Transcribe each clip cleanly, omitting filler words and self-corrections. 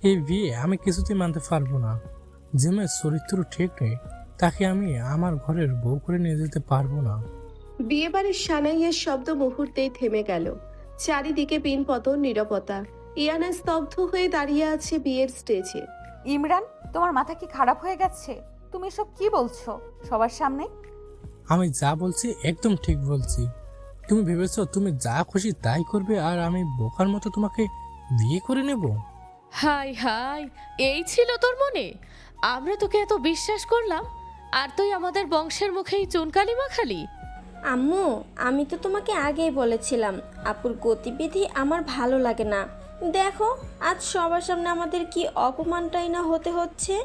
এই বিয়ে আমি কিছুতেই মানতে পারবো না। যে মেয়ের চরিত্র ঠিক নেই তাকে আমি আমার ঘরের বউ করে নিয়ে যেতে পারবো না। বিয়েবাড়ির সানাইয়ের শব্দ মুহূর্তেই থেমে গেল। চারিদিকে পিনপতন নীরবতা। ইয়ানা স্তব্ধ হয়ে দাঁড়িয়ে আছে বিয়ের স্টেজে। ইমরান, তোমার মাথা কি খারাপ হয়ে গেছে? তুমি এসব কি বলছো সবার সামনে? আমি যা বলছি একদম ঠিক বলছি। তুমি ভেবেছো তুমি যা খুশি তাই করবে আর আমি বোকার মতো তোমাকে বিয়ে করে নেব? হাই হাই, এই ছিল তোর মনে? আমরা তোকে এত বিশ্বাস করলাম, আর তুই আমাদের বংশের মুখেই চুনকালি মাখালি। আম্মু, আমি তো তোমাকে আগেই বলেছিলাম আপুর গতিবিধি আমার ভালো লাগে না। দেখো আজ সবার সামনে আমাদের কি অপমানটাই না হতে হচ্ছে।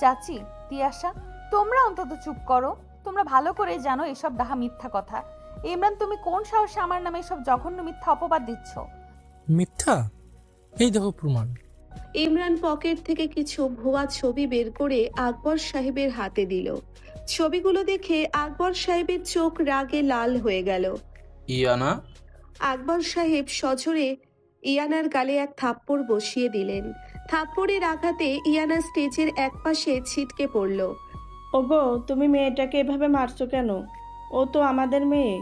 চাচি, তিয়াশা, তোমরা অন্তত চুপ করো। তোমরা ভালো করেই জানো এসব ডাহা মিথ্যা কথা। ইমরান, তুমি কোন সাহসে আমার নামে এসব জঘন্য মিথ্যা অপবাদ দিচ্ছ? মিথ্যা? এই দেখো প্রমাণ। ইমরান পকেট থেকে কিছু ভুয়া ছবি বের করে আকবর সাহেবের হাতে দিল। ছবিগুলো দেখে আকবর সাহেবের চোখ রাগে লাল হয়ে গেল। ইয়ানা, আকবর সাহেব সজোরে ইয়ানার গালে এক থাপ্পড় বসিয়ে দিলেন। থাপ্পড়ের আঘাতে ইয়ানা স্টেজের একপাশে ছিটকে পড়ল। ওগো, তুমি মেয়েটাকে এভাবে মারছো কেন? ও তো আমাদের মেয়ে,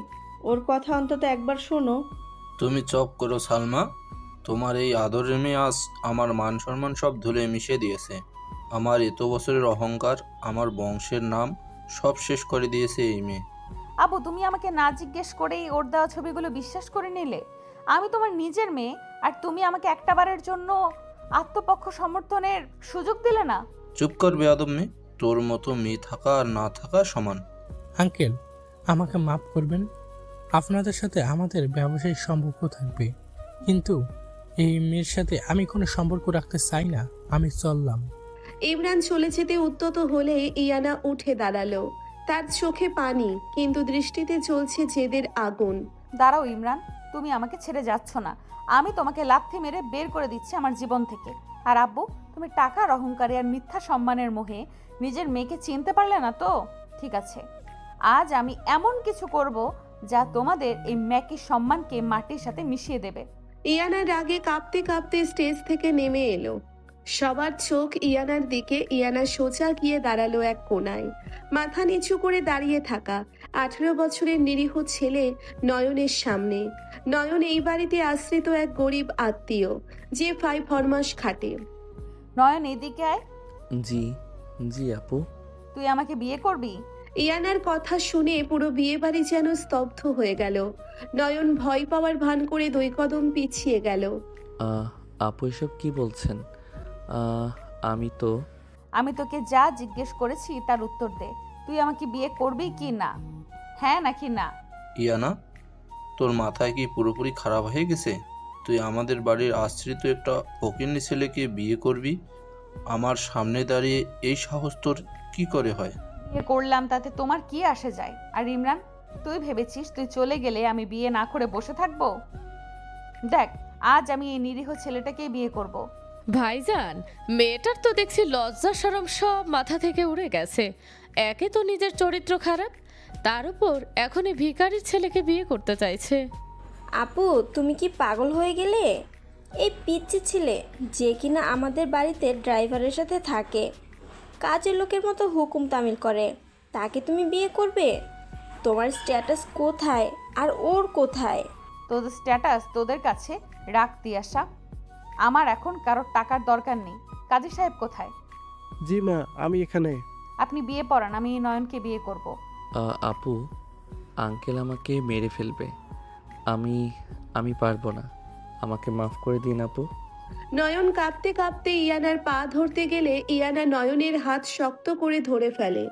ওর কথা অন্তত একবার শোনো। তুমি চুপ করো সালমা। তোমার এই আদরের মেয়ে আজ আমার মান সম্মান সব ধুলে মিশিয়ে দিয়েছে। আমার এত বছরের অহংকার, আমার বংশের নাম সব শেষ করে দিয়েছে এই মেয়ে। আবু, তুমি আমাকে না জিজ্ঞেস করেই ওর দেওয়া ছবিগুলো বিশ্বাস করে নিলে? আমি তোমার নিজের মেয়ে, আর তুমি আমাকে একটা বারের জন্য আত্মপক্ষ সমর্থনের সুযোগ দিলে না? চুপ কর বেয়াদব মেয়ে। তোর মতো মেয়ে থাকা আর না থাকা সমান। আঙ্কেল, আমাকে মাফ করবেন। আপনাদের সাথে আমাদের ব্যবসায়িক সম্পর্ক থাকবে, কিন্তু এই মেয়ের সাথে আমি কোনো সম্পর্ক রাখতে চাই না। আমি চললাম। ইমরান চলে যেতে উদ্যত হলে ইয়ানা উঠে দাঁড়ালো। তার চোখে পানি, কিন্তু দৃষ্টিতে জ্বলছে জেদের আগুন। দাঁড়াও ইমরান, তুমি আমাকে ছেড়ে যাচ্ছ না। আমি তোমাকে লাথি মেরে বের করে দিচ্ছি আমার জীবন থেকে। আর আব্বু, তুমি টাকার অহংকারে আর মিথ্যা সম্মানের মোহে নিজের মেয়েকে চিনতে পারলে না তো? ঠিক আছে, আজ আমি এমন কিছু করব যা তোমাদের এই মেয়েকে সম্মানকে মাটির সাথে মিশিয়ে দেবে। ইয়ানা রাগে কাঁপতে কাঁপতে স্টেজ থেকে নেমে এলো। সবার চোখ ইয়ানার দিকে। ইয়ানা সোজা গিয়ে দাঁড়ালো এক কোণায়। মাথা নিচু করে দাঁড়িয়ে থাকা 18 বছরের নিরীহ ছেলে নয়নের সামনে। নয়ন এই বাড়িতে আশ্রিত এক গরিব আত্মীয়, যে 5 ফরমাস খাটে। নয়ন, এদিকে আয়। জি, জি আপু। তুই আমাকে বিয়ে করবি? ইয়ানার কথা শুনে পুরো বিয়ে বাড়ি যেন স্তব্ধ হয়ে গেল। নয়ন ভয় পাওয়ার ভান করে 2 কদম পিছিয়ে গেল। আহ, আপু এসব কি বলছেন? আহ, আমি তোকে যা জিজ্ঞেস করেছি তার উত্তর দে। তুই আমাকে বিয়ে করবি কি না? হ্যাঁ নাকি না? ইয়ানা, তোর মাথায় কি পুরোপুরি খারাপ হয়ে গেছে? তুই আমাদের বাড়ির আশ্রিত একটা ফকিন্নি ছেলেকে বিয়ে করবি? আমার সামনে দাঁড়িয়ে এই সাহস তোর কি করে হয়? বিয়ে করলাম তাতে তোমার কি আসে যায়? আর ইমরান, তুই ভেবেছিস তুই চলে গেলে আমি বিয়ে না করে বসে থাকবো? দেখ, আজ আমি এই নিরীহ ছেলেটাকেই বিয়ে করব। ভাইজান, মেয়েটার তো দেখছি লজ্জা শরম সব মাথা থেকে উড়ে গেছে। একে তো নিজের চরিত্র খারাপ, তার উপর এখন এই ভিখারির ছেলেকে বিয়ে করতে চাইছে। আপু, তুমি কি পাগল হয়ে গেলে? এই পিচ্চি ছেলে যে কিনা আমাদের বাড়িতে ড্রাইভারের সাথে থাকে, কাজের লোকের মতো হুকুম তামিল করে, তাকে তুমি বিয়ে করবে? তোমার স্ট্যাটাস কোথায় আর ওর কোথায়? তোদের স্ট্যাটাস তোদের কাছে রাখতি আসা। আমার এখন কারোর টাকার দরকার নেই। কাজী সাহেব কোথায়? জি মা, আমি এখানে। আপনি বিয়ে পড়ান, আমি নয়নকে বিয়ে করব। আপু, আঙ্কেল আমাকে মেরে ফেলবে। আমি আমি পারবো না। আমাকে মাফ করে দিন আপু। নয়ন কাঁপতে কাঁপতে ইয়ানার পা ধরতে গেলে ইয়ানা নয়নের হাত শক্ত করে ধরে ফেলে।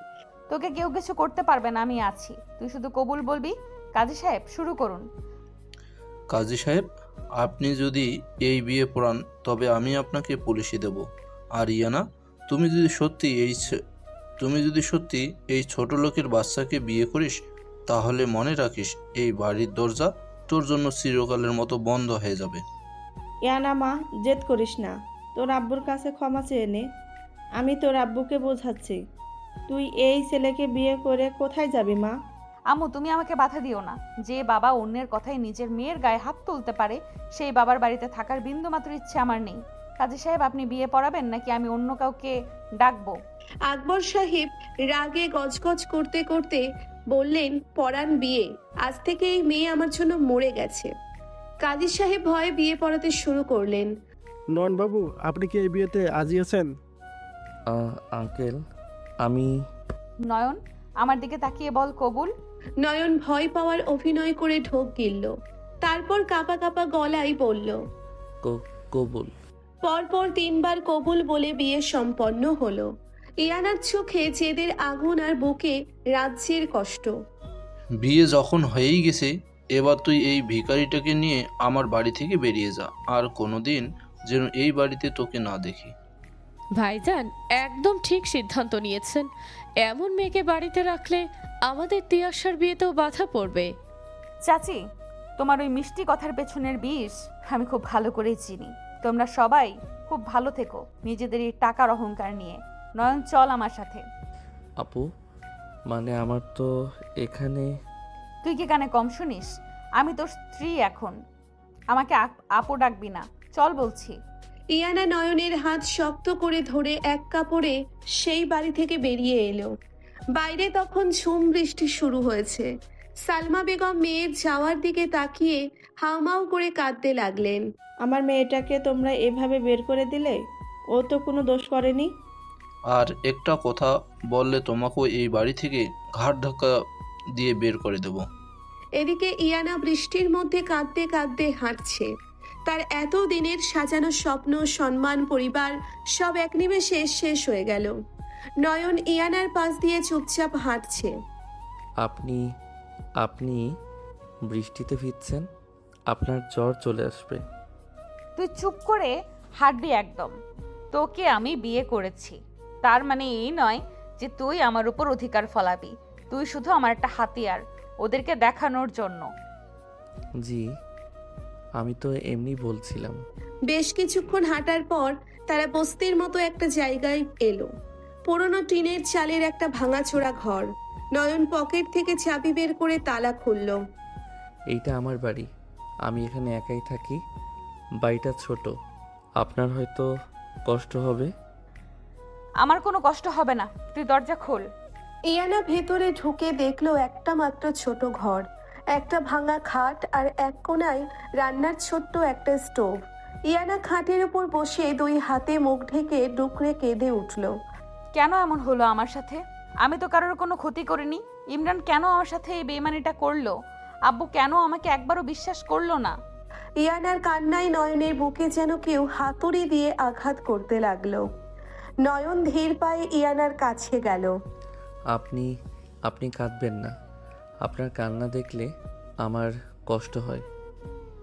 তোকে কেউ কিছু করতে পারবে না, আমি আছি। তুই শুধু কবুল বলবি। কাজী সাহেব, শুরু করুন। কাজী সাহেব, আপনি যদি এই বিয়ে পড়ান তবে আমি আপনাকে পুলিশে দেব। আর ইয়ানা, তুমি যদি সত্যি এই ছোট লোকের বাচ্চাকে বিয়ে করিস, তাহলে মনে রাখিস এই বাড়ির দরজা তোর জন্য চিরকালের মতো বন্ধ হয়ে যাবে। ইয়ানা মা, জেদ করিস না, তোর আব্বুর কাছে ক্ষমা চেয়ে নে। আমি তোর আব্বুকে বোঝাচ্ছি। তুই এই ছেলেকে বিয়ে করে কোথায় যাবি মা? আম্মু, তুমি আমাকে বাধা দিও না। যে বাবা অন্যের কথায় নিজের মেয়ের গায়ে হাত তুলতে পারে, সেই বাবার বাড়িতে থাকার বিন্দুমাত্র ইচ্ছে আমার নেই। কাজী সাহেব, আপনি বিয়ে পড়াবেন নাকি আমি অন্য কাউকে ডাকবো? আকবর সাহেব রাগে গজগজ করতে করতে বললেন, পড়ান বিয়ে। আজ থেকে এই মেয়ে আমার জন্য মরে গেছে। কাজী সাহেব ভয়ে বিয়ে পড়াতে শুরু করলেন। নয়ন বাবু, আপনি কি এই বিয়েতে আজিয়েছেন? আঙ্কেল, আমি নয়ন, আমার দিকে তাকিয়ে বল কবুল। নয়ন ভয় পাওয়ার অভিনয় করে ঢোক গিলল, তারপর কাঁপা কাঁপা গলায় বলল। কবুল। পরপর 3 বার কবুল বলে বিয়ে সম্পন্ন হলো। ইয়ানার চোখে জেদের আগুন আর বুকে রাজ্যের কষ্ট। বিয়ে যখন হয়েই গেছে, এবার তুই এই ভিখারিটাকে নিয়ে আমার বাড়ি থেকে বেরিয়ে যা, আর কোনোদিন যেন এই বাড়িতে তোকে না দেখি। ভাইজান একদম ঠিক সিদ্ধান্ত নিয়েছেন। এমন মেয়েকে বাড়িতে রাখলে আমাদের তিয়াশার বিয়েতেও বাধা পড়বে। চাচি, তোমার ওই মিষ্টি কথার পেছনের বিষ আমি খুব ভালো করেই চিনি। তোমরা সবাই খুব ভালো থেকো নিজেদের এই টাকার অহংকার নিয়ে। নয়ন, চল আমার সাথে। আপু, মানে আমার তো এখানে। তুই কি কানে কম শুনিস? আমি তোর স্ত্রী এখন। আমাকে আপু ডাকবি না, চল বলছি। ইয়ানা নয়নের হাত শক্ত করে ধরে এক কাপড়ে সেই বাড়ি থেকে বেরিয়ে এলো। বাইরে তখন ঝুম বৃষ্টি শুরু হয়েছে। সালমা বেগম মেয়ের যাওয়ার দিকে তাকিয়ে হাউমাউ করে কাঁদতে লাগলেন। আমার মেয়েটাকে তোমরা এভাবে বের করে দিলে? ও তো কোনো দোষ করেনি। আর একটা কথা বললে তোমাকেও এই বাড়ি থেকে ঘাট ধাক্কা দিয়ে বের করে দেব। এদিকে ইয়ানা বৃষ্টির মধ্যে কাঁদতে কাঁদতে হাঁটছে। তার এত দিনের সাজানো স্বপ্ন, সম্মান, পরিবার সব এক নিমেষে শেষ হয়ে গেল। নয়ন ইয়ানার পাশ দিয়ে চুপচাপ হাঁটছে। আপনি আপনি বৃষ্টিতে ভিজছেন, আপনার জ্বর চলে আসবে। তুই চুপ করে হাঁটবি একদম। তোকে আমি বিয়ে করেছি, তার মানে এই নয় যে তুই আমার উপর অধিকার ফলাবি। তুই শুধু আমার একটা হাতিয়ার, ওদেরকে দেখানোর জন্য। জি, আমি তো এমনি বলছিলাম। বেশ কিছুক্ষণ হাঁটার পর তারা বস্তির মতো একটা জায়গায় এলো। পুরনো টিনের চালের একটা ভাঙাচোরা ঘর। নয়ন পকেট থেকে চাবি বের করে তালা খুলল। এইটা আমার বাড়ি, আমি এখানে একাই থাকি। বাড়িটা ছোট, আপনার হয়তো কষ্ট হবে। আমার কোনো কষ্ট হবে না, তুই দরজা খোল। ইয়ানা ভেতরে ঢুকে দেখলো একটা মাত্র ছোট ঘর, একটা ভাঙা খাট আর এক কোণায় রান্নার ছোট্ট একটা স্টোভ। ইয়ানা খাটের উপর বসে 2 হাতে মুখ ঢেকে ডুকরে কেঁদে উঠল। কেন এমন হলো আমার সাথে? আমি তো কারোর কোনো ক্ষতি করিনি। ইমরান কেন আমার সাথে এই বেইমানিটা করলো? আব্বু কেন আমাকে একবারও বিশ্বাস করলো না? ইয়ানার কান্নায় নয়নের বুকে যেন কেউ হাতুড়ি দিয়ে আঘাত করতে লাগলো। নয়ন ধীর পায়ে ইয়ানার কাছে গেল। আপনি আপনি কাঁদবেন না, আপনার কান্না দেখলে আমার কষ্ট হয়।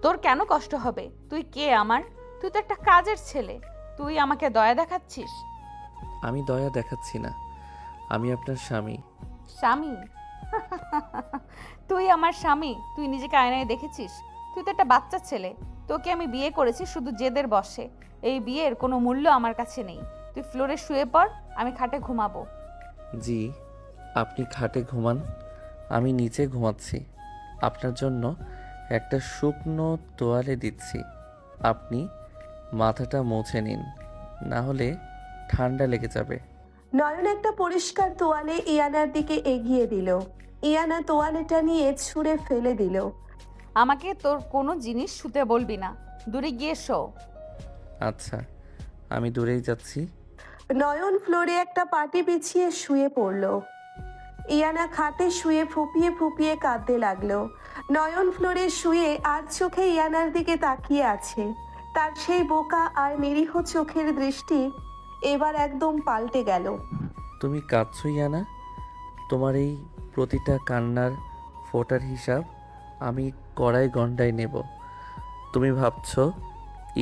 তোর কেন কষ্ট হবে? তুই কে আমার? তুই তো একটা কাজের ছেলে। তুই আমাকে দয়া দেখাচ্ছিস? আমি দয়া দেখাচ্ছি না, আমি আপনার স্বামী। স্বামী? তুই আমার স্বামী? তুই নিজেকে আয়নায় দেখেছিস? তুই তো একটা বাচ্চা ছেলে। তোকে আমি বিয়ে করেছি শুধু জেদের বশে। এই বিয়ের কোনো মূল্য আমার কাছে নেই। তুই ফ্লোরে শুয়ে পড়, আমি খাটে ঘুমাবো। জি, আপনি খাটে ঘুমান, আমি নিচে ঘুমাচ্ছি। আপনার জন্য একটা শুকনো তোয়ালে দিচ্ছি, আপনি মাথাটা মুছে নিন, না হলে ঠান্ডা লেগে যাবে। নয়ন একটা পরিষ্কার তোয়ালে ইয়ানার দিকে এগিয়ে দিল। ইয়ানা তোয়ালেটা নিয়ে ছুঁড়ে ফেলে দিল। আমাকে তোর কোনো জিনিস শুতে বলবি না, দূরে গিয়ে শো। আচ্ছা, আমি দূরেই যাচ্ছি। নয়ন ফ্লোরে একটা পাটি বিছিয়ে শুয়ে পড়ল। ইয়ানা খাটে শুয়ে ফুপিয়ে ফুপিয়ে কাঁদতে লাগলো। নয়ন ফ্লোরে শুয়ে আর চোখে ইয়ানার দিকে তাকিয়ে আছে। তার সেই বোকা আর নিরীহ চোখের দৃষ্টি এবার একদম পাল্টে গেল। তুমি কাঁদছো ইয়ানা? তোমার এই প্রতিটা কান্নার ফোঁটার হিসাব আমি কড়াই গন্ডায় নেব। তুমি ভাবছো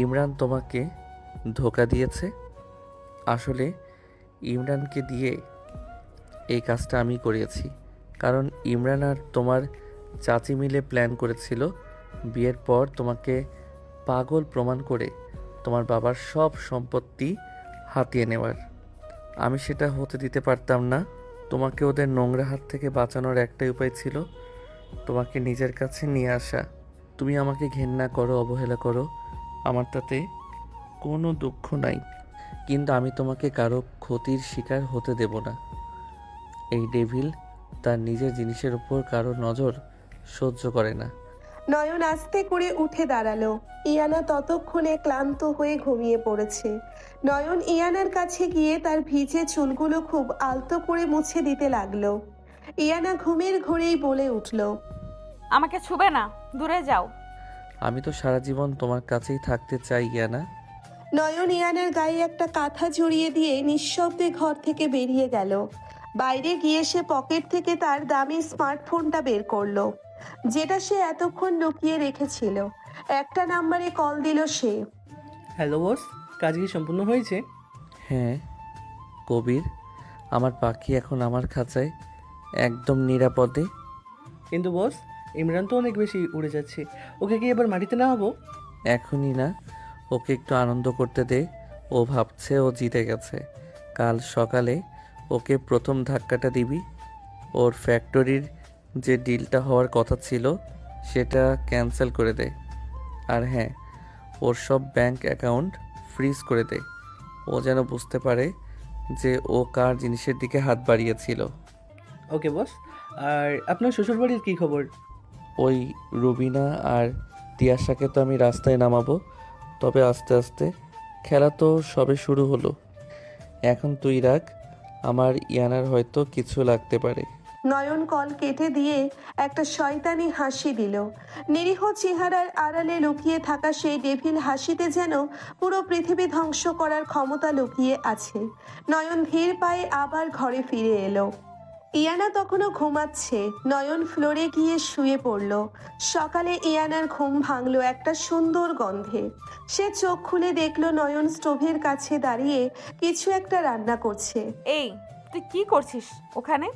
ইমরান তোমাকে ধোঁকা দিয়েছে? আসলে ইমরানকে দিয়ে এই কাজটা আমি করিয়েছি, কারণ ইমরান আর তোমার চাচি মিলে প্ল্যান করেছিল বিয়ের পর তোমাকে পাগল প্রমাণ করে তোমার বাবার সব সম্পত্তি হাতিয়ে নেওয়ার। আমি সেটা হতে দিতে পারতাম না। তোমাকে ওদের নোংরা হাত থেকে বাঁচানোর একটাই উপায় ছিল তোমাকে নিজের কাছে নিয়ে আসা। তুমি আমাকে ঘেন্না করো, অবহেলা করো, আমার তাতে কোনো দুঃখ নাই, কিন্তু আমি তোমাকে কারো ক্ষতির শিকার হতে দেব না। এই ডেভিল তার নিজের জিনিসের উপর কারো নজর সহ্য করে না। নয়ন আস্তে করে উঠে দাঁড়ালো। ইয়ানা ততক্ষণে ক্লান্ত হয়ে ঘুমিয়ে পড়েছে। নয়ন ইয়ানার কাছে গিয়ে তার ভিজে চুলগুলো খুব আলতো করে মুছে দিতে লাগলো। ইয়ানা ঘুমের ঘোরেই বলে উঠল, আমাকে ছুবে না, দূরে যাও। আমি তো সারা জীবন তোমার কাছেই থাকতে চাই ইয়ানা। নয়ন ইয়ানার গায়ে একটা কাঁথা জড়িয়ে দিয়ে নিঃশব্দে ঘর থেকে বেরিয়ে গেল। বাইরে গিয়ে সে পকেট থেকে তার দামি স্মার্টফোনটা বের করলো, যেটা সে এতক্ষণ লুকিয়ে রেখেছিল। একটা নাম্বারে কল দিল সে। হ্যালো বস, কাজ কি সম্পূর্ণ হয়েছে? হ্যাঁ কবির, আমার পাখি এখন আমার খাঁচায় একদম নিরাপদে। কিন্তু বস, ইমরান তো অনেক বেশি উড়ে যাচ্ছে, ওকে কি এবার মাটিতে নামাবো? এখনই না, ওকে একটু আনন্দ করতে দে। ও ভাবছে ও জিতে গেছে। কাল সকালে ওকে প্রথম ধাক্কাটা দিবি। ওর ফ্যাক্টরির যে ডিলটা হওয়ার কথা ছিল সেটা ক্যান্সেল করে দে। আর হ্যাঁ, ওর সব ব্যাংক অ্যাকাউন্ট ফ্রিজ করে দে। ও যেন বুঝতে পারে যে ও কার জিনিসের দিকে হাত বাড়িয়েছিল। ওকে বস। আর আপনার শ্বশুরবাড়ির কী খবর? ওই রুবিনা আর তিয়াশাকে তো আমি রাস্তায় নামাবো, তবে আস্তে আস্তে। খেলা তো সবে শুরু হলো। এখন তুই রাখ, আমার ইয়ানার হয়তো কিছু লাগতে পারে। নয়ন কল কেটে দিয়ে একটা শয়তানি হাসি দিল। নিরীহ চেহারার আড়ালে লুকিয়ে থাকা সেই ডেভিল হাসিতে যেন পুরো পৃথিবী ধ্বংস করার ক্ষমতা লুকিয়ে আছে। নয়ন ধীর পায়ে আবার ঘরে ফিরে এলো। ইয়ানা তখনও ঘুমাচ্ছে। নয়ন ফ্লোরে গিয়ে শুয়ে পড়ল। সকালে ইয়ানার ঘুম ভাঙলো একটা সুন্দর গন্ধে। সে চোখ খুলে দেখলো নয়ন স্টোভের কাছে দাঁড়িয়ে কিছু একটা রান্না করছে। এই, তুই কি করছিস ওখানে?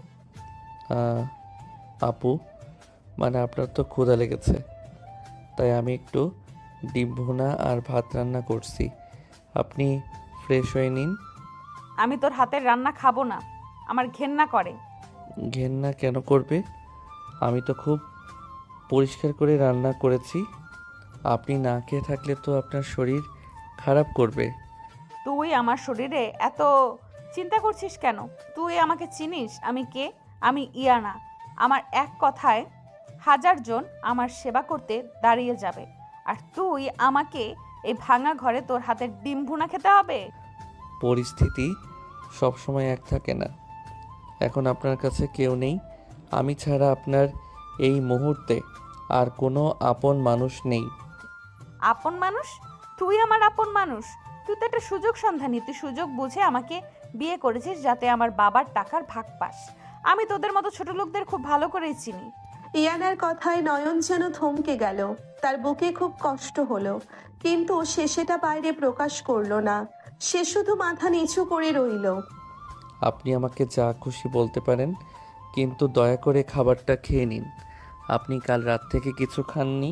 আপু, মানে আপনার তো ক্ষুধা লেগেছে, তাই আমি একটু ডিম ভুনা আর ভাত রান্না করছি। আপনি ফ্রেশ হয়ে নিন। আমি তোর হাতের রান্না খাবো না, আমার ঘেন্না করে। ঘেন্না কেন করবে? আমি তো খুব পরিষ্কার করে রান্না করেছি। আপনি না খেয়ে থাকলে তো আপনার শরীর খারাপ করবে। তুই আমার শরীরে এত চিন্তা করছিস কেন? তুই আমাকে চিনিস আমি কে? আমি ইয়ানা। আমার এক কথায় 1000 জন আমার সেবা করতে দাঁড়িয়ে যাবে, আর তুই আমাকে এই ভাঙা ঘরে তোর হাতের ডিম ভুনা খেতে হবে? পরিস্থিতি সবসময় এক থাকে না। এখন আপনার কাছে কেউ নেই, আমি ছাড়া আপনার এই মুহূর্তে আর কোনো আপন মানুষ নেই। আপন মানুষ? তুই আমার আপন মানুষ? তুই তো একটা সুযোগ সন্ধানী। তুই সুযোগ বুঝে আমাকে বিয়ে করেছিস যাতে আমার বাবার টাকার ভাগ পাস। আমি তোদের মতো ছোট লোকদের খুব ভালো করেই চিনি। ইয়ানার কথায় নয়ন যেন থমকে গেল। তার বুকে খুব কষ্ট হলো, কিন্তু সে সেটা বাইরে প্রকাশ করলো না। সে শুধু মাথা নিচু করে রইল। আপনি আমাকে যা খুশি বলতে পারেন, কিন্তু দয়া করে খাবারটা খেয়ে নিন। আপনি কাল রাত থেকে কিছু খাননি।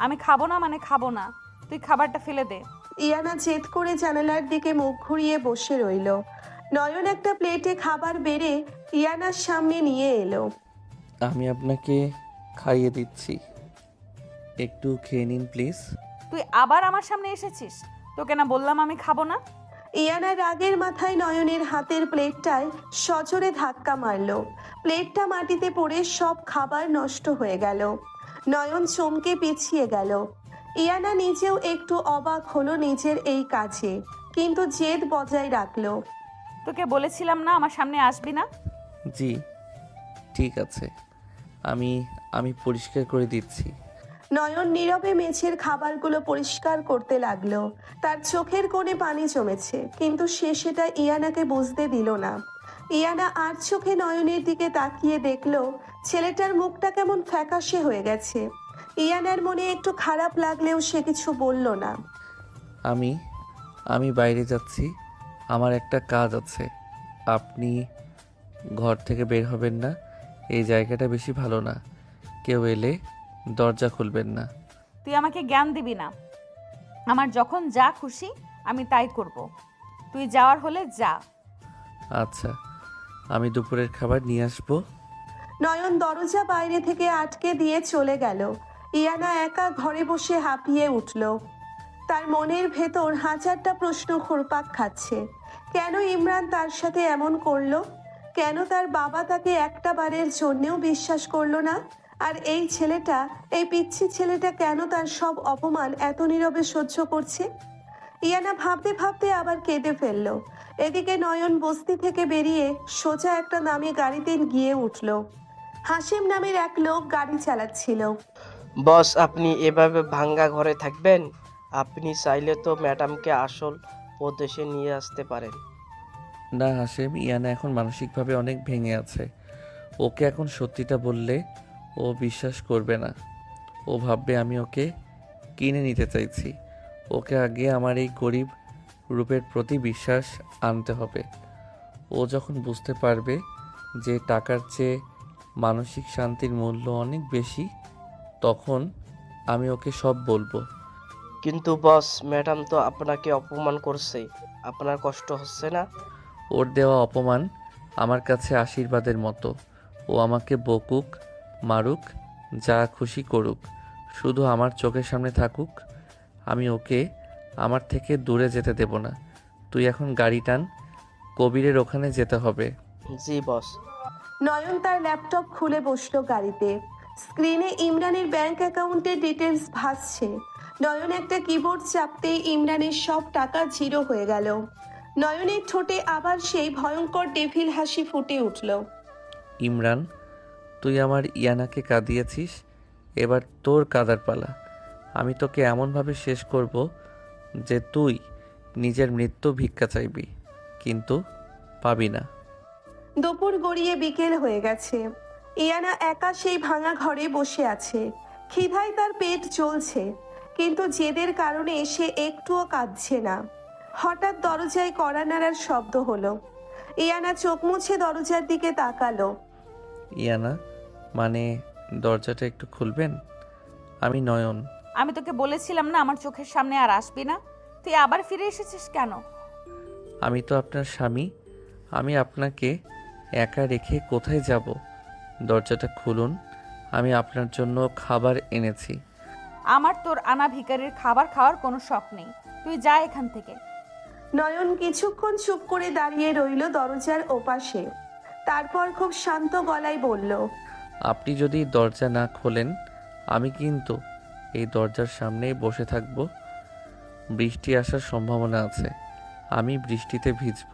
আমি খাবো না মানে খাবো না, তুই খাবারটা ফেলে দে। ইয়ানা জেদ করে জানালার দিকে মুখ ঘুরিয়ে বসে রইল। নয়ন একটা প্লেটে খাবার বেড়ে ইয়ানার সামনে নিয়ে এলো। আমি আপনাকে খাইয়ে দিচ্ছি, একটু খেয়ে নিন প্লিজ। তুই আবার আমার সামনে এসেছিস? তোকে না বললাম আমি খাবো না? ইয়ানা রাগের মাথায় নয়নের হাতের প্লেটটায় সজোরে ধাক্কা মারলো। প্লেটটা মাটিতে পড়ে সব খাবার নষ্ট হয়ে গেল। নয়ন চমকে পিছিয়ে গেল। ইয়ানা নিজেও একটু অবাক হলো নিজের এই কাজে, কিন্তু জেদ বজায় রাখলো। তোকে বলেছিলাম না আমার সামনে আসবি না? জি ঠিক আছে, আমি পরিষ্কার করে দিচ্ছি। নয়ন নীরবে মেঝের খাবারগুলো পরিষ্কার করতে লাগলো। তার চোখের কোণে পানি জমেছে, কিন্তু সে সেটা ইয়ানাকে বুঝতে দিল না। ইয়ানা আর চোখে নয়নের দিকে তাকিয়ে দেখলো ছেলেটার মুখটা কেমন ফ্যাকাশে হয়ে গেছে। ইয়ানার মনে একটু খারাপ লাগলেও সে কিছু বলল না। আমি বাইরে যাচ্ছি, আমার একটা কাজ আছে। আপনি ঘর থেকে বের হবেন না, এই জায়গাটা বেশি ভালো না। কেউ এলে দরজা খুলবেন না। তুই আমাকে জ্ঞান দিবি না। আমার যখন যা খুশি আমি তাই করব। তুই যাওয়ার হলে যা। আচ্ছা, আমি দুপুরের খাবার নিয়ে আসবো। নয়ন দরজা বাইরে থেকে আটকে দিয়ে চলে গেল। ইয়ানা একা ঘরে বসে হাঁপিয়ে উঠল। তার মনের ভেতর হাজারটা প্রশ্ন ঘুরপাক খাচ্ছে। কেন ইমরান তার সাথে এমন করলো? কেন তার বাবা তাকে একটা বারের জন্যেও বিশ্বাস করলো না? আর এই ছেলেটা, এই পিচ্ছি ছেলেটা কেন তার সব অপমান এত নীরবে সহ্য করছে? ইয়ানা ভাবতে ভাবতে আবার কেঁদে ফেলল। এদিকে নয়ন বস্তি থেকে বেরিয়ে সোজা একটা নামে গাড়িতে গিয়ে উঠল। হাসিম নামের এক লোক গাড়ি চালাচ্ছিল। বস, আপনি এভাবে ভাঙ্গা ঘরে থাকবেন? আপনি চাইলে তো ম্যাডামকে আসল প্রদেশে নিয়ে আসতে পারেন। না হাসেম, ইয়ানা এখন মানসিকভাবে অনেক ভেঙে আছে। ওকে এখন সত্যিটা বললে ও বিশ্বাস করবে না। ও ভাববে আমি ওকে কিনে নিতে চাইছি। ওকে আগে আমার এই গরিব রূপের প্রতি বিশ্বাস আনতে হবে। ও যখন বুঝতে পারবে যে টাকার চেয়ে মানসিক শান্তির মূল্য অনেক বেশি, তখন আমি ওকে সব বলবো। কিন্তু বস, ম্যাডাম তো আপনাকে অপমান করছে, আপনার কষ্ট হচ্ছে না? ওর দেওয়া অপমান আমার কাছে আশীর্বাদের মতো। ও আমাকে বকুক, মারুক, যা খুশি করুক, শুধু আমার চোখের সামনে থাকুক। আমি ওকে আমার থেকে দূরে যেতে দেব না। তুই এখন গাড়ি টান, কবিরের ওখানে যেতে হবে। জি বস। নয়ন তার ল্যাপটপ খুলে বসলো গাড়িতে। স্ক্রিনে ইমরানের ব্যাংক অ্যাকাউন্টের ডিটেলস ভাসছে। নয়ন একটা কিবোর্ড চাপতেই ইমরানের সব টাকা জিরো হয়ে গেল। নয়নের ঠোঁটে আবার সেই ভয়ঙ্কর ডেভিল হাসি ফুটে উঠল। ইমরান, তুই আমার ইয়ানাকে কাঁদিয়েছিস, এবার তোর কাদার পালা। আমি তোকে এমনভাবে শেষ করব যে তুই নিজের মৃত্যু ভিক্ষা চাইবি, কিন্তু পাবি না। দুপুর গড়িয়ে বিকেল হয়ে গেছে। ইয়ানা একা সেই ভাঙা ঘরে বসে আছে। খিদায় তার পেট জ্বলছে, কিন্তু জেদের কারণে সে একটুও কাঁদছে না। হঠাৎ দরজায় কড়া নাড়ার শব্দ হলো। ইয়ানা চোখ মুছে দরজার দিকে তাকালো। ইয়ানা, মানে দরজাটা একটু খুলবেন? আমি নয়ন। আমি তোকে বলেছিলাম না আমার চোখের সামনে আর আসবি না? তুই আবার ফিরে এসেছিস কেন? আমি তো আপনার স্বামী, আমি আপনাকে একা রেখে কোথায় যাব? দরজাটা খুলুন, আমি আপনার জন্য খাবার এনেছি। আমার তোর আনা ভিখারির খাবার খাওয়ার কোনো শখ নেই, তুই যা এখান থেকে। নয়ন কিছুক্ষণ চুপ করে দাঁড়িয়ে রইল দরজার ওপাশে। তারপর খুব শান্ত গলায় বলল, আপনি যদি দরজা না খোলেন, আমি কিন্তু এই দরজার সামনেই বসে থাকব। বৃষ্টি আসার সম্ভাবনা আছে, আমি বৃষ্টিতে ভিজব,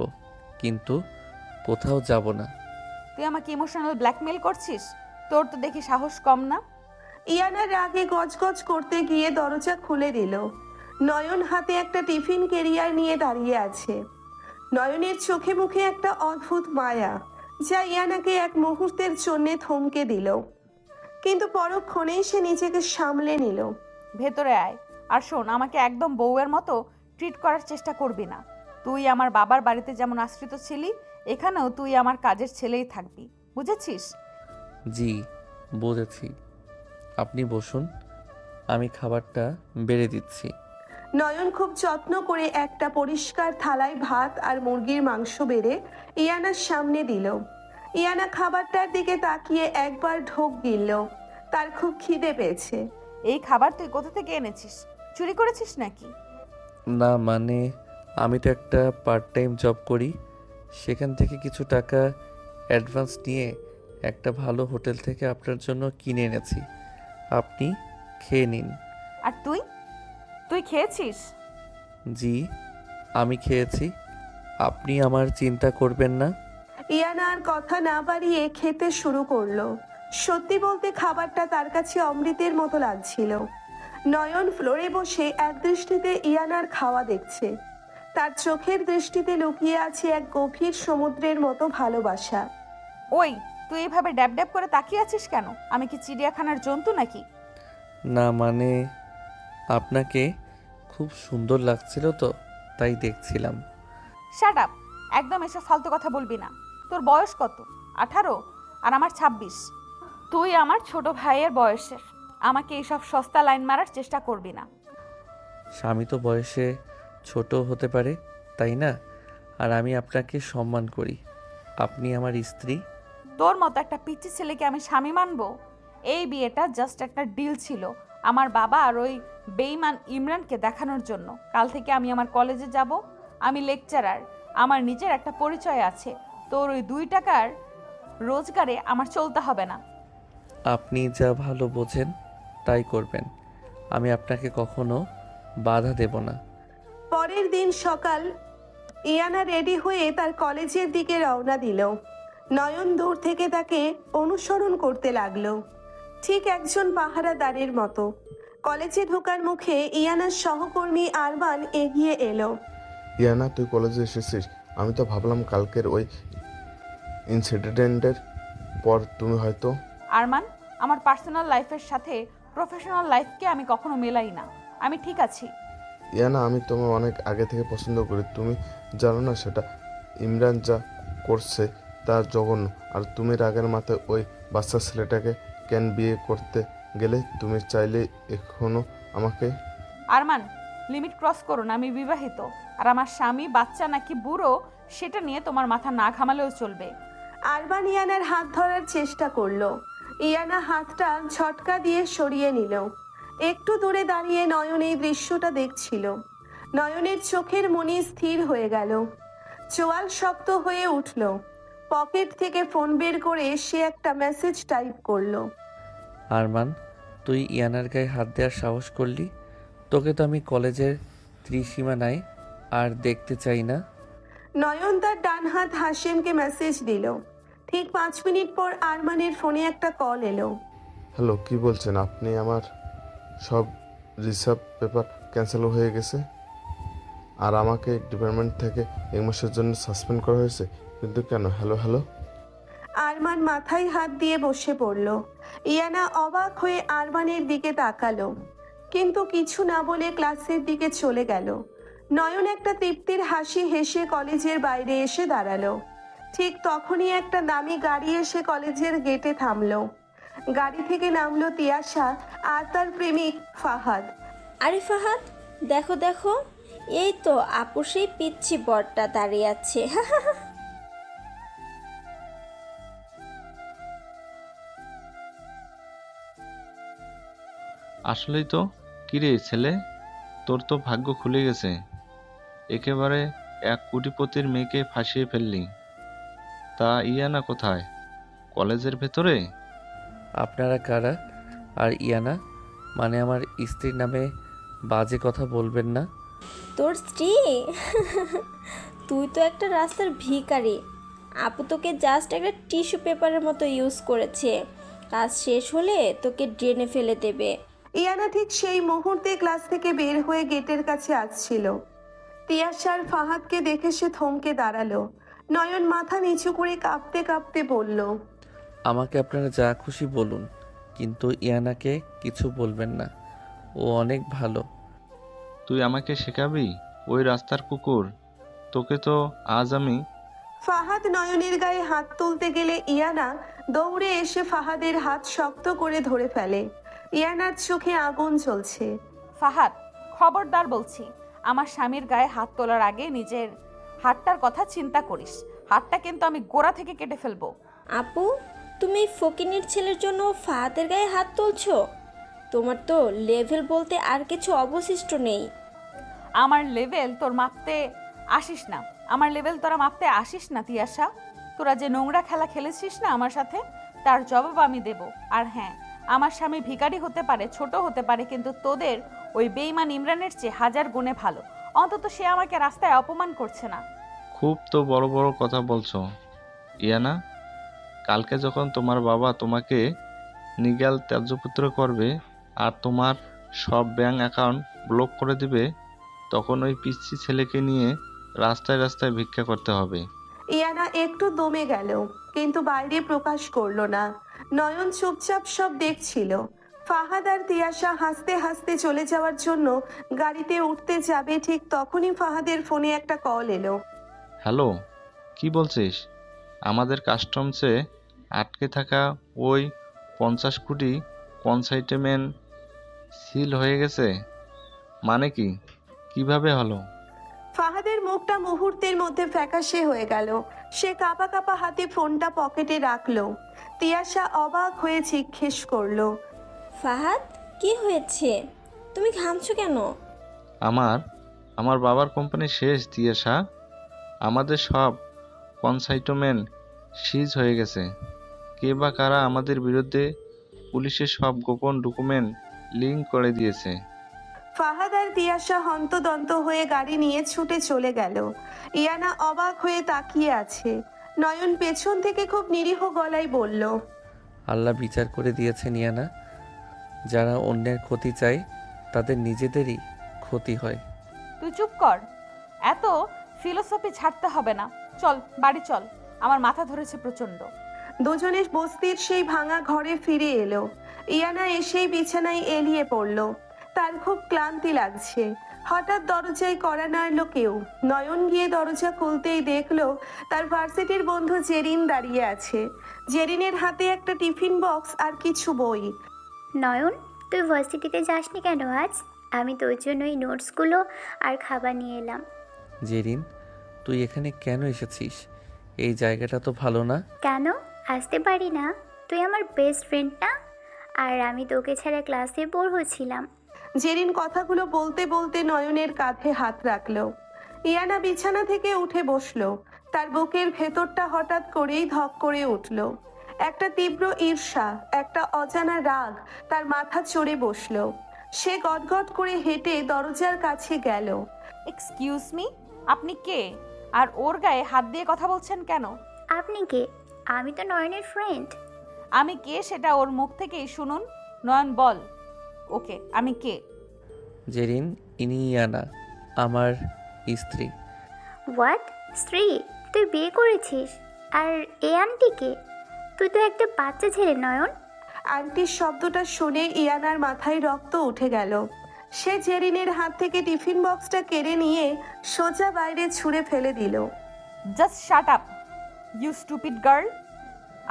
কিন্তু কোথাও যাব না। তুই আমাকে ইমোশনাল ব্ল্যাকমেল করছিস? তোর তো দেখি সাহস কম না। ইয়ানার রাগে গজগজ করতে গিয়ে দরজা খুলে দিল। নয়ন হাতে একটা টিফিন ক্যারিয়ার নিয়ে দাঁড়িয়ে আছে। নয়নের চোখে মুখে একটা অদ্ভুত মায়া, যা ইয়ানাকে এক মুহূর্তের জন্য থমকে দিল, কিন্তু পরক্ষণেই সে নিজেকে সামলে নিল। ভেতরে আয়, আর শোন, আমাকে একদম বউয়ের মতো ট্রিট করার চেষ্টা করবি না। তুই আমার বাবার বাড়িতে যেমন আশ্রিত ছিলি, এখানেও তুই আমার কাজের ছেলেই থাকবি, বুঝেছিস? জি, বুঝেছি। আপনি বসুন, আমি খাবারটা বেড়ে দিচ্ছি। নয়ন খুব যত্ন করে একটা পরিষ্কার থালায় ভাত আর মুরগির মাংস বেড়ে ইয়ানার সামনে দিল। ইয়ানা খাবারটার দিকে তাকিয়ে একবার ঢোক গিলল। তার খুব খিদে পেয়েছে। এই খাবার তুই কোথা থেকে এনেছিস? চুরি করেছিস নাকি? না, মানে আমি তো একটা পার্ট টাইম জব করি, সেখান থেকে কিছু টাকা অ্যাডভান্স নিয়ে একটা ভালো হোটেল থেকে আপনার জন্য কিনে এনেছি। আপনি খেয়ে নিন। আর তুই তুই খেয়েছিস? জি, আমি খেয়েছি। আপনি আমার চিন্তা করবেন না। ইয়ানা আর কথা না বাড়িয়ে খেতে শুরু করলো। সত্যি বলতে খাবারটা তার কাছে অমৃতের মতো লাগছিল। নয়ন ফ্লোরে বসে এক দৃষ্টিতে ইয়ানার খাওয়া দেখছে। তার চোখের দৃষ্টিতে লুকিয়ে আছে এক গভীর সমুদ্রের মতো ভালোবাসা। ওই, তুই এইভাবে ড্যাব ড্যাব করে তাকিয়ে আছিস কেন? আমি কি চিড়িয়াখানার জন্তু নাকি? না, মানে আপনাকে খুব সুন্দর লাগছিল তো, তাই দেখছিলাম। শাট আপ, একদম এসব ফালতু কথা বলবি না। তোর বয়স কত? 18 আর আমার 26। তুই আমার ছোট ভাইয়ের বয়সের, আমাকে এইসব সস্তা লাইন মারার চেষ্টা করবি না। স্বামী তো বয়সে ছোট হতে পারে, তাই না? আর আমি আপনাকে সম্মান করি, আপনি আমার স্ত্রী। তোর মতো একটা পিচ্চি ছেলেকে আমি স্বামী মানবো? এই বিয়েটা জাস্ট একটা ডিল ছিল, আমার বাবা আর ওই বেইমান ইমরানকে দেখানোর জন্য। কাল থেকে আমি আমার কলেজে যাব, আমি লেকচারার, আমার নিজের একটা পরিচয় আছে। তোর ওই 2 টাকার রোজগারে আমার চলতে হবে না। আপনি যা ভালো বোঝেন তাই করবেন, আমি আপনাকে কখনো বাধা দেব না। পরের দিন সকাল ইয়ানা রেডি হয়ে তার কলেজের দিকে রওনা দিল। নয়ন দূর থেকে তাকে অনুসরণ করতে লাগলো, ঠিক একজন পাহারাদারের মতো। কলেজে ঢোকার মুখে ইয়ানার সহকর্মী আরমান এগিয়ে এলো। ইয়ানা, তুই কলেজে এসেছিস? আমি তো ভাবলাম কালকের ওই ইনসিডেন্টের পর তুমি হয়তো। আরমান, আমার পার্সোনাল লাইফের সাথে প্রফেশনাল লাইফকে আমি কখনো মেলাই না। আমি ঠিক আছি। ইয়ানা, আমি তোমায় অনেক আগে থেকে পছন্দ করি। তুমি জানো না সেটা? ইমরান যা করছে তা জঘন্য। আর তুমি রাগের মাথায় ওই বাচ্চা ছেলেটাকে কেন বিয়ে করতে গেলে? তুমি চাইলে এখনো আমাকে। আরমান, লিমিট ক্রস করো না। আমি বিবাহিত, আর আমার স্বামী বাচ্চা নাকি বুড়ো সেটা নিয়ে তোমার মাথা না ঘামালেও চলবে। আরমান ইয়ানার হাত ধরার চেষ্টা করলো। ইয়ানা হাতটা ঝটকা দিয়ে সরিয়ে নিল। একটু দূরে দাঁড়িয়ে নয়ন এই দৃশ্যটা দেখছিল। নয়নের চোখের মনি স্থির হয়ে গেল, চোয়াল শক্ত হয়ে উঠল। পকেট থেকে ফোন বের করে সে একটা মেসেজ টাইপ করলো। আরমান, তুই ইয়ানার গায়ে হাত দেওয়ার সাহস করলি? তোকে তো আমি কলেজের ত্রিসীমানায় আর দেখতে চাই না। নয়ন তার ডান হাত হাসেমকে মেসেজ দিল। ঠিক 5 মিনিট পর আরমানের ফোনে একটা কল এলো। হ্যালো, কি বলছেন আপনি? আমার সব রিসার্ভ পেপার ক্যান্সেল হয়ে গেছে আর আমাকে ডিপার্টমেন্ট থেকে 1 মাসের জন্য সাসপেন্ড করা হয়েছে। কিন্তু কেন? Hello hello. আরমান মাথায় হাত দিয়ে বসে পড়ল। ইয়ানা অবাক হয়ে আরমানের দিকে তাকালো, কিন্তু কিছু না বলে ক্লাসের দিকে চলে গেল। নয়ন একটা তৃপ্তির হাসি হেসে কলেজের বাইরে এসে দাঁড়ালো। ঠিক তখনই একটা দামি গাড়ি এসে কলেজের গেটে থামলো। গাড়ি থেকে নামলো তিয়াশা আর তার প্রেমিক ফাহাদ। আরে ফাহাদ, দেখো দেখো, এই তো আপু সেই পিচ্ছি বরটা দাঁড়িয়ে আছে। আসলেই তো। কিরে ছেলে, তোর তো ভাগ্য খুলে গেছে। একেবারে 1 কোটিপতির মেয়েকে ফাঁসিয়ে ফেললি। তা ইয়ানা কোথায়? কলেজের ভেতরে? আপনারা কারা? আর ইয়ানা মানে আমার স্ত্রীর নামে বাজে কথা বলবেন না। তোর স্ত্রী? তুই তো একটা রাস্তার ভিখারি। আপু তোকে জাস্ট একটা টিস্যু পেপারের মতো ইউজ করেছে। কাজ শেষ হলে তোকে ড্রেনে ফেলে দেবে। ইয়ানা ঠিক সেই মুহূর্তে ক্লাস থেকে বের হয়ে গেটের কাছে আসছিল। তিয়াশার ফাহাদকে দেখে সে থমকে দাঁড়ালো। নয়ন মাথা নিচু করে কাঁপতে কাঁপতে বলল, আমাকে আপনারা যা খুশি বলুন, কিন্তু ইয়ানাকে কিছু বলবেন না। ও অনেক ভালো। তুই আমাকে শেখাবি? ওই রাস্তার কুকুর। তোকে তো আজ আমি। ফাহাদ নয়নের গায়ে হাত তুলতে গেলে ইয়ানা দৌড়ে এসে ফাহাদের হাত শক্ত করে ধরে ফেলে। ইয়ানার চোখে আগুন জ্বলছে। ফাহাদ, খবরদার বলছি, আমার স্বামীর গায়ে হাত তোলার আগে নিজের হাতটার কথা চিন্তা করিস। হাতটা কিন্তু আমি গোড়া থেকে কেটে ফেলবো। আপু, তুমি এই ফকিনীর ছেলের জন্য ফাহাদের গায়ে হাত তুলছো? তোমার তো লেভেল বলতে আর কিছু অবশিষ্ট নেই। আমার লেভেল তোর মাপতে আসিস না। আমার লেভেল তোরা মাপতে আসিস না তিয়াশা। তোরা যে নোংরা খেলা খেলেছিস না আমার সাথে, তার জবাব আমি দেব। আর হ্যাঁ, আমার স্বামী ভিখারি হতে পারে, ছোট হতে পারে, কিন্তু তোদের ওই বেইমান ইমরানের চেয়ে 1000 গুণে ভালো। অন্তত সে আমাকে রাস্তায় অপমান করছে না। খুব তো বড় বড় কথা বলছো ইয়ানা। কালকে যখন তোমার বাবা তোমাকে নিগাল ত্যায্যপুত্র করবে আর তোমার সব ব্যাংক অ্যাকাউন্ট ব্লক করে দিবে, তখন ওই পিচ্ছি ছেলেকে নিয়ে রাস্তায় রাস্তায় ভিক্ষা করতে হবে। ইয়ানা একটু দমে গেল, কিন্তু বাইরে প্রকাশ করলো না। নয়ন চুপচাপ সব দেখছিল। ফাহাদ আর তিয়াশা হাসতে হাসতে চলে যাওয়ার জন্য গাড়িতে উঠতে যাবে, ঠিক তখনই ফাহাদের ফোনে একটা কল এলো। হ্যালো, কি বলছিস? আমাদের কাস্টমসে আটকে থাকা ওই 50 কোটি কনসাইনমেন্ট সিল হয়ে গেছে? মানে কি? কিভাবে হলো? ফাহাদের মুখটা মুহূর্তের মধ্যে ফ্যাকাশে হয়ে গেল। সে কাঁপা কাঁপা হাতে ফোনটা পকেটে রাখলো। তিয়াশা অবাক হয়ে জিজ্ঞেস করলো, ফাহাদ, কি হয়েছে? তুমি ঘামছো কেন? আমার আমার বাবার কোম্পানি শেষ দিয়েশা। আমাদের সব কনসাইনমেন্ট সিজ হয়ে গেছে। কে বা কারা আমাদের বিরুদ্ধে পুলিশের সব গোপন ডকুমেন্ট লিঙ্ক করে দিয়েছে। ফাহাদ আর তিয়াশা হন্তদন্ত হয়ে গাড়ি নিয়ে ছুটে চলে গেল। ইয়ানা অবাক হয়ে তাকিয়ে আছে। নয়ন পেছন থেকে খুব নিরীহ গলায় বলল, আল্লাহ বিচার করে দিয়েছেন ইয়ানা, যারা অন্যের ক্ষতি চায় তাদের নিজেদেরই ক্ষতি হয়। তুই চুপ কর, এত ফিলোসফি ছাড়তে হবে না। চল বাড়ি চল, আমার মাথা ধরেছে প্রচণ্ড। দুজনের বস্তির সেই ভাঙা ঘরে ফিরে এলো। ইয়ানা এসেই বিছানায় এলিয়ে পড়ল। তার খুব ক্লান্তি লাগছে। হঠাৎ দরজায় কড়া নাড়ল কেউ। নয়ন গিয়ে দরজা খুলতেই দেখলো তার ভার্সিটির বন্ধু জেরিন দাঁড়িয়ে আছে। জেরিনের হাতে একটা টিফিন বক্স আর কিছু বই। নয়ন, তুই ভার্সিটিতে যাসনি কেন আজ? আমি তোর জন্য এই নোটসগুলো আর খাবার নিয়ে এলাম। জেরিন, তুই এখানে কেন এসেছিস? এই জায়গাটা তো ভালো না। কেন আসতে পারি না? তুই আমার বেস্ট ফ্রেন্ড না? আর আমি তোকে ছাড়া ক্লাসে বোর হচ্ছিলাম। জেরিন কথাগুলো বলতে বলতে নয়নের কাঁধে হাত রাখলো। ইয়ানা বিছানা থেকে উঠে বসলো। তার বুকের ভেতরটা হঠাৎ করেই ধক করে উঠল। একটা তীব্র ঈর্ষা, একটা অজানা রাগ তার মাথা চড়ে বসলো। সে গটগট করে হেঁটে দরজার কাছে গেল। এক্সকিউজ মি, আপনি কে? আর ওর গায়ে হাত দিয়ে কথা বলছেন কেন? আপনি কে? আমি তো নয়নের ফ্রেন্ড। আমি কে সেটা ওর মুখ থেকেই শুনুন। নয়ন বল ওকে আমি কে। জেরিন, ইনি ইয়ানা, আমার স্ত্রী। হোয়াট? স্ত্রী? তুই বিয়ে করেছিস? আর এ আন্টিকে? তুই তো একটা বাচ্চা ছেলে নয়ন। আন্টির শব্দটা শুনে ইয়ানার মাথায় রক্ত উঠে গেল। সে জেরিনের হাত থেকে টিফিন বক্সটা কেড়ে নিয়ে সোজা বাইরে ছুঁড়ে ফেলে দিল। Just shut up you stupid girl.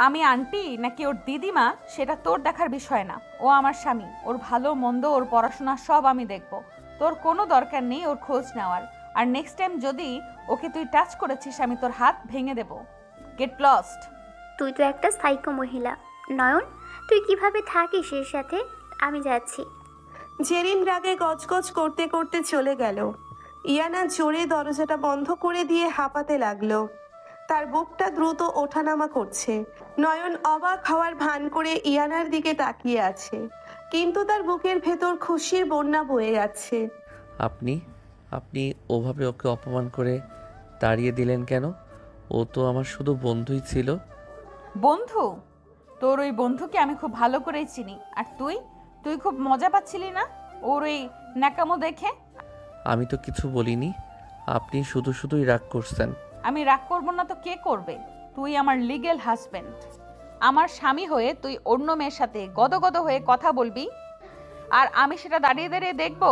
আমি আন্টি নাকি ওর দিদিমা সেটা তোর দেখার বিষয় না। ও আমার স্বামী, ওর ভালো মন্দ ওর পড়াশোনা সব আমি দেখব। তোর কোনো দরকার নেই ওর খোঁজ নেওয়ার। আর নেক্সট টাইম যদি ওকে তুই টাচ করেছিস আমি তোর হাত ভেঙে দেব। Get lost. তুই তো একটা সাইকো মহিলা। নয়ন, তুই কিভাবে থাকিস এর সাথে? আমি যাচ্ছি। জেরিন রাগে গজগজ করতে করতে চলে গেল। ইয়ানা জোরে দরজাটা বন্ধ করে দিয়ে হাঁপাতে লাগলো। তার বুকটা দ্রুত ওঠানামা করছে। নয়ন অবাক হওয়ার ভান করে ইয়ানার দিকে তাকিয়ে আছে, কিন্তু তার বুকের ভেতর খুশির বন্যা বয়ে যাচ্ছে। আপনি আপনি ওভাবে ওকে অপমান করে তাড়িয়ে দিলেন কেন? ও তো আমার শুধু বন্ধুই ছিল। বন্ধু? তোর ওই বন্ধুকে আমি খুব ভালো করেই চিনি। আর তুই তুই খুব মজা পাচ্ছিলি না ওর ওই ন্যাকামো দেখে? আমি তো কিছু বলিনি, আপনি শুধু শুধুই রাগ করছেন। আমি রাগ করবো না তো কে করবে? তুই আমার লিগ্যাল হাজবেন্ড। আমার স্বামী হয়ে তুই অন্য মেয়ের সাথে গদগদ হয়ে কথা বলবি আর আমি সেটা দাঁড়িয়ে দাঁড়িয়ে দেখব?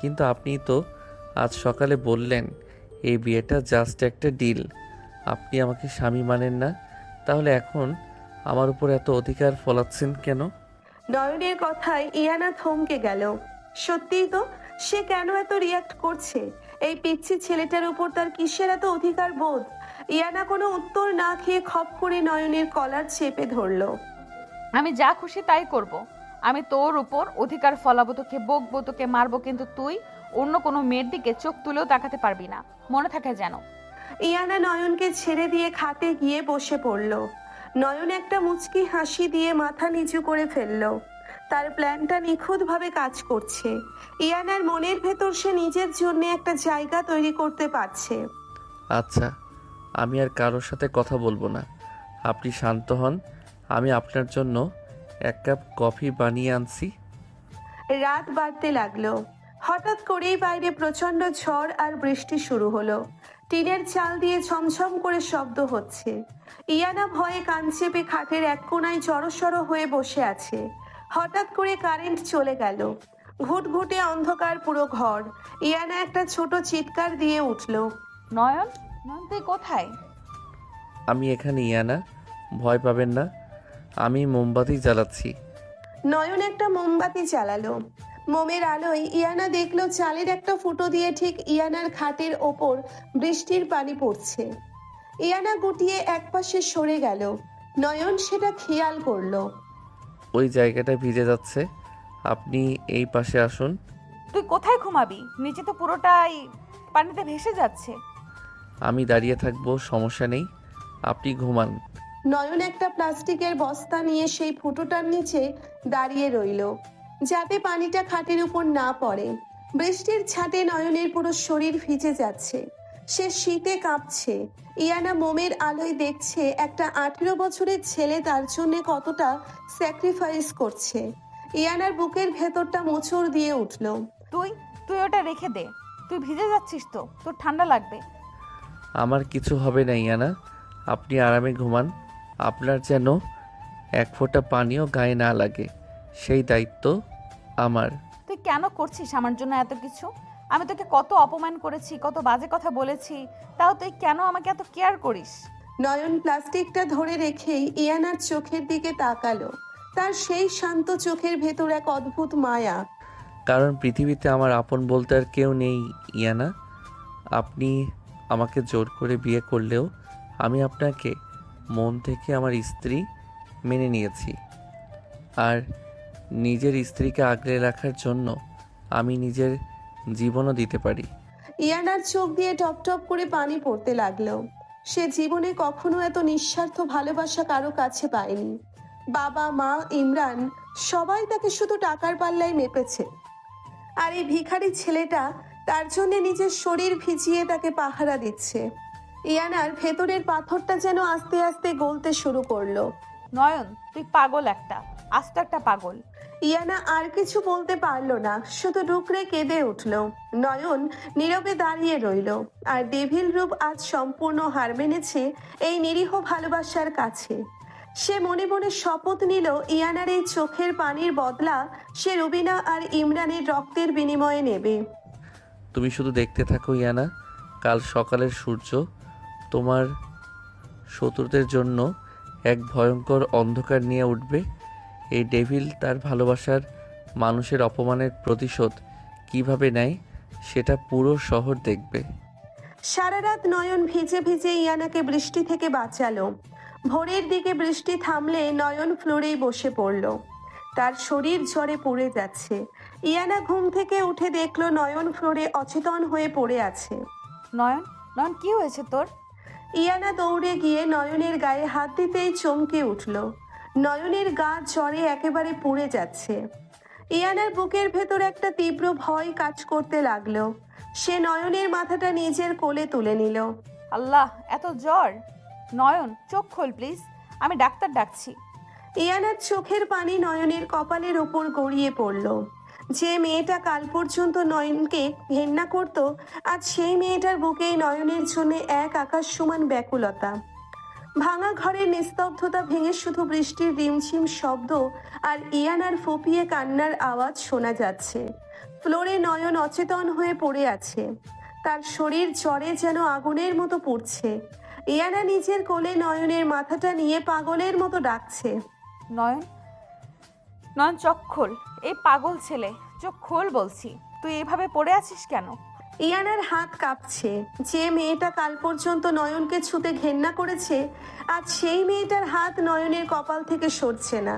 কিন্তু আপনি তো আজ সকালে বললেন এই বিয়েটা জাস্ট একটা ডিল। আপনি আমাকে স্বামী মানেন না, তাহলে এখন আমার উপর এত অধিকার ফলাচ্ছেন কেন? নয়নের কথায় ইয়ানা থমকে গেল। সত্যিই তো, সে কেন এত রিয়াক্ট করছে? এই পিচ্ছি ছেলেটার উপর তার কিসের এত অধিকার বোধ? ইয়ানা কোনো উত্তর না খেয়ে খপ করে নয়নের কলার চেপে ধরল। আমি যা খুশি তাই করব। আমি তোর উপর অধিকার ফলাবো, তোকে বকবো, তোকে মারবো, কিন্তু তুই অন্য কোনো মেয়ের দিকে চোখ তুলেও তাকাতে পারবি না, মনে থাকে যেন। ইয়ানা নয়নকে ছেড়ে দিয়ে খাটে গিয়ে বসে পড়ল। নয়ন একটা মুচকি হাসি দিয়ে মাথা নিচু করে ফেলল। তার প্ল্যানটা নিখুঁতভাবে কাজ করছে। ইয়ানার মনের ভেতর সে নিজের জন্য একটা জায়গা তৈরি করতে পারছে। আচ্ছা, আমি আর কারোর সাথে কথা বলবো না। আপনি শান্ত হন, আমি আপনার জন্য এক কাপ কফি বানিয়ে আনছি। রাত বাড়তে লাগলো। হঠাৎ করেই বাইরে প্রচন্ড ঝড় আর বৃষ্টি শুরু হলো। টিনের চাল দিয়ে ঝমঝম করে শব্দ হচ্ছে। ইয়ানা ভয়ে কান চেপে খাটের এক কোণায় জড়সড় হয়ে বসে আছে। হঠাৎ করে কারেন্ট চলে গেল। ঘুটঘুটে অন্ধকার পুরো ঘর। ইয়ানা একটা ছোট চিৎকার দিয়ে উঠল। নয়ন, নয়ন তুই কোথায়? আমি এখানে ইয়ানা, ভয় পাবেন না, আমি মোমবাতি জ্বালাচ্ছি। নয়ন একটা মোমবাতি জ্বালালো। মোমের আলোয় ইয়ানা দেখলো চালের একটা ফুটো দিয়ে ঠিক ইয়ানার খাটের ওপর বৃষ্টির পানি পড়ছে। ইয়ানা গুটিয়ে একপাশে সরে গেল। নয়ন সেটা খেয়াল করলো। ওই জায়গাটা ভিজে যাচ্ছে, আপনি এই পাশে আসুন। তুই কোথায় ঘুমাবি? নিচে তো পুরোটাই পানিতে ভেসে যাচ্ছে। আমি দাঁড়িয়ে থাকবো, সমস্যা নেই, আপনি ঘুমান। নয়ন একটা প্লাস্টিকের বস্তা নিয়ে সেই ফুটোটার নিচে দাঁড়িয়ে রইল, যাতে পানিটা খাটের উপর না পড়ে। বৃষ্টির ছাটে নয়নের পুরো শরীর ভিজে যাচ্ছে, সে শীতে কাঁপছে। ইয়ানা মোমের আলোয় দেখছে একটা 18 বছরের ছেলে তার জন্য কতটা স্যাক্রিফাইস করছে। ইয়ানার বুকের ভেতরটা মোচড় দিয়ে উঠল। তুই তুই ওটা রেখে দে, তুই ভিজে যাচ্ছিস তো, তোর ঠান্ডা লাগবে। আমার কিছু হবে না ইয়ানা, আপনি আরামে ঘুমান। আপনার যেন এক ফোঁটা পানিও গায়ে না লাগে, সেই দায়িত্ব আমার। তুই কেন করছিস আমার জন্য এত কিছু? আমি তোকে কত অপমান করেছি, কত বাজে কথা বলেছি, তাও তুই কেন আমাকে এত কেয়ার করিস? নয়ন প্লাস্টিকটা ধরে রেখেই ইয়ানার চোখের দিকে তাকালো। তার সেই শান্ত চোখের ভেতর এক অদ্ভুত মায়া। কারণ পৃথিবীতে আমার আপন বলতে আর কেউ নেই ইয়ানা। আপনি আমাকে জোর করে বিয়ে করলেও আমি আপনাকে মন থেকে আমার স্ত্রী মেনে নিয়েছি। আর নিজের স্ত্রীকে আগলে রাখার জন্য আমি নিজের জীবনও দিতে পারি। ইয়ানার চোখ দিয়ে টপ টপ করে পানি পড়তে লাগলো। সে জীবনে কখনো এত নিঃস্বার্থ ভালোবাসা কারো কাছে পায়নি। বাবা, মা, ইমরান সবাই তাকে শুধু টাকার পাল্লায় মেপেছে, আর এই ভিখারি ছেলেটা তার জন্য নিজের শরীর ভিজিয়ে তাকে পাহারা দিচ্ছে। ইয়ানার ভেতরের পাথরটা যেন আস্তে আস্তে গলতে শুরু করলো। নয়ন, তুই পাগল, একটা আস্ত একটা পাগল। ইয়ানা আর কিছু বলতে পারলো না, শুধু ডুকরে কেঁদে উঠল। নয়ন নীরবে দাঁড়িয়ে রইল, আর ডেভিল রূপ আজ সম্পূর্ণ হার মেনেছে এই নিরীহ ভালোবাসার কাছে। সে মনে মনে শপথ নিল ইয়ানার এই চোখের পানির বদলা সে রুবিনা আর ইমরানের রক্তের বিনিময়ে নেবে। তুমি শুধু দেখতে থাকো ইয়ানা, কাল সকালের সূর্য তোমার শত্রুদের জন্য এক ভয়ঙ্কর অন্ধকার নিয়ে উঠবে। এই ডেভিল তার ভালোবাসার মানুষের অপমানের প্রতিশোধ কিভাবে নেয় সেটা পুরো শহর দেখবে। সারা রাত নয়ন ভিজে ভিজে ইয়ানাকে বৃষ্টি থেকে বাঁচালো। ভোরের দিকে বৃষ্টি থামলে নয়ন ফ্লোরেই বসে পড়ল। তার শরীর ঝড়ে পড়ে যাচ্ছে। ইয়ানা ঘুম থেকে উঠে দেখলো নয়ন ফ্লোরে অচেতন হয়ে পড়ে আছে। নয়ন, নয়ন, কি হয়েছে তোর? ইয়ানা দৌড়ে গিয়ে নয়নের গায়ে হাত দিতেই চমকে উঠল। নয়নের গা জ্বরে একেবারে পুড়ে যাচ্ছে। ইয়ানার বুকের ভেতর একটা তীব্র ভয় কাজ করতে লাগলো। সে নয়নের মাথাটা নিজের কোলে তুলে নিল। আল্লাহ, এত জ্বর! নয়ন, চোখ খোল প্লিজ, আমি ডাক্তার ডাকছি। ইয়ানার চোখের পানি নয়নের কপালের ওপর গড়িয়ে পড়ল। যে মেয়েটা কাল পর্যন্ত নয়নকে ঘেন্না করত, আজ সেই মেয়েটার বুকেই নয়নের জন্য এক আকাশ সমান ব্যাকুলতা। ভাঙা ঘরের নিস্তব্ধতা ভেঙে শুধু বৃষ্টির রিমঝিম শব্দ আর ইয়ানার ফুপিয়ে কান্নার আওয়াজ শোনা যাচ্ছে। ফ্লোরে নয়ন অচেতন হয়ে পড়ে আছে, তার শরীর জ্বরে যেন আগুনের মতো পুড়ছে। ইয়ানা নিজের কোলে নয়নের মাথাটা নিয়ে পাগলের মতো ডাকছে। নয়ন, নয়ন, চোখ খোল। এই পাগল ছেলে, চোখ খোল বলছি। তুই এভাবে পড়ে আছিস কেন? ইয়ানার হাত কাঁপছে। যে মেয়েটা কাল পর্যন্ত নয়নকে ছুতে ঘেন্না করেছে, আজ সেই মেয়েটার হাত নয়নের কপাল থেকে সরছে না।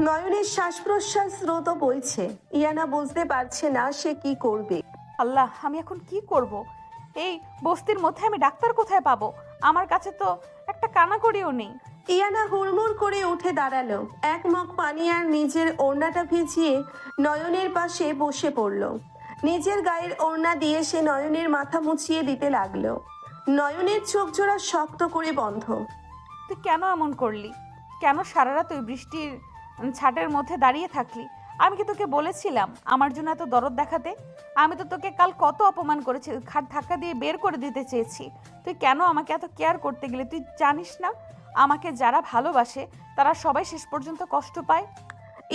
নয়নের শ্বাস প্রশ্বাস স্রোত বইছে। ইয়ানা বুঝতে পারছে না সে কি করবে। আল্লাহ, আমি এখন কি করব? এই বস্তির মধ্যে আমি ডাক্তার কোথায় পাবো? আমার কাছে তো একটা কানাকড়িও নেই। ইয়ানা হুড়মুড় করে উঠে দাঁড়ালো। এক মগ পানি আর নিজের ওড়নাটা ভিজিয়ে নয়নের পাশে বসে পড়ল। নিজের গায়ের ওড়না দিয়ে সে নয়নের মাথা মুছিয়ে দিতে লাগলো। নয়নের চোখ জোড়া শক্ত করে বন্ধ। তুই কেন এমন করলি? কেন সারা রাত ওই বৃষ্টির ছাটের মধ্যে দাঁড়িয়ে থাকলি? আমি কি তোকে বলেছিলাম আমার জন্য এত দরদ দেখাতে? আমি তো তোকে কাল কত অপমান করেছি, খাট ধাক্কা দিয়ে বের করে দিতে চেয়েছি। তুই কেন আমাকে এত কেয়ার করতে গেলি? তুই জানিস না আমাকে যারা ভালোবাসে তারা সবাই শেষ পর্যন্ত কষ্ট পায়?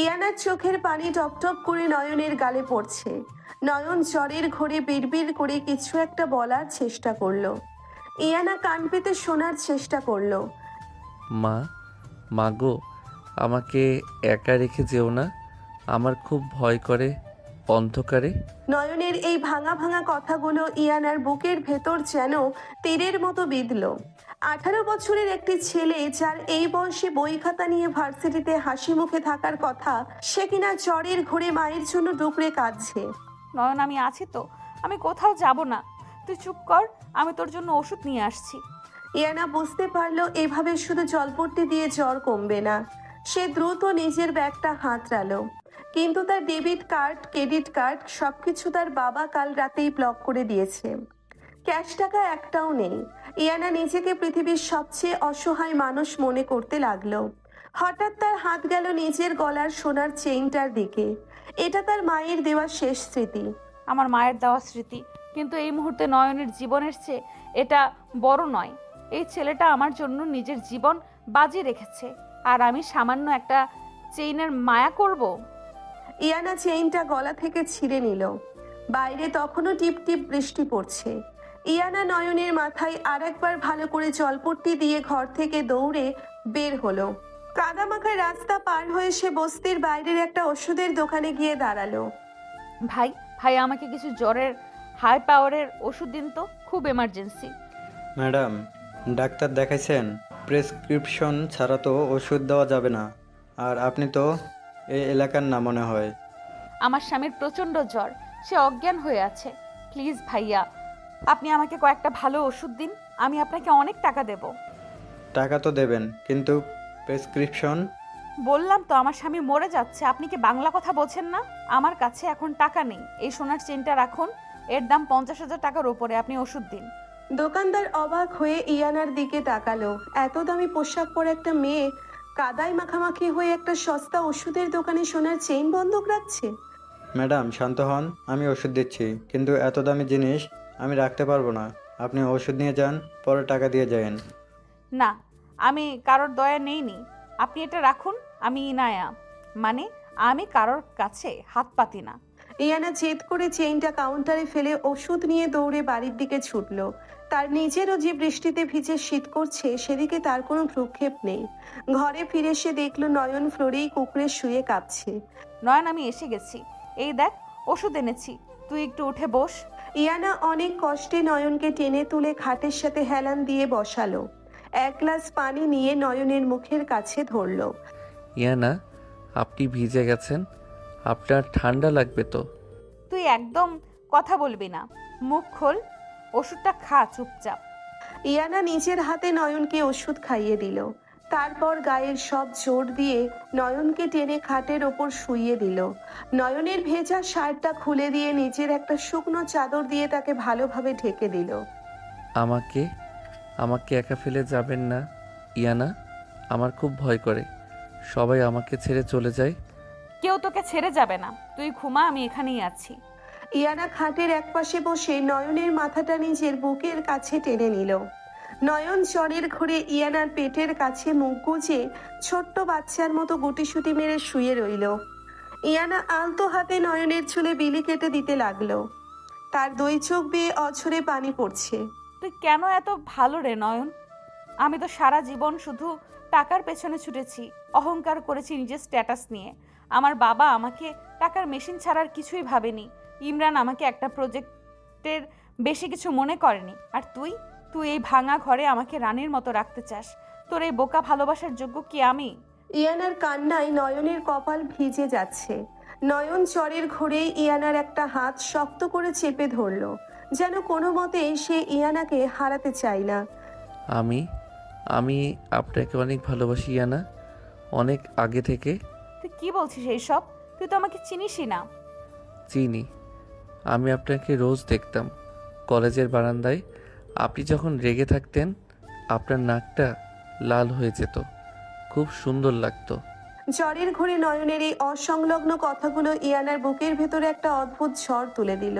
ইয়ানার চোখের পানি টপটপ করে নয়নের গালে পড়ছে। নয়ন জ্বরের ঘোরে বিড়বিড় করে কিছু একটা বলার চেষ্টা করলো। ইয়ানা কান পেতে শোনার চেষ্টা করলো। মা গো, আমাকে একা রেখে যেও না, আমার খুব ভয় করে অন্ধকারে? নয়নের এই ভাঙা ভাঙা কথাগুলো ইয়ানার বুকের ভেতর যেন তীরের মতো বিঁধল। 18 বছরের একটি ছেলে, যার এই বয়সে বই খাতা নিয়ে ভার্সিটিতে হাসি মুখে থাকার কথা, সে কিনা জ্বরের ঘোরে মায়ের জন্য ডুকরে কাঁদছে। নয়ন, আমি আছি তো, আমি কোথাও যাব না। তুই চুপ কর, আমি তোর জন্য ওষুধ নিয়ে আসছি। ইয়ানা বুঝতে পারলো এভাবে শুধু জলপট্টি দিয়ে জ্বর কমবে না। সে দ্রুত নিজের ব্যাগটা হাতড়ালো, কিন্তু তার ডেবিট কার্ড, ক্রেডিট কার্ড সবকিছু তার বাবা কাল রাতেই ব্লক করে দিয়েছে। ক্যাশ টাকা একটাও নেই। ইয়ানা নিজেকে পৃথিবীর সবচেয়ে অসহায় মানুষ মনে করতে লাগলো। হঠাৎ তার হাত গেল নিজের গলার সোনার চেইনটার দিকে। এটা তার মায়ের দেওয়া শেষ স্মৃতি। আমার মায়ের দেওয়া স্মৃতি, কিন্তু এই মুহূর্তে নয়নের জীবনের চেয়ে এটা বড় নয়। এই ছেলেটা আমার জন্য নিজের জীবন বাজি রেখেছে, আর আমি সামান্য একটা চেইনের মায়া করব? ইয়ানা চেইনটা গলা থেকে ছিঁড়ে নিল। বাইরে তখনও টিপ টিপ বৃষ্টি পড়ছে। ইয়ানা নয়নের মাথায় আরেকবার ভালো করে জলপট্টি দিয়ে ঘর থেকে দৌড়ে বের হলো। কাদামাখা রাস্তা পার হয়ে সে বস্তির বাইরের একটা ওষুধের দোকানে গিয়ে দাঁড়ালো। ভাই ভাই আমাকে কিছু জ্বরের হাই পাওয়ারের ওষুধ দিন তো, খুব এমার্জেন্সি। ম্যাডাম, ডাক্তার দেখাইছেন? প্রেসক্রিপশন ছাড়া তো ওষুধ দেওয়া যাবে না। আর আপনি তো এই এলাকার না মনে হয়। আমার স্বামীর প্রচণ্ড জ্বর, সে অজ্ঞান হয়ে আছে। প্লিজ ভাইয়া, আপনি আমাকে কয়েকটা ভালো ওষুধ দিন, আমি আপনাকে অনেক টাকা দেব। টাকা তো দেবেন, কিন্তু প্রেসক্রিপশন? বললাম তো আমার স্বামী মরে যাচ্ছে, আপনি কি বাংলা কথা বোঝেন না? আমার কাছে এখন টাকা নেই। এই সোনার চেনটা রাখুন, এর দাম 50,000 টাকার উপরে, আপনি ওষুধ দিন। দোকানদার অবাক হয়ে ইয়ানার দিকে তাকালো। এত দামি পোশাক পরে একটা মেয়ে কাদায় মাখামাখি হয়ে একটা সস্তা ওষুধের দোকানে সোনার চেইন বন্ধক রাখছে। ম্যাডাম শান্ত হন, আমি ওষুধ দিচ্ছি, কিন্তু এত দামি জিনিস আমি রাখতে পারবো না। আপনি ওষুধ নিয়ে যান, পরে টাকা দিয়ে যান। না, আমি কারোর দয়া নেইনি, আপনি এটা রাখুন। আমি ইনায়া, মানে আমি কারোর কাছে হাত পাতি না। ইয়ানা জেদ করে চেইনটা কাউন্টারে ফেলে ওষুধ নিয়ে দৌড়ে বাড়ির দিকে ছুটল। তার নিজেরও যে বৃষ্টিতে ভিজে শীত করছে, সেদিকে তার কোনো ভ্রুক্ষেপ নেই। ঘরে ফিরে সে দেখল নয়ন ফ্লোরেই কুকুরে শুয়ে কাঁপছে। নয়ন, আমি এসে গেছি, এই দেখ ওষুধ এনেছি, তুই একটু উঠে বস। ইয়ানা অনেক কষ্টে নয়নকে টেনে তুলে খাটের সাথে হেলান দিয়ে বসালো। এক গ্লাস পানি নিয়ে নয়নের মুখের কাছে ধরল। ইয়ানা, আপনি ভিজে গেছেন, আপনার ঠান্ডা লাগবে তো। তুই একদম কথা বলবি না, মুখ খোল, ওষুধটা খা চুপচাপ। ইয়ানা নিজের হাতে নয়নকে ওষুধ খাইয়ে দিল। তারপর গায়ের সব জোর দিয়ে নয়নকে টেনে খাটের ওপর শুইয়ে দিল। নয়নের ভেজা শার্টটা খুলে দিয়ে নিজের একটা শুকনো চাদর দিয়ে তাকে ভালোভাবে ঢেকে দিল। আমাকে আমাকে একা ফেলে যাবেন না ইয়ানা, আমার খুব ভয় করে। সবাই আমাকে ছেড়ে চলে যায়। কেউ তোকে ছেড়ে যাবে না, তুই ঘুমা, আমি এখানেই আছি। ইয়ানা খাটের একপাশে বসে নয়নের মাথাটা নিজের বুকের কাছে টেনে নিল। নয়ন জ্বরের ঘোরে ইয়ানার পেটের কাছে মুখ গুজে ছোট্ট বাচ্চার মতো গুটিসুটি মেরে শুয়ে রইল। ইয়ানা আলতো হাতে নয়নের চুলে বিলি কেটে দিতে লাগলো। তার দুই চোখ বেয়ে অঝরে পানি পড়ছে। তুই কেন এত ভালো রে নয়ন? আমি তো সারা জীবন শুধু টাকার পেছনে ছুটেছি, অহংকার করেছি নিজের স্ট্যাটাস নিয়ে। আমার বাবা আমাকে টাকার মেশিন ছাড়ার কিছুই ভাবেনি। ইমরান আমাকে একটা প্রজেক্টের বেশি কিছু মনে করেনি। আর তুই এই ভাঙা ঘরে আমাকে রানীর মতো রাখতে চাস। তোর এই বোকা ভালোবাসার যোগ্য কি আমি? ইয়ানার কান্নায় নয়নের কপাল ভিজে যাচ্ছে। নয়ন জ্বরের ঘোরে ইয়ানার একটা হাত শক্ত করে চেপে ধরল, যেন কোনো মতে সে ইয়ানাকে হারাতে চায় না। আমি আপনাকে অনেক ভালোবাসি ইয়ানা, অনেক আগে থেকে। তুই কি বলছিস এইসব? তুই তো আমাকে চিনিসই না। চিনি, আমি আপনাকে রোজ দেখতাম কলেজের বারান্দায়। আপনি যখন রেগে থাকতেন আপনার নাকটা লাল হয়ে যেত, খুব সুন্দর লাগতো। জ্বরের ঘোরে নয়নের এই অসংলগ্ন কথাগুলো ইয়ানার বুকের ভেতরে একটা অদ্ভুত ঝড় তুলে দিল।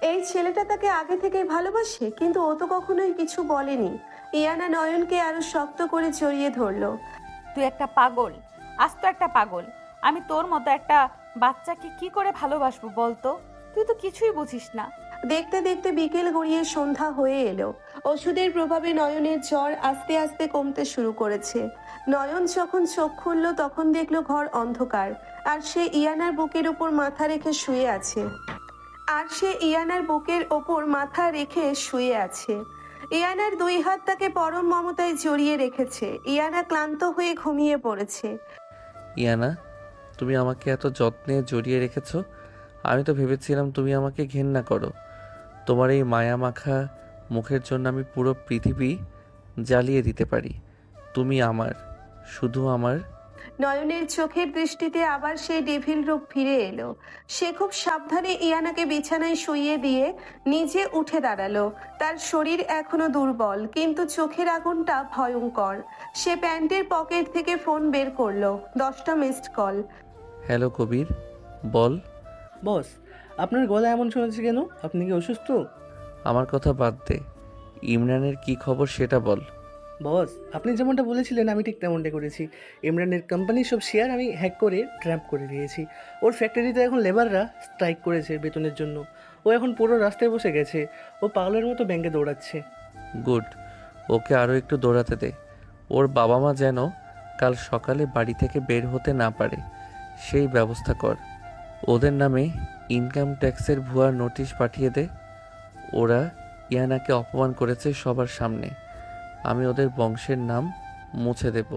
এই ছেলেটা তাকে আগে থেকেই ভালোবাসে, কিন্তু ও তো কখনোই কিছু বলেনি। ইয়ানা নয়নকে আরো শক্ত করে জড়িয়ে ধরল। তুই একটা পাগল, আস্ত একটা পাগল। আমি তোর মতো একটা বাচ্চাকে কি করে ভালোবাসবো বলতো? তুই তো কিছুই বুঝিস না। দেখতে দেখতে বিকেল গড়িয়ে সন্ধ্যা হয়ে এলো। ওষুধের প্রভাবে নয়নের জ্বর আস্তে আস্তে কমতে শুরু করেছে। নয়ন যখন চোখ খুলল তখন দেখলো ঘর অন্ধকার, আর সে ইয়ানার বুকের উপর মাথা রেখে শুয়ে আছে। ইয়ানার দুই হাত তাকে পরম মমতায় জড়িয়ে রেখেছে। ইয়ানা ক্লান্ত হয়ে ঘুমিয়ে পড়েছে। ইয়ানা, তুমি আমাকে এত যত্নে জড়িয়ে রেখেছো। আমি তো ভেবেছিলাম তুমি আমাকে ঘেন্না করো। তোমার এই মায়া মাখা মুখের জন্য আমি পুরো পৃথিবী জ্বালিয়ে দিতে পারি। তুমি আমার, শুধু আমার। নয়নের চোখের দৃষ্টিতে আবার সেই ডেভিল রূপ ফিরে এলো। সে খুব সাবধানে ইয়ানাকে বিছানায় শুইয়ে দিয়ে নিজে উঠে দাঁড়ালো। তার শরীর এখনো দুর্বল, কিন্তু চোখের আগুনটা ভয়ঙ্কর। সে প্যান্টের পকেট থেকে ফোন বের করলো। 10টা মিসড কল। হ্যালো কবির, বল। বস, আপনার গলা এমন শুনেছি কেন? আপনি কি অসুস্থ? আমার কথা বাদ দে, ইমরানের কি খবর সেটা বল। বস, আপনি যেমনটা বলেছিলেন আমি ঠিক তেমনটা করেছি। ইমরানের কোম্পানির সব শেয়ার আমি হ্যাক করে ট্র্যাপ করে দিয়েছি। ওর ফ্যাক্টরিতে এখন লেবাররা স্ট্রাইক করেছে বেতনের জন্য। ও এখন পুরো রাস্তায় বসে গেছে। ও পাগলের মতো ব্যাংকে দৌড়াচ্ছে। গুড, ওকে আরও একটু দৌড়াতে দে। ওর বাবা মা যেন কাল সকালে বাড়ি থেকে বের হতে না পারে, সেই ব্যবস্থা কর। ওদের নামে ইনকাম ট্যাক্সের ভুয়া নোটিশ পাঠিয়ে দে। ওরা ইয়ানাকে অপমান করেছে সবার সামনে। আমি ওদের বংশের নাম মুছে দেব।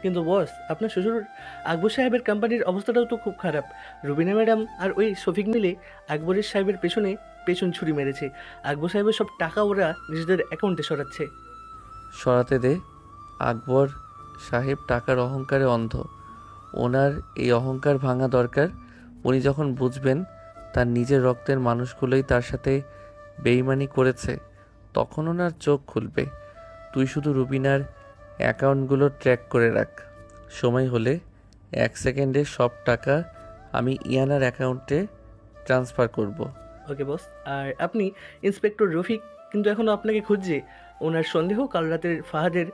কিন্তু বস, আপনার শ্বশুর আকবর সাহেবের কোম্পানির অবস্থাটাও তো খুব খারাপ। রুবিনা ম্যাডাম আর ওই শফিক মিলে আকবরের সাহেবের পেছন ছুরি মেরেছে। আকবর সাহেবের সব টাকা ওরা নিজেদের অ্যাকাউন্টে সরাচ্ছে। সরাতে দে। আকবর সাহেব টাকার অহংকারে অন্ধ। ওনার এই অহংকার ভাঙা দরকার। উনি যখন বুঝবেন তার নিজের রক্তের মানুষগুলোই তার সাথে বেইমানি করেছে, তখন ওনার চোখ খুলবে। তুই শুধু রুবিনার অ্যাকাউন্টগুলো ট্র্যাক করে রাখ। সময় হলে 1 সেকেন্ডে সব টাকা আমি ইয়ানার অ্যাকাউন্টে ট্রান্সফার করব। ওকে বস। আর আপনি ইন্সপেক্টর রফিক কিন্তু এখনও আপনাকে খুঁজছে। ওনার সন্দেহ কাল রাতের ফাহাদের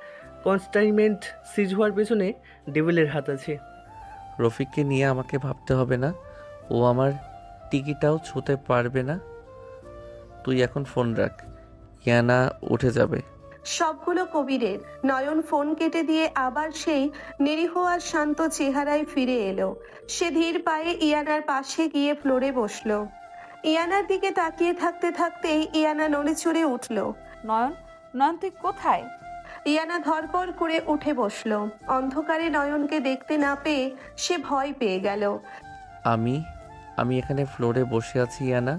কনস্টাইনমেন্ট সিজ হওয়ার পেছনে ডেভিলের হাত আছে। রফিককে নিয়ে আমাকে ভাবতে হবে না, ও আমার টিকিটাও ছুঁতে পারবে না। তুই এখন ফোন রাখ, ইয়ানা উঠে যাবে। সবগুলো কবিরের। নয়ন ফোন কেটে দিয়ে আবার সেই নিরীহ আর শান্ত চেহারায় ফিরে এলো। সে ধীর পায়ে ইয়ানার পাশে গিয়ে ফ্লোরে বসলো। ইয়ানার দিকে তাকিয়ে থাকতে থাকতেই ইয়ানা নড়ে চড়ে উঠল। নয়ন, নয়ন তুই কোথায়? ইয়ানা ধরপড় করে উঠে বসলো। অন্ধকারে নয়নকে দেখতে না পেয়ে সে ভয় পেয়ে গেল। আমি এখানে ফ্লোরে বসে আছি ইয়ানা।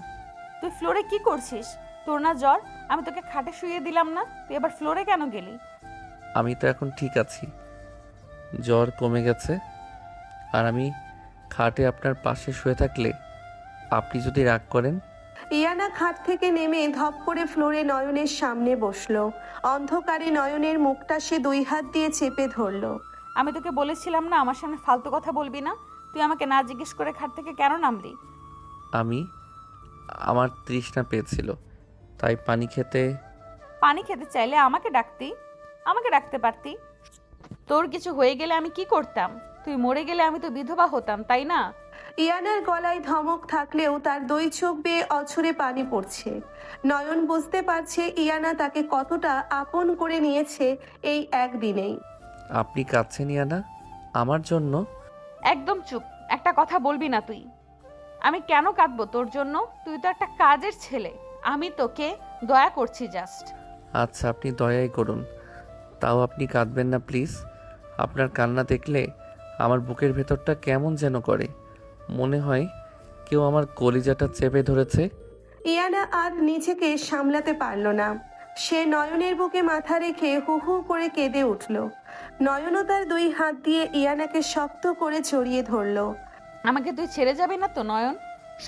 তুই ফ্লোরে কি করছিস? তোর না জ্বর? আমি তোকে খাটে শুইয়ে দিলাম না, তুই এবার ফ্লোরে কেন গেলি? আমি তো এখন ঠিক আছি, জ্বর কমে গেছে। আর আমি খাটে আপনার পাশে শুয়ে থাকলে আপনি যদি রাগ করেন। ইয়ানা খাট থেকে নেমে ধপ করে ফ্লোরে নয়নের সামনে বসলো। অন্ধকারে নয়নের মুখটা সে 2 হাত দিয়ে চেপে ধরলো। আমি তোকে বলেছিলাম না আমার সামনে ফালতু কথা বলবি না? তুই আমাকে না জিজ্ঞেস করে খাট থেকে কেন নামলি? আমার তৃষ্ণা পেয়েছিল, তাই পানি খেতে চাইলে আমাকে ডাকতে পারতি। তোর কিছু হয়ে গেলে আমি কি করতাম? তুই মরে গেলে আমি তো বিধবা হতাম, তাই না? ইয়ানার গলায় ধমক থাকলেও তার 2 চোখ বেয়ে অঝরে পানি পড়ছে। নয়ন বুঝতে পারছে ইয়ানা তাকে কতটা আপন করে নিয়েছে এই একদিনেই। আপনি কাঁদছেন ইয়ানা আমার জন্য? একদম চুপ, একটা কথা বলবি না তুই। আমি কেন কাঁদবো তোর জন্য? তুই তো একটা কাজের ছেলে। আমি তোকে দয়া করছি জাস্ট। আচ্ছা, আপনি দয়াই করুন, তাও আপনি কাঁদবেন না প্লিজ। আপনার কান্না দেখলে আমার বুকের ভেতরটা কেমন যেন করে। মনে হয় কেউ আমার কলিজাটা চেপে ধরেছে। ইয়ানা আর নিজেকে সামলাতে পারল না। সে নয়নের বুকে মাথা রেখে হু হু করে কেঁদে উঠল। নয়নও তার 2 হাত দিয়ে ইয়ানাকে শক্ত করে জড়িয়ে ধরল। আমাকে তুই ছেড়ে যাবি না তো নয়ন?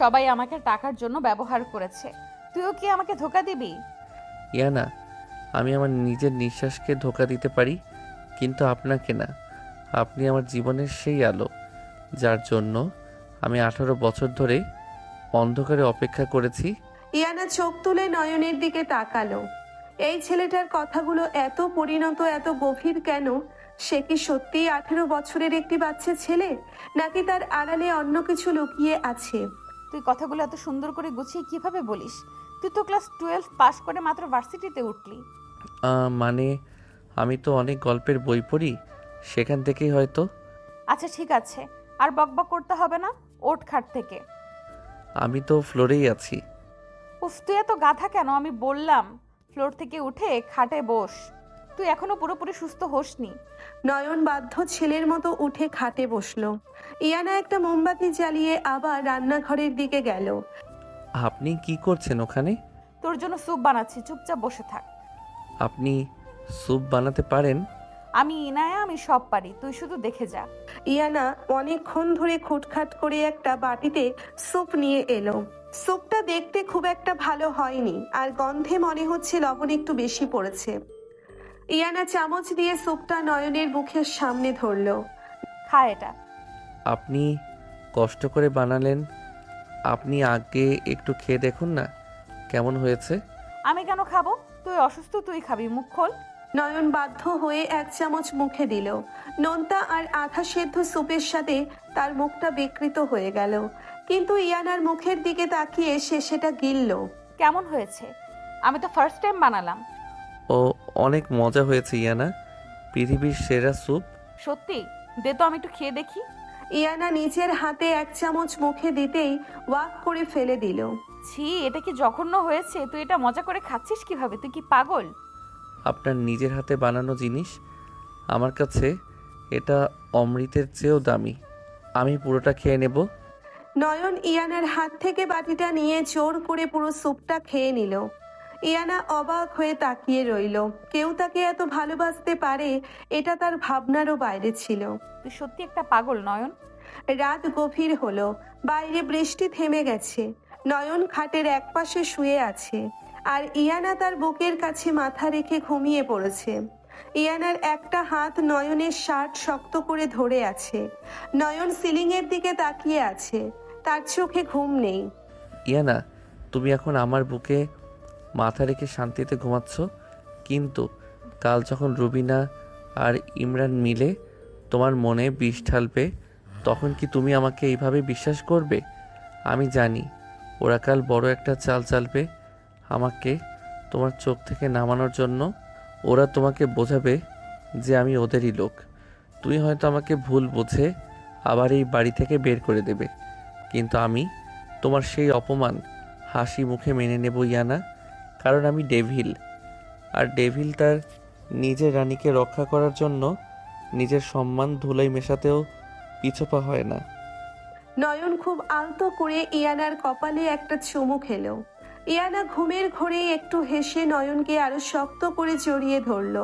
সবাই আমাকে টাকার জন্য ব্যবহার করেছে, তুইও কি আমাকে ধোঁকা দিবি? ইয়ানা, আমি আমার নিজের নিঃশ্বাসকে ধোঁকা দিতে পারি, কিন্তু আপনাকে না। আপনি আমার জীবনের সেই আলো, যার জন্য আমি 18 বছর ধরে অন্ধকারে অপেক্ষা করেছি। ইয়ানা চোখ তুলে নয়নের দিকে তাকালো। এই ছেলেটার কথাগুলো এত পরিণত, এত গভীর কেন? সে কি সত্যিই 18 বছরের একটি বাচ্চা ছেলে, নাকি তার আড়ালে অন্য কিছু লুকিয়ে আছে? তুই কথাগুলো এত সুন্দর করে গুছিয়ে কিভাবে বলিস? তুই তো ক্লাস 12 পাশ করে মাত্র ভার্সিটিতে উঠলি। মানে আমি তো অনেক গল্পের বই পড়ি, সেখান থেকেই হয়তো। আচ্ছা ঠিক আছে, আর বকবক করতে হবে না, ওঠ খাট থেকে। আমি তো ফ্লোরেই আছি। উফ, তুই এত গাধা কেন? আমি বললাম ফ্লোর থেকে উঠে খাটে বস। তুই এখনো পুরোপুরি সুস্থ হোসনি। নয়ন বাধ্য ছেলের মতো উঠে খাটে বসলো। ইয়ানা একটা মোমবাতি জ্বালিয়ে আবার রান্নাঘরের দিকে গেল। আপনি কি করছেন ওখানে? তোর জন্য স্যুপ বানাচ্ছি, চুপচাপ বসে থাক। আপনি স্যুপ বানাতে পারেন? আমি ইনায়া, আমি সব পারি, তুই শুধু দেখে যা। ইয়ানা অনেকক্ষণ ধরে খুটখাট করে একটা বাটিতে স্যুপ নিয়ে এলো। স্যুপটা দেখতে খুব একটা ভালো হয়নি, আর গন্ধে মনে হচ্ছে লবণ একটু বেশি পড়েছে। ইয়ানা চামচ দিয়ে স্যুপটা নয়নের মুখের সামনে ধরলো। খা এটা। আপনি কষ্ট করে বানালেন, আপনি আগে একটু খেয়ে দেখুন না কেমন হয়েছে। আমি কেন খাবো? তুই অসুস্থ, তুই খাবি, মুখ খোল। নয়ন বাধ্য হয়ে এক চামচ মুখে দিল। নোনতা আর আধা সেদ্ধ স্যুপের সাথে তার মুখটা বিকৃত হয়ে গেল, কিন্তু ইয়ানার মুখের দিকে তাকিয়ে সে সেটা গিলল। কেমন হয়েছে? আমি তো ফার্স্ট টাইম বানালাম। ও অনেক মজা হয়েছে ইয়ানা, পৃথিবীর সেরা স্যুপ। সত্যি? দে তো আমি একটু খেয়ে দেখি। ইয়ানা নিজের হাতে এক চামচ মুখে দিতেই ওয়াক করে ফেলে দিল। ছি, এটা কি জঘন্য হয়েছে? তুই এটা মজা করে খাচ্ছিস কিভাবে? তুই কি পাগল? আপনার নিজের হাতে বানানো জিনিস, আমার কাছে এটা অমৃতের চেয়েও দামি। আমি পুরোটা খেয়ে নেব। নয়ন ইয়ানার হাত থেকে বাটিটা নিয়ে জোর করে পুরো স্যুপটা খেয়ে নিল। ইয়ানা অবাক হয়ে তাকিয়ে রইল। কেউ তাকে এত ভালোবাসতে পারে, এটা তার ভাবনারও বাইরে ছিল। তুই সত্যি একটা পাগল নয়ন। রাত গভীর হলো, বাইরে বৃষ্টি থেমে গেছে। নয়ন খাটের একপাশে শুয়ে আছে, আর ইয়ানা তার বুকের কাছে মাথা রেখে ঘুমিয়ে পড়েছে। ইয়ানার একটা হাত নয়নের শার্ট শক্ত করে ধরে আছে। নয়ন সিলিংয়ের দিকে তাকিয়ে আছে, তার চোখে ঘুম নেই। ইয়ানা, তুমি এখন আমার বুকে মাথা রেখে শান্তিতে ঘুমাচ্ছ, কিন্তু কাল যখন রুবিনা আর ইমরান মিলে তোমার মনে বিষ ঢালবে, তখন কি তুমি আমাকে এইভাবে বিশ্বাস করবে? আমি জানি ওরা কাল বড় একটা চাল চালবে আমাকে তোমার চোখ থেকে নামানোর জন্য। ওরা তোমাকে বোঝাবে যে আমি ওদেরই লোক। তুমি হয়তো আমাকে ভুল বুঝে আবার এই বাড়ি থেকে বের করে দেবে, কিন্তু আমি তোমার সেই অপমান হাসি মুখে মেনে নেব ইয়ানা, কারণ আমি ডেভিল, আর ডেভিল তার নিজের রানীকে রক্ষা করার জন্য নিজের সম্মান ধুলোয় মেশাতেও পিছপা হয় না। নয়ন খুব আলতো করে ইয়ানার কপালে একটা চুমু খেলো। ইয়ানা ঘুমের ঘোরে একটু হেসে নয়নকে আরো শক্ত করে জড়িয়ে ধরল।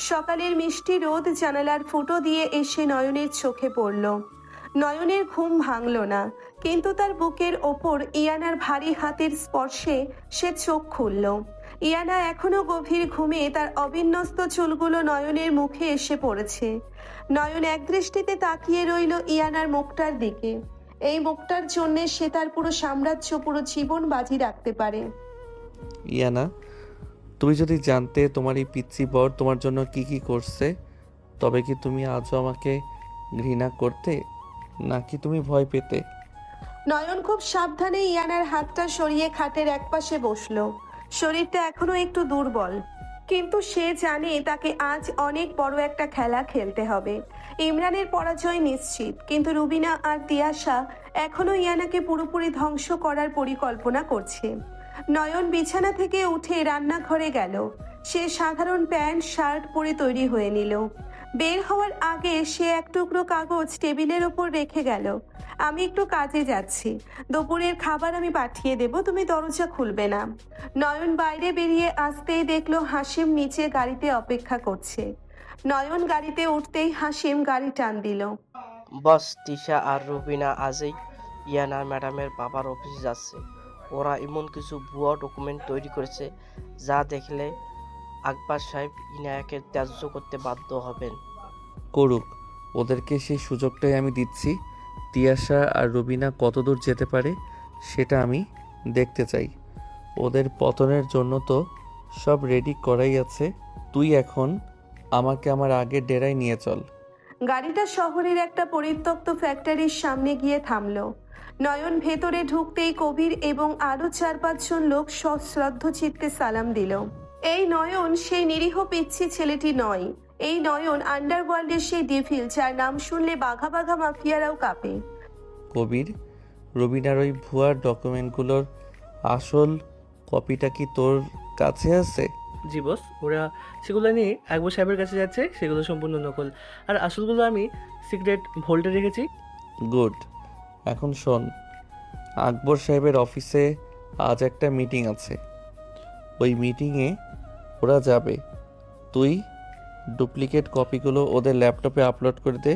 সকালের মিষ্টি রোদ জানালার ফুটো দিয়ে এসে নয়নের চোখে পড়ল। নয়নের ঘুম ভাঙল না, কিন্তু তার বুকের ওপর ইয়ানার ভারী হাতের স্পর্শে সে চোখ খুলল। ইয়ানা এখনো গভীর ঘুমে, তার অবিন্যস্ত চুলগুলো নয়নের মুখে এসে পড়েছে। নয়ন একদৃষ্টিতে তাকিয়ে রইল ইয়ানার মুখটার দিকে। এই মুখটার জন্যে সে তার পুরো সাম্রাজ্য, পুরো জীবন বাজি রাখতে পারে। ইয়ানা, তুমি যদি জানতে তোমার এই পিচ্চি বর তোমার জন্য কি কি করছে, তবে কি তুমি আজও আমাকে ঘৃণা করতে, নাকি তুমি ভয় পেতে? নয়ন খুব সাবধানে ইয়ানার হাতটা সরিয়ে খাটের একপাশে বসলো। শরীরটা এখনো একটু দুর্বল, কিন্তু সে জানে তাকে আজ অনেক বড় একটা খেলা খেলতে হবে। ইমরানের পরাজয় নিশ্চিত, কিন্তু রুবিনা আর তিয়াশা এখনো ইয়ানাকে পুরোপুরি ধ্বংস করার পরিকল্পনা করছে। নয়ন বিছানা থেকে উঠে রান্নাঘরে গেল। সে সাধারণ প্যান্ট শার্ট পরে তৈরি হয়ে নিল। বের হওয়ার আগে সে এক টুকরো কাগজ টেবিলের ওপর রেখে গেল। আমি একটু কাজে যাচ্ছি, দুপুরের খাবার আমি পাঠিয়ে দেব, তুমি দরজা খুলবে না। নয়ন বাইরে বেরিয়ে আসতেই দেখলো হাসিম নিচে গাড়িতে অপেক্ষা করছে। নয়ন গাড়িতে উঠতেই হাসিম গাড়ি টান দিল। বস, তিশা আর রুবিনা আজই ইয়ানা ম্যাডামের বাবার অফিসে যাচ্ছে। ওরা এমন কিছু ভুয়া ডকুমেন্ট তৈরি করেছে যা দেখলে আকবর সাহেব ইনায়াকে ত্যায্য করতে বাধ্য হবেন। করুক, ওদেরকে সেই সুযোগটাই আমি দিচ্ছি। তিয়াশা আর রুবিনা কতদূর যেতে পারে সেটা আমি দেখতে চাই। ওদের পতনের জন্য তো সব রেডি করাই আছে। তুই এখন আমাকে আমার আগের ডেরায় নিয়ে চল। গাড়িটা শহরের একটা পরিত্যক্ত ফ্যাক্টরির সামনে গিয়ে থামলো। নয়ন ভেতরে ঢুকতেই কবির এবং আরো 4-5 জন লোক সশ্রদ্ধ চিত্তে সালাম দিল। এই নয়ন সেই নিরীহ পিচ্ছি ছেলেটি নয়, এই নয়ন আন্ডারওয়ার্ল্ডের সেই ডেভিল যার নাম শুনলে বাঘা বাঘা মাফিয়ারাও কাঁপে। কবির, রবিনার ওই ভুয়া ডকুমেন্টগুলোর আসল কপিটা কি তোর কাছে আছে? জি বস, ওরা সেগুলো নিয়ে আকবর সাহেবের কাছে যাচ্ছে, সেগুলো সম্পূর্ণ নকল, আর আসলগুলো আমি সিক্রেট ভোল্টে রেখেছি। গুড। এখন শোন, আকবর সাহেবের অফিসে আজ একটা মিটিং আছে। ওই মিটিংয়ে ওরা যাবে। তুই ডুপ্লিকেট কপিগুলো ওদের ল্যাপটপে আপলোড করে দে,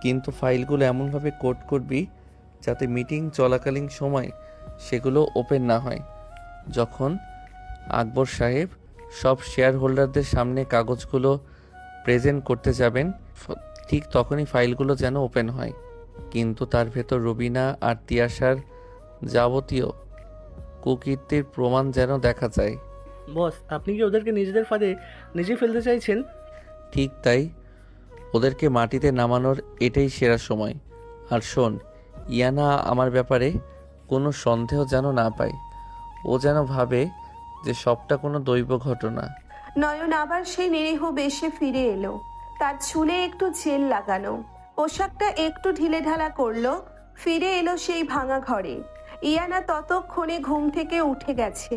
কিন্তু ফাইলগুলো এমনভাবে কোড করবি যাতে মিটিং চলাকালীন সময় সেগুলো ওপেন না হয়। যখন আকবর সাহেব সব শেয়ার হোল্ডারদের সামনে কাগজগুলো প্রেজেন্ট করতে যাবেন, ঠিক তখনই ফাইলগুলো যেন ওপেন হয়, কিন্তু তার ভেতর রবিনা আর তিয়াশার যাবতীয় কুকীর্তির প্রমাণ যেন দেখা যায়। বস, আপনি কি ওদেরকে নিজেদের ফাঁদে নিজে ফেলতে চাইছেন? ঠিক তাই, ওদেরকে মাটিতে নামানোর এটাই সেরা সময়। আর শোন, ইয়ানা আমার ব্যাপারে কোনো সন্দেহ যেন না পায়। ও যেন ভাবে যে সবটা কোনো দৈব ঘটনা। নয়ন আবার সেই নিরীহ বেশে ফিরে এলো। তার চুলে একটু জেল লাগানো, পোশাকটা একটু ঢিলেঢালা করলো, ফিরে এলো সেই ভাঙা ঘরে। ইয়ানা ততক্ষণে ঘুম থেকে উঠে গেছে।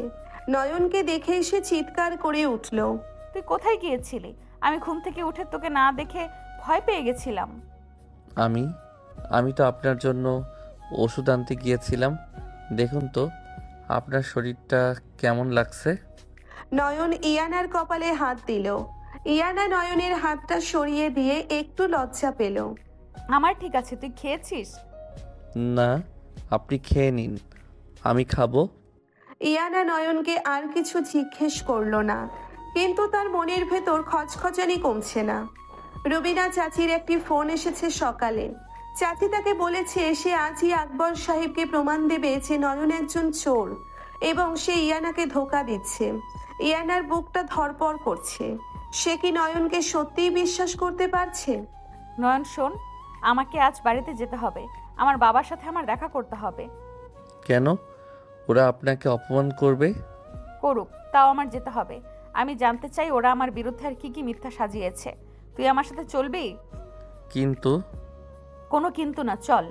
নয়নকে দেখে সে চিৎকার করে উঠল। তুই কোথায় গিয়েছিলি? আমি ঘুম থেকে উঠে তোকে না দেখে ভয় পেয়ে গেছিলাম। আমি তো আপনার জন্য ওষুধ আনতে গিয়েছিলাম। দেখুন তো আপনার শরীরটা কেমন লাগছে। নয়ন ইয়ানার কপালে হাত দিল। ইয়ানা নয়নের হাতটা সরিয়ে দিয়ে একটু লজ্জা পেল। আমার ঠিক আছে, তুই খেয়েছিস? না, আপনি খেয়ে নিন, আমি খাবো। ইয়ানা নয়নকে আর কিছু জিজ্ঞেস করলো না, কিন্তু তার মনের ভেতর খচখচানি কমছে না। রুবিনা চাচির একটি ফোন এসেছে সকালে। চাচি তাকে বলেছে সে আজই আকবর সাহেবকে প্রমাণ দেবে যে নয়ন একজন চোর এবং সে ইয়ানাকে ধোঁকা দিচ্ছে। ইয়ানার বুকটা ধড়পড় করছে। সে কি নয়নকে সত্যিই বিশ্বাস করতে পারছে? নয়ন শোন, আমাকে আজ বাড়িতে যেতে হবে। আমার বাবার সাথে আমার দেখা করতে হবে। কেন? ওরা আপনাকে অপমান করবে? করুক, তাও আমার যেতে হবে। আমি জানতে চাই ওরা আমার বিরুদ্ধে আর কি কি মিথ্যা সাজিয়েছে। তুই আমার সাথে চলবি? কিন্তু কোনো কিন্তু না, চল।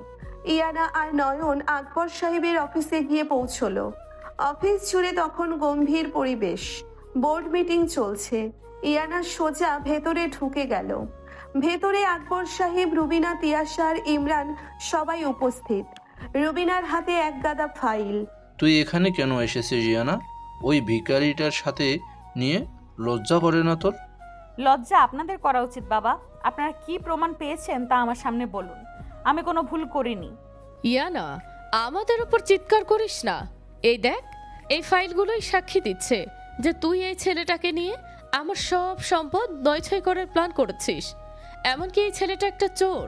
ইয়ানা আর নয়ন আকবর সাহেবের অফিসে গিয়ে পৌঁছলো। অফিস জুড়ে তখন গম্ভীর পরিবেশ। বোর্ড মিটিং চলছে। ইয়ানা সোজা ভেতরে ঢুকে গেল। ভেতরে আকবর সাহেব, রুবিনা, তিয়াশা আর ইমরান সবাই উপস্থিত। রুবিনার হাতে এক গাদা ফাইল। তুই এখানে কেন এসেছিস জিয়ানা? ওই ভিখারিটার সাথে নিয়ে লজ্জা করে না তোর? লজ্জা আপনাদের করা উচিত বাবা। আপনারা কি প্রমাণ পেয়েছেন তা আমার সামনে বলুন। আমি কোনো ভুল করিনি। ইয়ানা, আমাদের উপর চিৎকার করিস না। এই দেখ, এই ফাইলগুলোই সাক্ষী দিচ্ছে যে তুই এই ছেলেটাকে নিয়ে আমার সব সম্পদ নয়ছয় করার প্ল্যান করেছিস। এমনকি এই ছেলেটা একটা চোর।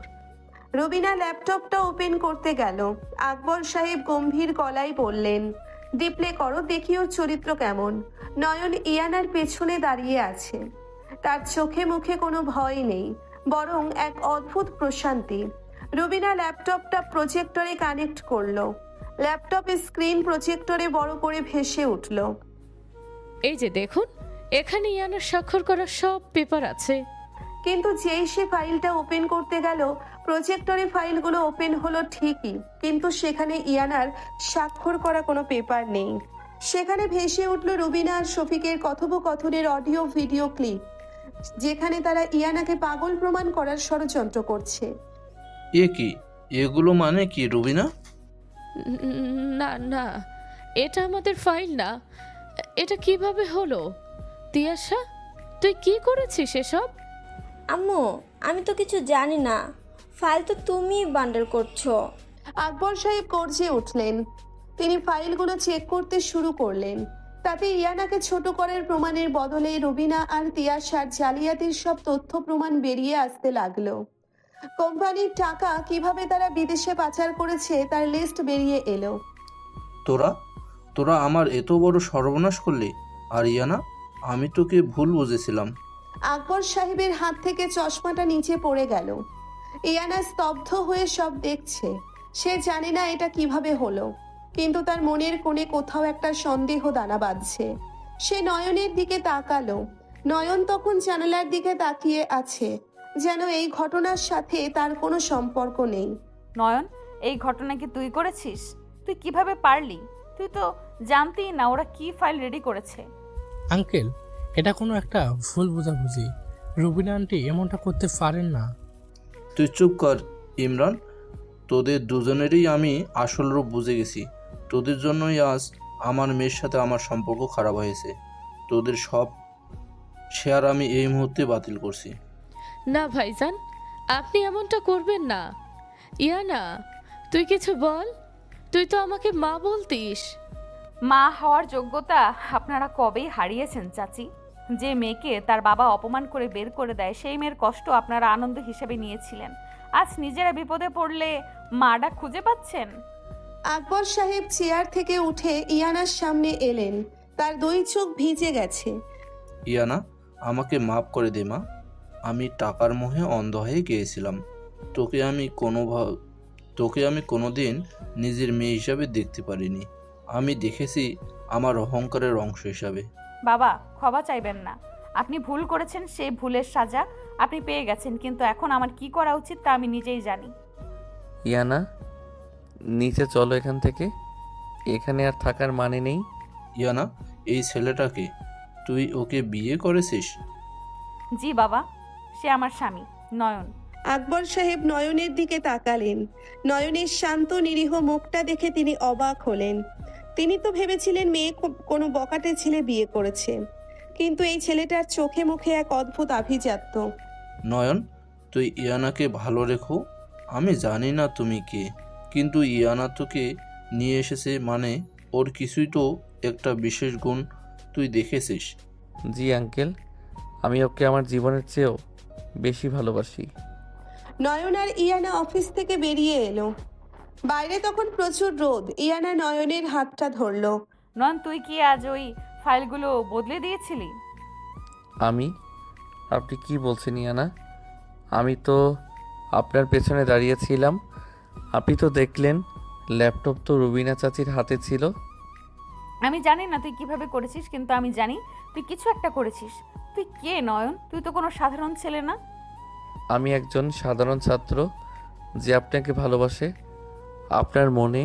রুবিনা ল্যাপটপটা ওপেন করতে গেল। আকবর সাহেব গম্ভীর গলায় বললেন, ডিপ্লে করো, দেখি ওর চরিত্র কেমন। নয়ন ইয়ানার পেছনে দাঁড়িয়ে আছে। তার চোখে মুখে কোনো ভয় নেই, বরং এক অদ্ভুত প্রশান্তি। রুবিনা ল্যাপটপটা প্রজেক্টরে কানেক্ট করলো। ল্যাপটপের স্ক্রিন প্রজেক্টরে বড় করে ভেসে উঠল। এই যে দেখুন, এখানে ইয়ানার স্বাক্ষর করা সব পেপার আছে। কিন্তু যেই সে ফাইলটা ওপেন করতে গেল, প্রজেক্টরে ফাইলগুলো ওপেন হলো ঠিকই, কিন্তু সেখানে ইয়ানার স্বাক্ষর করা কোনো পেপার নেই। সেখানে ভেসে উঠল রুবিনা আর শফিকের কথোপকথনের অডিও ভিডিও ক্লিপ, যেখানে তারা ইয়ানাকে পাগল প্রমাণ করার ষড়যন্ত্র করছে। এ কি? এগুলো মানে কি রুবিনা? না না, এটা আমাদের ফাইল না। এটা কিভাবে হলো? তিয়াশা, তুই কি করেছিস এসব? আম্মু, আমি তো কিছু জানি না, ফাইল তো তুমিই বান্ডেল করছো। আকবর সাহেব গর্জে উঠলেন। তিনি ফাইলগুলো চেক করতে শুরু করলেন। তাতে ইয়ানাকে ছোট করার প্রমাণের বদলে রুবিনা আর তিয়াশার জালিয়াতির সব তথ্য প্রমাণ বেরিয়ে আসতে লাগলো। কোম্পানির টাকা কিভাবে তারা বিদেশে পাচার করেছে তার লিস্ট বেরিয়ে এলো। তোরা আমার এত বড় সর্বনাশ করলি। আর ইয়ানা, আমি তোকে ভুল বুঝেছিলাম। আকবর সাহেবের হাত থেকে চশমাটা নিচে পড়ে গেল। ইয়ানা স্তব্ধ হয়ে সব দেখছে। সে জানে না এটা কিভাবে হলো, কিন্তু তার মনের কোণে কোথাও একটা সন্দেহ দানা বাঁধছে। সে নয়নের দিকে তাকালো। নয়ন তখন জানালার দিকে তাকিয়ে আছে, যেন এই ঘটনার সাথে তার কোনো সম্পর্ক নেই। নয়ন, এই ঘটনা কি তুই করেছিস? তুই কিভাবে পারলি? তুই তো জানতেই না ওরা কি ফাইল রেডি করেছে। আঙ্কেল, এটা কোনো একটা ভুল বোঝাবুঝি। রুবিনা আন্টি এমনটা করতে পারেন না। তুই চুপ কর ইমরান। তোদের দুজনেরই আমি আসল রূপ বুঝে গেছি। তোদের জন্যই আজ আমার মেয়ের সাথে আমার সম্পর্ক খারাপ হয়েছে। তোদের সব শেয়ার আমি এই মুহূর্তে বাতিল করছি। না ভাইজান, আপনি এমনটা করবেন না। ইয়ানা, তুই কিছু বল। তুই তো আমাকে মা বলতিস। মা হওয়ার যোগ্যতা আপনারা কবেই হারিয়েছেন চাচি। যে মেয়েকে তার বাবা অপমান করে বের করে দেয়, সেই মেয়ের কষ্ট আপনারা আনন্দ হিসেবে নিয়েছিলেন। আজ নিজেরা বিপদে পড়লে মাটা খুঁজে পাচ্ছেন। আকবর সাহেব চেয়ার থেকে উঠে ইয়ানার সামনে এলেন। তার দুই চোখ ভিজে গেছে। ইয়ানা, আমাকে মাফ করে দে মা। আমি টাকার মোহে অন্ধ হয়ে গিয়েছিলাম। তোকে আমি কোনোদিন নিজের মেয়ে হিসাবে দেখতে পারিনি। আমি দেখেছি আমার অহংকারের অংশ হিসাবে। বাবা, ক্ষমা চাইবেন না। আপনি ভুল করেছেন, সেই ভুলের সাজা আপনি পেয়ে গেছেন, কিন্তু এখন আমার কি করা উচিত তা আমি নিজেই জানি। ইয়ানা, নিচে চলো এখান থেকে। এখানে আর থাকার মানে নেই। ইয়ানা, এই ছেলেটাকে তুই ওকে বিয়ে করেছিস? জি বাবা, সে আমার স্বামী নয়ন। আকবর সাহেব নয়নের দিকে তাকালেন। নয়নের শান্ত নিরীহ মুখটা দেখে তিনি অবাক হলেন। তিনি তো ভেবেছিলেন মেয়ে কোনো বকাটে ছেলে বিয়ে করেছে, কিন্তু এই ছেলেটার চোখে মুখে এক অদ্ভুত আভিজাত্য। নয়ন, তুই ইয়ানাকে ভালো রেখো। আমি জানি না তুমি কে, কিন্তু ইয়ানা তোকে নিয়ে এসেছে মানে ওর কিছুই তো একটা বিশেষ গুণ তুই দেখেছিস। জি আঙ্কেল, আমি ওকে আমার জীবনের চেয়েও বেশি ভালোবাসি। নয়ন আর ইয়ানা অফিস থেকে বেরিয়ে এলো। বাইরে তখন প্রচুর রোদ। ইয়ানা নয়নের হাতটা ধরলো। নয়ন, তুই কি আজ ওই ফাইলগুলো বদলে দিয়েছিলি? আপনি কি বলছেন ইয়ানা? আমি তো আপনার পেছনে দাঁড়িয়েছিলাম। আপনি তো দেখলেন ল্যাপটপ তো রুবিনা চাচির হাতে ছিল। আমি জানি না তুই কিভাবে করেছিস, কিন্তু আমি জানি তুই কিছু একটা করেছিস। তুই কে নয়ন? তুই তো কোনো সাধারণ ছেলে না। আমি একজন সাধারণ ছাত্র যে আপনাকে ভালোবাসে। আপনার মনে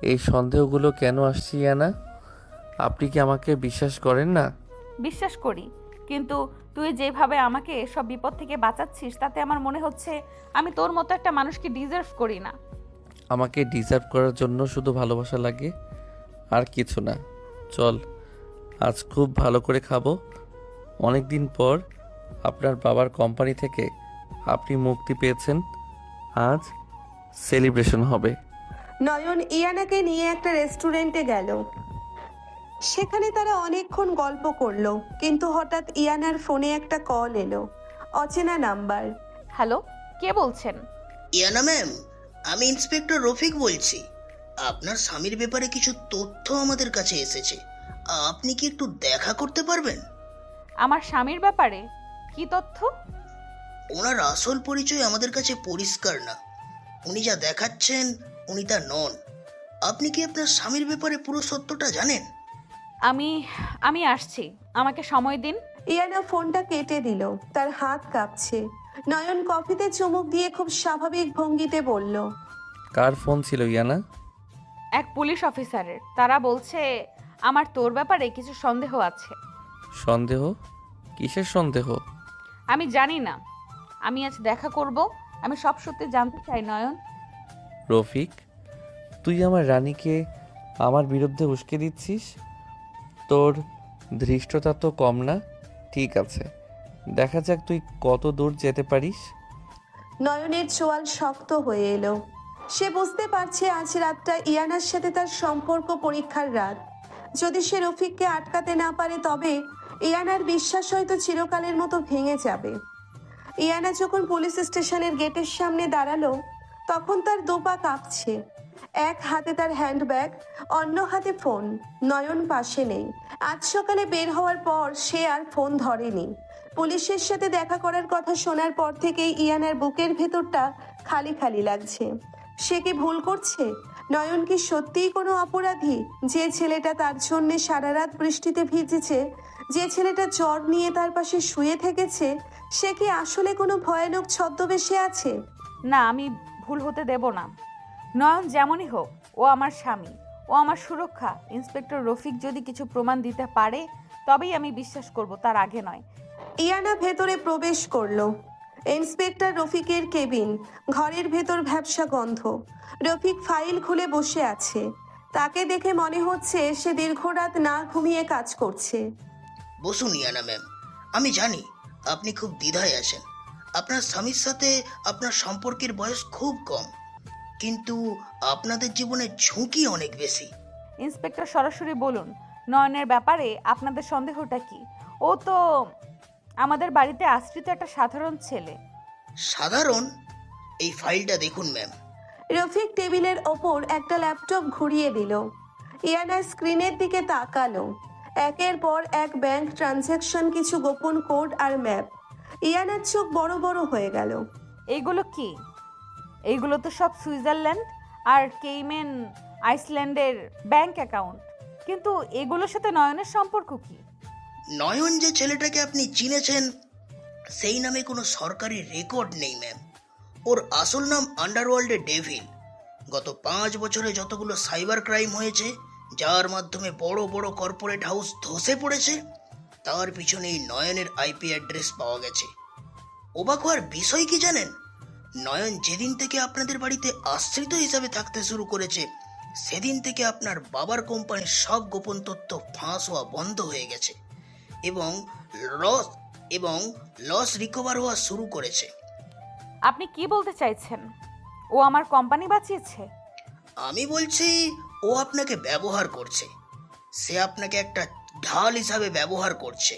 এই সন্দেহগুলো কেন আসছে ইয়ানা? আপনি কি আমাকে বিশ্বাস করেন না? বিশ্বাস করি, কিন্তু তুই যেভাবে আমাকে সব বিপদ থেকে বাঁচাচ্ছিস তাতে আমার মনে হচ্ছে আমি তোর মতো একটা মানুষকে ডিজার্ভ করি না। আমাকে ডিজার্ভ করার জন্য শুধু ভালোবাসা লাগে, আর কিছু না। চল, আজ খুব ভালো করে খাবো। অনেক দিন পর আপনার বাবার কোম্পানি থেকে আপনি মুক্তি পেয়েছেন। আজ সেলিব্রেশন হবে। নয়ন ইয়ানাকে নিয়ে একটা রেস্টুরেন্টে গেল। সেখানে তারা অনেকক্ষণ গল্প করলো, কিন্তু হঠাৎ ইয়ানার ফোনে একটা কল এলো। অচেনা নাম্বার। হ্যালো, কে বলছেন? ইয়ানা ম্যাম, আমি ইন্সপেক্টর রফিক বলছি। আপনার স্বামীর ব্যাপারে কিছু তথ্য আমাদের কাছে এসেছে। আপনি কি একটু দেখা করতে পারবেন? আমার স্বামীর ব্যাপারে কি তথ্য? ওনার আসল পরিচয় আমাদের কাছে পরিষ্কার না। উনি যা দেখাচ্ছেন উনি তা নন। আপনি কি আপনার স্বামীর ব্যাপারে পুরো সত্যটা জানেন? আমি আসছি, আমাকে সময় দিন। ইয়ানা ফোনটা কেটে দিল। তার হাত কাঁপছে। নয়ন কফিতে চুমুক দিয়ে খুব স্বাভাবিক ভঙ্গিতে বলল, কার ফোন ছিল ইয়ানা? এক পুলিশ অফিসারের। তারা বলছে আমার তোর ব্যাপারে কিছু সন্দেহ আছে। সন্দেহ? কিসের সন্দেহ? আমি জানি না। আমি আজ দেখা করব। আমি সব সত্যি জানতে চাই নয়ন। রফিক, তুই আমার রানীকে আমার বিরুদ্ধে উস্কে দিচ্ছিস? তোর ধৃষ্টতা তো কম না। ঠিক আছে, দেখা যাক তুই কত দূর যেতে পারিস। নয়নের চোয়াল শক্ত হয়ে এলো। সে বুঝতে পারছে আজ রাতটা ইয়ানার সাথে তার সম্পর্ক পরীক্ষার রাত। যদি সে রফিককে আটকাতে না পারে তবে ইয়ানার বিশ্বাস হয়তো চিরকালের মতো ভেঙে যাবে। ইয়ানা যখন পুলিশ স্টেশনের গেটের সামনে দাঁড়ালো তখন তার দুপা কাঁপছে। এক হাতে তার হ্যান্ডব্যাগ, অন্য হাতে ফোন। নয়ন পাশে নেই। আজ সকালে বের হওয়ার পর সে আর ফোন ধরেনি। পুলিশের সাথে দেখা করার কথা শোনার পর থেকেই ইয়ানার বুকের ভেতরটা খালি খালি লাগছে। সে কি ভুল করছে? নয়ন কি সত্যিই কোনো অপরাধী? যে ছেলেটা তার জন্যে সারা রাত বৃষ্টিতে ভিজেছে, যে ছেলেটা জ্বর নিয়ে তার পাশে শুয়ে থেকেছে, সে কি আসলে কোনো ভয়ানক ছদ্মবেশে আছে? না, আমি ভুল হতে দেব না। নয়ন যেমনই হোক, ও আমার স্বামী, ও আমার সুরক্ষা। ইন্সপেক্টর রফিক যদি কিছু প্রমাণ দিতে পারে তবেই আমি বিশ্বাস করব, তার আগে নয়। ইয়ানা ভেতরে প্রবেশ করলো। ইন্সপেক্টর রফিকের কেবিন, ঘরের ভেতর ভ্যাপসা গন্ধ। রফিক ফাইল খুলে বসে আছে। তাকে দেখে মনে হচ্ছে সে দীর্ঘ রাত না ঘুমিয়ে কাজ করছে। বসুন ইয়ানা ম্যাম, আমি জানি আপনি খুব দ্বিধায় আছেন। আপনার স্বামীর সাথে আপনার সম্পর্কের বয়স খুব কম, কিন্তু আপনাদের জীবনের ঝুঁকি অনেক বেশি। ইন্সপেক্টর সরাসরি বলুন, নয়নের ব্যাপারে আপনাদের সন্দেহটা কি? ও তো আমাদের বাড়িতে আশ্রিত একটা সাধারণ ছেলে। সাধারণ? এই ফাইলটা দেখুন ম্যাম। রফিক টেবিলের ওপর একটা ল্যাপটপ ঘুরিয়ে দিল। ইয়ানা স্ক্রিনের দিকে তাকালো। একের পর এক ব্যাংক ট্রানজ্যাকশন, কিছু গোপন কোড আর ম্যাপ। ইয়ানার চোখ বড় বড় হয়ে গেল। এইগুলো কি? এইগুলো তো সব সুইজারল্যান্ড আর কেইমেন আইসল্যান্ডের ব্যাংক অ্যাকাউন্ট, কিন্তু এগুলোর সাথে নয়নের সম্পর্ক কি? নয়ন যে ছেলেটাকে আপনি চিনেছেন, সেই নামে কোনো সরকারি রেকর্ড নেই ম্যাম। ওর আসল নাম আন্ডারওয়ার্ল্ডে ডেভিল। গত 5 বছরে যতগুলো সাইবার ক্রাইম হয়েছে, যার মাধ্যমে বড় বড় কর্পোরেট হাউস ধসে পড়েছে, তার পিছনে এই নয়নের আইপি অ্যাড্রেস পাওয়া গেছে। অবাক হওয়ার বিষয় কি জানেন? নয়ন যেদিন থেকে আপনাদের বাড়িতে আশ্রিত হিসাবে থাকতে শুরু করেছে, সেদিন থেকে আপনার বাবার কোম্পানির সব গোপন তথ্য ফাঁস হওয়া বন্ধ হয়ে গেছে এবং লস রিকভার হওয়া শুরু করেছে। আপনি কি বলতে চাইছেন? ও আমার কোম্পানি বাঁচিয়েছে? আমি বলছি, ও আপনাকে ব্যবহার করছে। সে আপনাকে একটা ঢাল হিসাবে ব্যবহার করছে,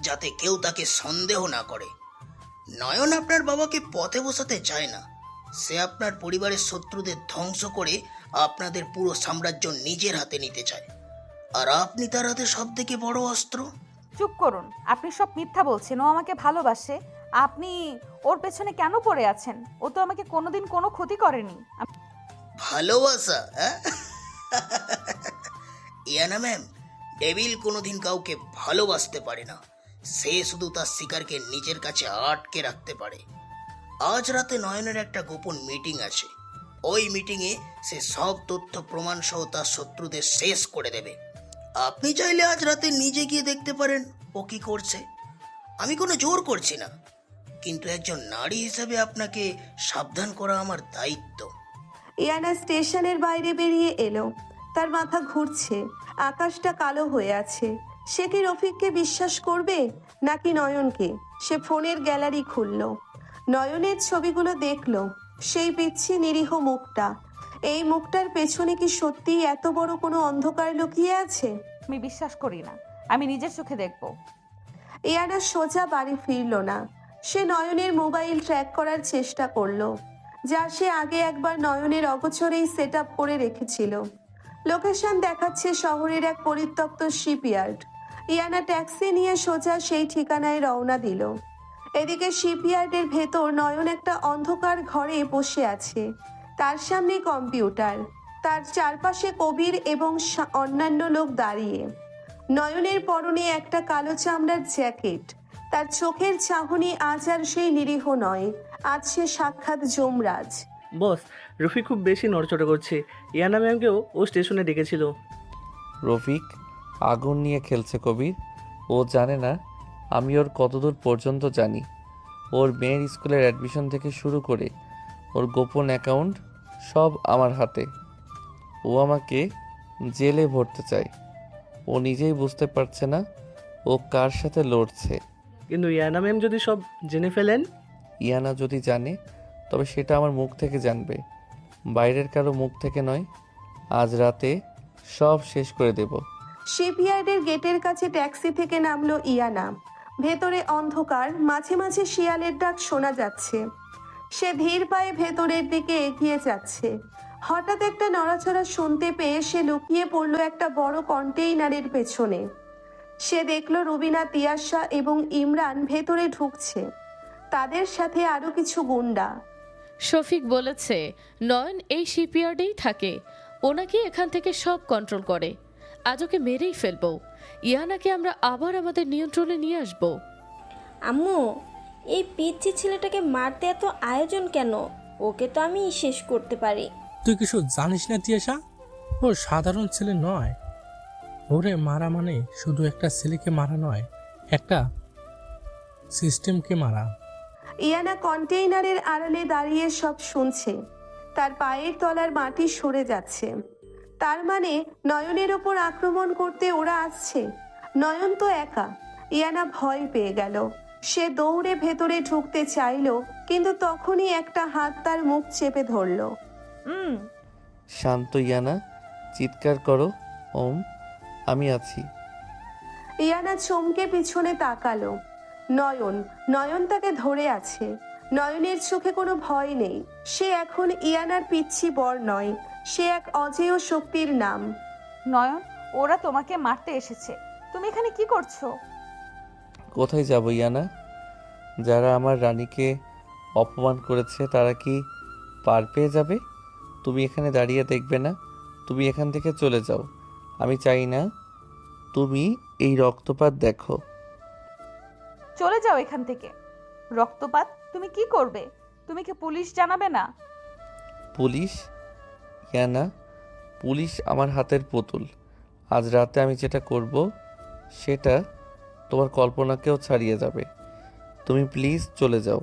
যাতে কেউ তাকে সন্দেহ না করে। নয়ন আপনার বাবাকে পথে বসাতে চায় না। সে আপনার পরিবারের শত্রুদের ধ্বংস করে আপনাদের পুরো সাম্রাজ্য নিজের হাতে নিতে চায়, আর আপনি তার হাতে সব থেকে বড় অস্ত্র। চুপ করুন, আপনি সব মিথ্যা বলছেন। ও আমাকে ভালোবাসে। আপনি ওর পেছনে কেন পড়ে আছেন? ও তো আমাকে কোনোদিন কোনো ক্ষতি করেনি। ভালোবাসা? ইয়ানা ম্যাম, ডেভিল কোনোদিন কাউকে ভালোবাসতে পারে না। সে শুধু তার শিকারকে নিজের কাছে আটকে রাখতে পারে। আজ রাতে নয়নের একটা গোপন মিটিং আছে। ওই মিটিংয়ে সে সব তথ্য প্রমাণ সহ তার শত্রুদের শেষ করে দেবে। আপনি চাইলে আজ রাতে নিজে গিয়ে দেখতে পারেন ও কি করছে। আমি কোনো জোর করছি না, কিন্তু একজন নারী হিসাবে আপনাকে সাবধান করা আমার দায়িত্ব। ইয়ানা স্টেশনের বাইরে বেরিয়ে এলো। তার মাথা ঘুরছে, আকাশটা কালো হয়ে আছে। সে কি রফিককে বিশ্বাস করবে নাকি নয়নকে? সে ফোনের গ্যালারি খুলল, নয়নের ছবিগুলো দেখলো। সেই পিচ্ছি নিরীহ মুখটা, এই মুখটার পেছনে কি সত্যিই এত বড় কোনো অন্ধকার লুকিয়ে আছে? আমি বিশ্বাস করি না, আমি নিজের চোখে দেখব। ইয়ানা সোজা বাড়ি ফিরল না। সে নয়নের মোবাইল ট্র্যাক করার চেষ্টা করলো, যা সে আগে একবার নয়নের অগোচরেই সেট আপ করে রেখেছিল। লোকেশন দেখাচ্ছে শহরের এক পরিত্যক্ত শিপইয়ার্ড। ইয়ানা ট্যাক্সি নিয়ে সোজা সেই ঠিকানায় রওনা দিল। এদিকে শিপইয়ার্ডের ভেতর নয়ন একটা অন্ধকার ঘরে বসে আছে। তার সামনে কম্পিউটার, তার চারপাশে কবির এবং অন্যান্য লোক দাঁড়িয়ে। নয়নের পরনে একটা কালো চামড়ার জ্যাকেট। তার চোখের চাহনি আজ আর সেই নিরীহ নয়, আজ সে সাক্ষাৎ যমরাজ। বস, রফিক খুব বেশি নড়চড়ে করছে। ইয়ানা ম্যামকেও ও স্টেশনে ডেকেছিল। রফিক আগুন নিয়ে খেলছে কবির। ও জানে না আমি ওর কতদূর পর্যন্ত জানি। ওর মেয়ের স্কুলের অ্যাডমিশন থেকে শুরু করে ওর গোপন অ্যাকাউন্ট সব আমার হাতে। ও আমাকে জেলে ভরতে চায়। ও নিজেই বুঝতে পারছে না ও কার সাথে লড়ছে। কিন্তু ইয়ানা ম্যাম যদি সব জেনে ফেলেন? ইয়ানা যদি জানে তবে সেটা আমার মুখ থেকে জানবে, বাইরের কারো মুখ থেকে নয়। আজ রাতে সব শেষ করে দেব। শিপইয়ার্ডের গেটের কাছে ট্যাক্সি থেকে নামলো ইয়ানা। ভেতরে অন্ধকার, মাঝে মাঝে শিয়ালের ডাক শোনা যাচ্ছে। সে ধীর পায়ে ভেতরের দিকে এগিয়ে যাচ্ছে। হঠাৎ একটা নড়াচড়া শুনতে পেয়ে সে লুকিয়ে পড়ল একটা বড় কন্টেইনারের পেছনে। সে দেখল রুবিনা, তিয়াশা এবং ইমরান ভেতরে ঢুকছে। তাদের সাথে আরো কিছু গুন্ডা। শফিক বলেছে নয়ন এই শিপইয়ার্ডেই থাকে, ওনাকে এখান থেকে সব কন্ট্রোল করে। আজ ওকে মেরেই ফেলবো। ইয়ানাকে আমরা আবার আমাদের নিয়ন্ত্রণে নিয়ে আসবো। আম্মু, এই পিচ্ছি ছেলেটাকে মারতে এত আয়োজন কেন? ওকে তো আমি শেষ করতে পারি। তুই কিছু জানিস না তিয়াশা, ও সাধারণ ছেলে নয়। ওরে মারা মানে শুধু একটা ছেলেকে মারা নয়, একটা সিস্টেমকে মারা। ইয়ানা কন্টেইনারের আড়ালে দাঁড়িয়ে সব শুনছে। তার পায়ের তলার মাটি সরে যাচ্ছে। তার মানে নয়নের ওপর আক্রমণ করতে ওরা আসছে। নয়ন তো একা। ইয়ানা ভয় পেয়ে গেল। সে দৌড়ে ভেতরে ঢুকতে চাইল, কিন্তু তখনই একটা হাত তার মুখ চেপে ধরল। শান্ত ইয়ানা, চিৎকার করো ওম, আমি আছি। ইয়ানা চমকে পিছনে তাকালো। নয়ন তাকে ধরে আছে। নয়নের চোখে কোনো ভয় নেই। সে এখন ইয়ানার পিচ্ছি বর নয়, সে এক অজেয় শক্তির নাম। নয়ন, ওরা তোমাকে মারতে এসেছে। তুমি এখানে কি করছো? কোথায় যাব ইয়ানা? যারা আমার রানীকে অপমান করেছে তারা কি পার পেয়ে যাবে? তুমি এখানে দাঁড়িয়ে দেখবে না? তুমি এখান থেকে চলে যাও। আমি চাই না তুমি এই রক্তপাত দেখো। চলে যাও এখান থেকে। রক্তপাত? তুমি কি করবে? তুমি কি পুলিশ জানাবে না? পুলিশ? ইয়ানা, পুলিশ আমার হাতের পুতুল। আজ রাতে আমি যেটা করব সেটা তোমার কল্পনাকেও ছাড়িয়ে যাবে। তুমি প্লিজ চলে যাও।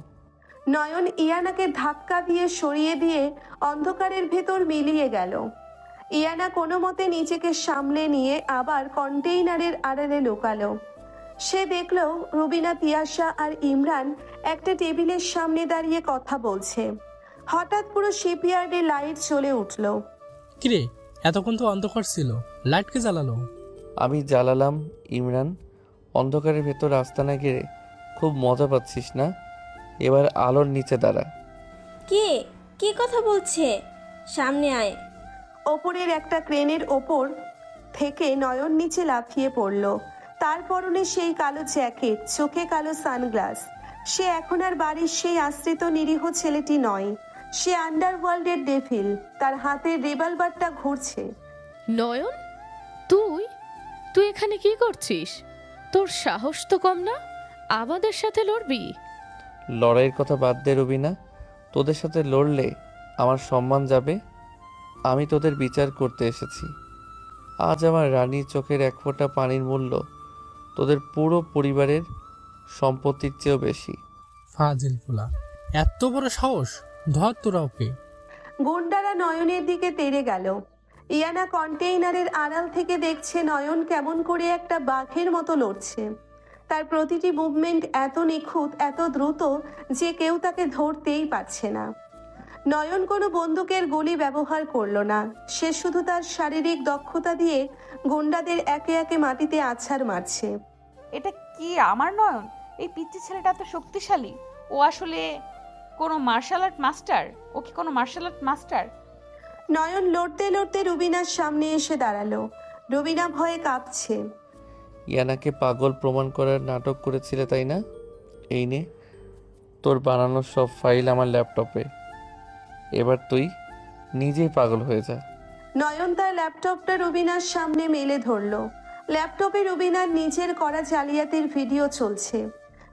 নয়ন ইয়ানাকে ধাক্কা দিয়ে সরিয়ে দিয়ে অন্ধকারের ভেতর মিলিয়ে গেল। ইয়ানা কোনো মতে নিজেকে সামলে নিয়ে আবার কন্টেইনারের আড়ালে লুকালো। সে দেখল রুবিনা, তিয়াশা আর ইমরান একটা টেবিলের সামনে দাঁড়িয়ে কথা বলছে। হঠাৎ পুরো শিপইয়ার্ডে লাইট জ্বলে উঠল। কিরে, এতক্ষণ তো অন্ধকার ছিল, লাইট কে জ্বালালো? আমি জ্বালালাম ইমরান। অন্ধকারের ভেতর আস্তানা ঘিরে খুব মজা পাচ্ছিস না? এবার আলোর নিচে দাঁড়া। কে কে কথা বলছে? সামনে আয়। ওপরের একটা ক্রেনের ওপর থেকে নয়ন নিচে লাফিয়ে পড়ল। তার পরনে সেই কালো জ্যাকেট, চোখে কালো সানগ্লাস। সে এখন আর বাড়ির সেই আশ্রিত নিরীহ ছেলেটি নয়। সে আন্ডারওয়ার্ল্ডের ডেভিল। তার হাতের রিভলভারটা ঘুরছে। নয়ন, তুই তুই এখানে কি করছিস? তোর সাহস তো কম না, আমাদের সাথে লড়বি? লড়াইয়ের কথা বাদ দে রুবিনা। তোদের সাথে লড়লে আমার সম্মান যাবে। আমি তোদের বিচার করতে এসেছি। আজ আমার রানীর চোখের এক ফোঁটা পানির মূল্য তোদের পুরো পরিবারের সম্পত্তির চেয়েও বেশি। ফাজিল ফুলা, এত বড় সাহস! ধর তোরা ওকে। গুন্ডারা নয়নের দিকে তেড়ে গেল। ইয়ানা কন্টেইনারের আড়াল থেকে দেখছে নয়ন কেমন করে একটা বাঘের মতো লড়ছে। তার প্রতিটি মুভমেন্ট এত নিখুঁত, এত দ্রুত যে কেউ তাকে ধরতেই পারছে না। নয়ন কোনো বন্দুকের গুলি ব্যবহার করলো না। সে শুধু তার শারীরিক দক্ষতা দিয়ে গুন্ডাদের একে একে মাটিতে আছাড় মারছে। এটা কি আমার নয়ন? এই পিচ্চি ছেলেটা এত শক্তিশালী। ও আসলে কোনো মার্শাল আর্ট মাস্টার? ও কি কোনো মার্শাল আর্ট মাস্টার? নয়ন লড়তে লড়তে রুবিনার সামনে এসে দাঁড়ালো। রুবিনা ভয়ে কাঁপছে। ইয়ানাকে পাগল প্রমাণ করার নাটক করেছিলে তাই না? এই নে তোর বানানো সব ফাইল আমার ল্যাপটপে। এবার তুই নিজেই পাগল হয়ে যা। নয়ন তার ল্যাপটপটা রুবিনার সামনে মেলে ধরলো। ল্যাপটপে রুবিনার নিজের করা জালিয়াতির ভিডিও চলছে।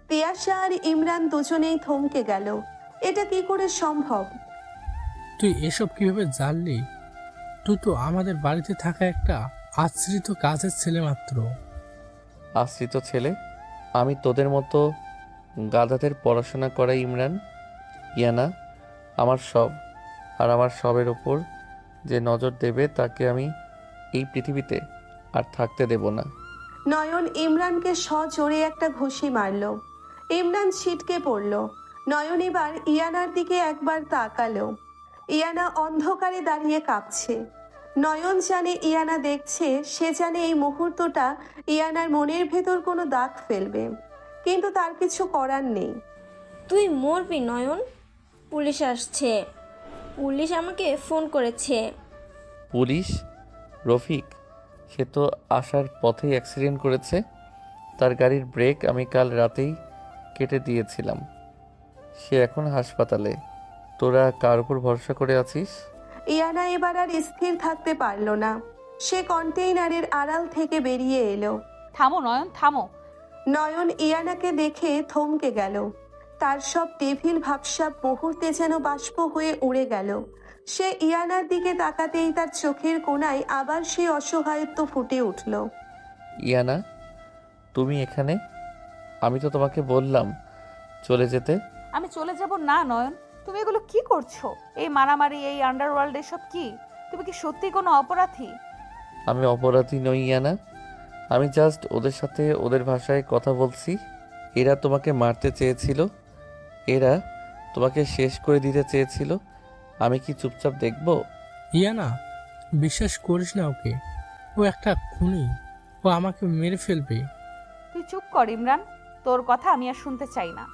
তিয়াশা আর ইমরান দুজনেই থমকে গেল। এটা কি করে সম্ভব? তুই এসব কিভাবে জানলি? তুই তো আমাদের বাড়িতে থাকা একটা আশ্রিত কাজের ছেলে মাত্র। আশ্রিত ছেলে? আমি তোদের মতো গাধাদের পড়াশোনা করাই ইমরান। ইয়ানা আমার সব, আর আমার সবের ওপর যে নজর দেবে তাকে আমি এই পৃথিবীতে আর থাকতে দেব না। নয়ন ইমরানকে সজোরে একটা ঘুষি মারল। ইমরান ছিটকে পড়ল। নয়ন এবার ইয়ানার দিকে একবার তাকালো। ইয়ানা অন্ধকারে দাঁড়িয়ে কাঁপছে। নয়ন জানে ইয়ানা দেখছে, সে জানে এই মুহূর্তটা ইয়ানার মনের ভেতর কোনো দাগ ফেলবে, কিন্তু তার কিছু করার নেই। তুই মরবি নয়ন। পুলিশ আসছে। পুলিশ আমাকে ফোন করেছে। পুলিশ? রফিক? সে তো আসার পথেই অ্যাক্সিডেন্ট করেছে। তার গাড়ির ব্রেক আমি কাল রাতেই কেটে দিয়েছিলাম। সে এখন হাসপাতালে। তোরা কার উপর ভরসা করে আছিস? ইয়ানা এবার আর স্থির থাকতে পারল না। সে কন্টেইনারের আড়াল থেকে বেরিয়ে এলো। থামো নয়ন, থামো। নয়ন ইয়ানাকে দেখে থমকে গেল। তার সব টেভিল ভাবসাব মুহূর্তে যেন বাষ্প হয়ে উড়ে গেল। সে ইয়ানার দিকে তাকাতেই তার চোখের কোণায় আবার সেই অসহায়ত্ব ফুটে উঠল। ইয়ানা, তুমি এখানে? আমি তো তোমাকে বললাম চলে যেতে। আমি চলে যাব না নয়ন। তুমি এগুলো কি করছো? এই মারামারি, এই আন্ডারওয়ার্ল্ড, এসব কি? তুমি কি সত্যি কোনো অপরাধী? আমি অপরাধী নই ইয়ানা। আমি জাস্ট ওদের সাথে ওদের ভাষায় কথা বলছি। এরা তোমাকে মারতে চেয়েছিল, এরা তোমাকে শেষ করে দিতে চেয়েছিল। আমি কি চুপচাপ দেখব? ইয়ানা, বিশ্বাস করিস না ওকে। ও একটা খুনি। ও আমাকে মেরে ফেলবে। তুই চুপ কর ইমরান, তোর কথা আমি আর শুনতে চাই না।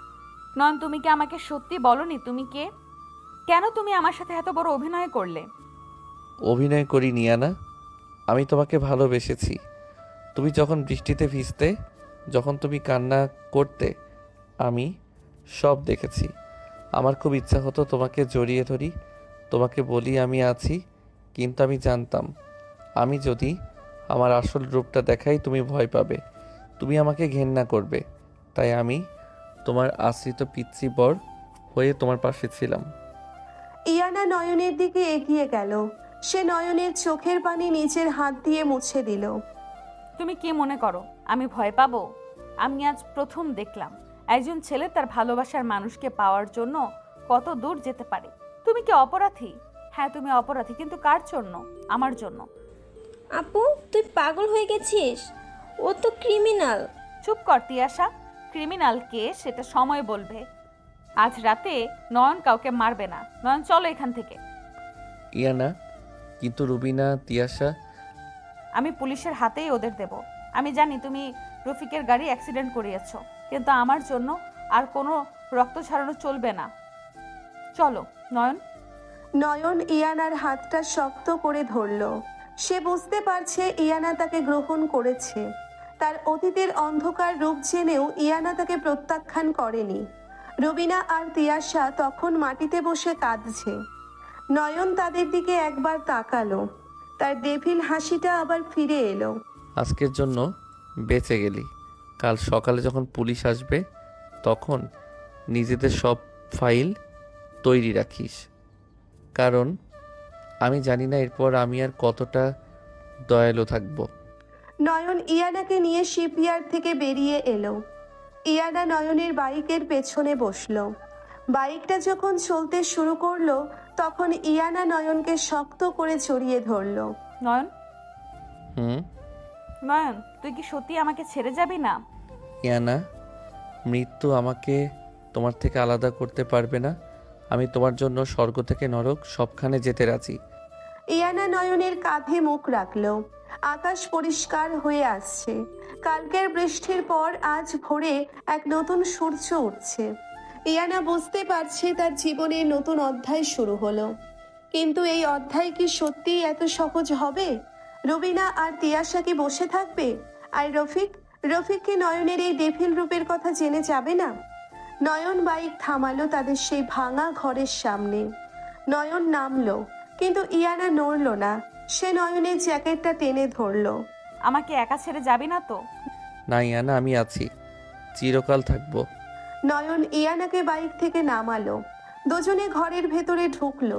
নয়ন, তুমি কি আমাকে সত্যি বলনি তুমি কে? কেন তুমি আমার সাথে এত বড় অভিনয় করলে? অভিনয় করিনি ইয়ানা, আমি তোমাকে ভালোবেসেছি। তুমি যখন বৃষ্টিতে ভিজতে, যখন তুমি কান্না করতে, আমি সব দেখেছি। আমার খুব ইচ্ছা হতো তোমাকে জড়িয়ে ধরি, তোমাকে বলি আমি আছি। কিন্তু আমি জানতাম আমি যদি আমার আসল রূপটা দেখাই তুমি ভয় পাবে, তুমি আমাকে ঘেন্না করবে। তাই আমি তোমার আশ্রিত পিচ্চি বর হয়ে তোমার পাশে ছিলাম। ইয়ানা নয়নের দিকে এগিয়ে গেল। সে নয়নের চোখের পানি নিজের হাত দিয়ে মুছে দিল। তুমি কি মনে করো আমি ভয় পাবো? আমি আজ প্রথম দেখলাম একজন ছেলে তার ভালোবাসার মানুষকে পাওয়ার জন্য কত দূর যেতে পারে। তুমি কি অপরাধী? হ্যাঁ তুমি অপরাধী, কিন্তু কার জন্য? আমার জন্য। আপু, তুই পাগল হয়ে গেছিস? ও তো ক্রিমিনাল। চুপ কর তিয়াশা। ক্রিমিনাল কে সেটা সময় বলবে। আজ রাতে নয়ন কাউকে মারবে না। নয়ন, চলো এখান থেকে। ইয়ানা, কিন্তু রুবিনা, তিয়াশা। আমি পুলিশের হাতেই ওদের দেব। আমি জানি তুমি রফিকের গাড়ি অ্যাক্সিডেন্ট করিয়েছ, কিন্তু আমার জন্য আর কোনো রক্ত ছাড়ানো চলবে না। চলো নয়ন। নয়ন ইয়ানার হাতটা শক্ত করে ধরল। সে বুঝতে পারছে ইয়ানা তাকে গ্রহণ করেছে। তার অতীতের অন্ধকার রূপ জেনেও ইয়ানা তাকে প্রত্যাখ্যান করেনি। রবিনা আর তিয়াশা তখন মাটিতে বসে কাঁদছে। নয়ন তাদের দিকে একবার তাকালো। তার ডেভিল হাসিটা আবার ফিরে এলো। আজকের জন্য বেঁচে গেলি। কাল সকালে যখন পুলিশ আসবে তখন নিজেদের সব ফাইল তৈরি রাখিস, কারণ আমি জানি না এরপর আমি আর কতটা দয়ালু থাকবো। নয়ন ইয়ানাকে নিয়ে শিপইয়ার্ড থেকে বেরিয়ে এলো। ইয়ানা নয়নের বাইকের পেছনে বসলো। বাইকটা যখন চলতে শুরু করলো তখন ইয়ানা নয়নকে শক্ত করে জড়িয়ে ধরলো। নয়ন, হুম? নয়ন, তুই কি সত্যি আমাকে ছেড়ে যাবি না? ইয়ানা, মৃত্যু আমাকে তোমার থেকে আলাদা করতে পারবে না। আমি তোমার জন্য স্বর্গ থেকে নরক সবখানে যেতে রাজি। ইয়ানা নয়নের কাঁধে মুখ রাখলো। আকাশ পরিষ্কার হয়ে আসছে। কালকের বৃষ্টির পর আজ ভোরে এক নতুন সূর্য উঠছে। ইয়ানা বুঝতে পারছে তার জীবনের নতুন অধ্যায় শুরু হলো। কিন্তু এই অধ্যায় কি সত্যিই এত সহজ হবে? রবিনা আর তিয়াশা কি বসে থাকবে? আর রফিককে নয়নের এই ডেভিল রূপের কথা জেনে যাবে না? নয়ন বাইক থামালো তাদের সেই ভাঙা ঘরের সামনে। নয়ন নামলো, কিন্তু ইয়ানা নড়ল না। সে নয়নের জ্যাকেটটা টেনে ধরলো। আমাকে একা ছেড়ে যাবি না তো? না ইয়ানা, আমি আছি, চিরকাল থাকবো। নয়ন ইয়ানাকে বাইক থেকে নামালো। দুজনে ঘরের ভেতরে ঢুকলো।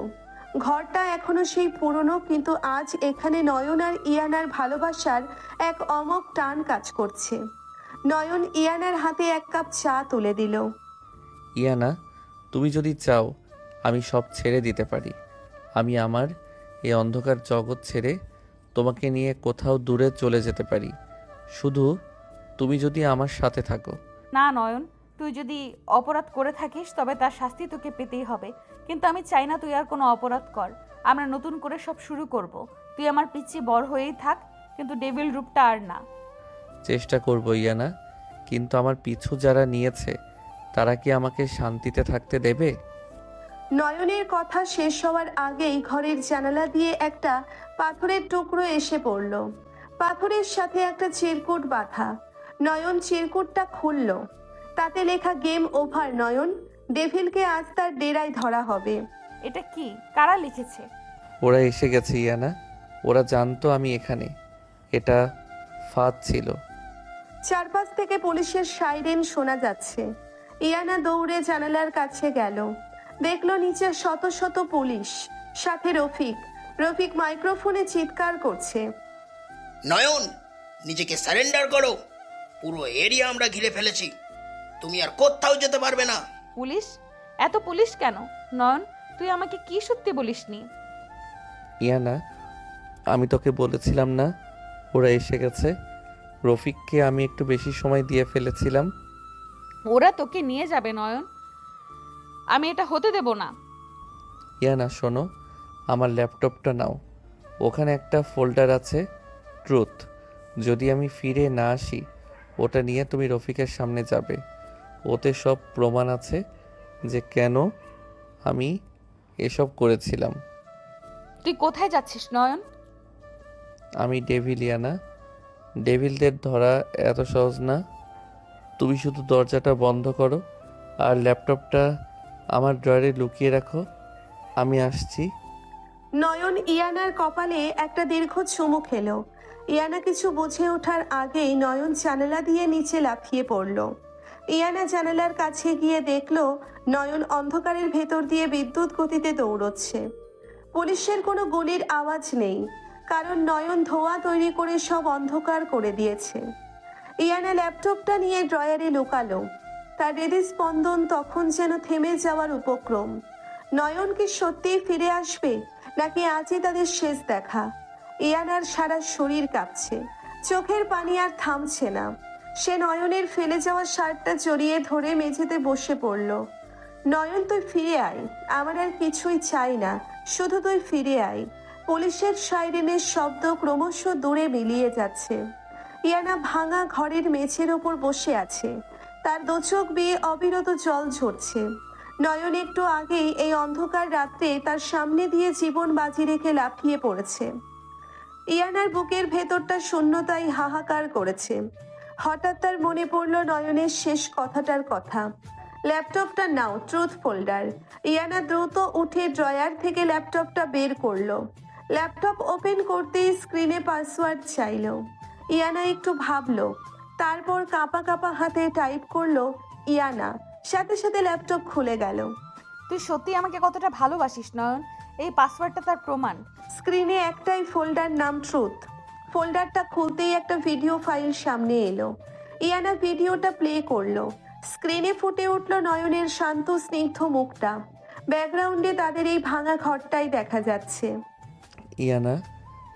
ঘরটা এখনো সেই পুরনো, কিন্তু আজ এখানে নয়ন আর ইয়ানার ভালোবাসার এক অমোঘ টান কাজ করছে। নয়ন ইয়ানার হাতে এক কাপ চা তুলে দিল। ইয়ানা, তুমি যদি চাও আমি সব ছেড়ে দিতে পারি। আমি আমার এই অন্ধকার জগৎ ছেড়ে তোমাকে নিয়ে কোথাও দূরে চলে যেতে পারি, শুধু তুমি যদি আমার সাথে থাকো। না নয়ন, তুই যদি অপরাধ করে থাকিস তবে তার শাস্তি তোকে পেতেই হবে। কিন্তু আমি চাই না তুই আর কোনো অপরাধ কর। আমরা নতুন করে সব শুরু করব। তুই আমার পিচ্ছি বড় হয়েই থাক, কিন্তু ডেভিল রূপটা আর না। চেষ্টা করবো ইয়ানা, কিন্তু আমার পিছু যারা নিয়েছে তারা কি আমাকে শান্তিতে থাকতে দেবে? নয়নের কথা শেষ হওয়ার আগেই ঘরের জানালা দিয়ে একটা পাথরের টুকরো এসে পড়ল। পাথরের সাথে একটা চিরকুট বাঁধা। নয়ন চিরকুটটা খুলল। তাতে লেখা গেম ওভার নয়ন, ডেভিলকে আজ তার ডেরায় ধরা হবে। এটা কি? কারা লিখেছে? ওরা এসে গেছে ইয়ানা, ওরা জানতো আমি এখানে। এটা ফাঁদ ছিল। চারপাশ থেকে পুলিশের সাইরেন শোনা যাচ্ছে। ইয়ানা দৌড়ে জানালার কাছে গেল, দেখলো নিচে শত শত পুলিশ, সাথে রফিক। রফিক মাইক্রোফোনে চিৎকার করছে, নয়ন, নিজেকে সারেন্ডার করো। পুরো এরিয়া আমরা ঘিরে ফেলেছি, তুমি আর কোথাও যেতে পারবে না। পুলিশ? এত পুলিশ কেন? নয়ন, তুই আমাকে কি সত্যি বলিসনি? ইয়ানা, আমি তোকে বলেছিলাম না ওরা এসে গেছে। রফিককে আমি একটু বেশি সময় দিয়ে ফেলেছিলাম। ওরা তোকে নিয়ে যাবে নয়ন, আমি এটা হতে দেব না। ইয়ানা শোনো, আমার ল্যাপটপটা নাও। ওখানে একটা ফোল্ডার আছে, ট্রুথ। যদি আমি ফিরে না আসি, ওটা নিয়ে তুমি রফিকের সামনে যাবে। ওতে সব প্রমাণ আছে যে কেন আমি এসব করেছিলাম। তুই কোথায় যাচ্ছিস নয়ন? আমি ডেভিল ইয়ানা, ডেভিলদের ধরা এত সহজ না। তুমি শুধু দরজাটা বন্ধ করো আর ল্যাপটপটা আমার ড্রয়ারে লুকিয়ে রাখো, আমি আসছি। নয়ন ইয়ানার কপালে একটা দীর্ঘ চুমু খেলো। ইয়ানা কিছু বুঝে ওঠার আগেই নয়ন জানালা দিয়ে নিচে লাফিয়ে পড়ল। ইয়ানা জানালার কাছে গিয়ে দেখলো নয়ন অন্ধকারের ভেতর দিয়ে বিদ্যুৎ গতিতে দৌড়চ্ছে। পুলিশের কোনো গুলির আওয়াজ নেই, কারণ নয়ন ধোঁয়া তৈরি করে সব অন্ধকার করে দিয়েছে। ইয়ানা ল্যাপটপটা নিয়ে ড্রয়ারে লুকালো। তার হৃদস্পন্দন তখন যেন থেমে যাওয়ার উপক্রম। নয়ন কি সত্যিই ফিরে আসবে, নাকি আজই তাদের শেষ দেখা? ইয়ানার সারা শরীর কাঁপছে, চোখের পানি আর থামছে না। সে নয়নের ফেলে যাওয়া শার্টটা জড়িয়ে ধরে মেঝেতে বসে পড়ল। নয়ন, তুই ফিরে আয়, আমার আর কিছুই চাই না, শুধু তুই ফিরে আয়। পুলিশের সাইরেনের শব্দ ক্রমশ দূরে মিলিয়ে যাচ্ছে। ইয়ানা ভাঙা ঘরের মেঝের ওপর বসে আছে, তার দু চোখ বেয়ে অবিরত জল ঝরছে। নয়ন একটু আগেই এই অন্ধকার রাত্রে তার সামনে দিয়ে জীবন বাজি রেখে লাফিয়ে পড়েছে। ইয়ানার বুকের ভেতরটা শূন্যতায় হাহাকার করেছে। হঠাৎ তার মনে পড়ল নয়নের শেষ কথাটার কথা, ল্যাপটপটা নাও, ট্রুথ ফোল্ডার। ইয়ানা দ্রুত উঠে ড্রয়ার থেকে ল্যাপটপটা বের করলো। ল্যাপটপ ওপেন করতেই স্ক্রিনে পাসওয়ার্ড চাইলো। ইয়ানা একটু ভাবলো, তারপর কাঁপা কাঁপা হাতে টাইপ করলো ইয়ানা, সাথে সাথে ল্যাপটপ খুলে গেল। তুই সত্যি আমাকে কতটা ভালোবাসিস নয়ন, এই পাসওয়ার্ডটা তার প্রমাণ। স্ক্রিনে একটাই ফোল্ডার, নাম ট্রুথ। ফোল্ডারটা খুলতেই একটা ভিডিও ফাইল সামনে এলো। ইয়ানা ভিডিওটা প্লে করলো। স্ক্রিনে ফুটে উঠল নয়নের শান্ত স্নিগ্ধ মুখটা। ব্যাকগ্রাউন্ডে তাদের এই ভাঙা ঘরটাই দেখা যাচ্ছে। ইয়ানা,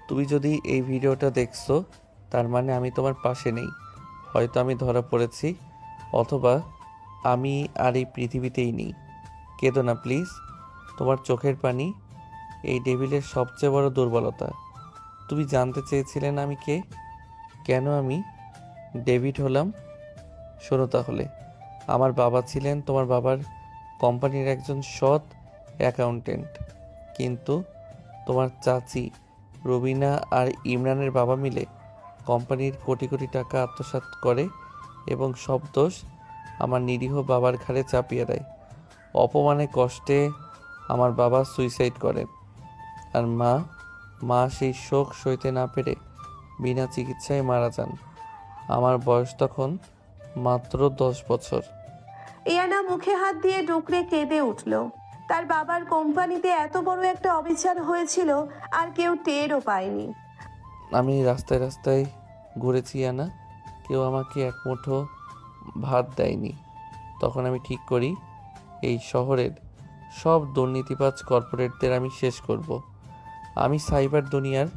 তুমি যদি এই ভিডিওটা দেখছো, তার মানে আমি তোমার পাশে নেই। হয়তো আমি ধরা পড়েছি, অথবা আমি আর এই পৃথিবীতেই নেই। কেঁদো না প্লিজ। তোমার চোখের পানি এই ডেভিলের সবচেয়ে বড় দুর্বলতা। তুমি জানতে চেয়েছিলে না আমি কে, কেন আমি ডেভিড হলাম? শোনো তাহলে, আমার বাবা ছিলেন তোমার বাবার কোম্পানির একজন সৎ অ্যাকাউন্টেন্ট, কিন্তু তোমার চাচি রবিনা আর ইমরানের বাবা মিলে কোম্পানির কোটি কোটি টাকা আত্মসাৎ করে এবং সব দোষ আমার নিরীহ বাবার ঘাড়ে চাপিয়ে দেয়। অপমানে কষ্টে আমার বাবা সুইসাইড করেন, আর মা সেই শোক সইতে না পেরে বিনা চিকিৎসায় মারা যান। আমার বয়স তখন মাত্র 10 বছর। ইয়ানা মুখে হাত দিয়ে ডুকরে কেঁদে উঠল। তার বাবার কোম্পানিতে এত বড় একটা অবিচার হয়েছিল আর কেউ টেরও পায়নি। আমি রাস্তায় রাস্তায় ঘুরেছি ইয়ানা, কেউ আমাকে এক মুঠো ভাত দেয়নি। তখন আমি ঠিক করি এই শহরের সব দুর্নীতিবাজ কর্পোরেটদের আমি শেষ করব। আমি সাইবার দুনিয়ার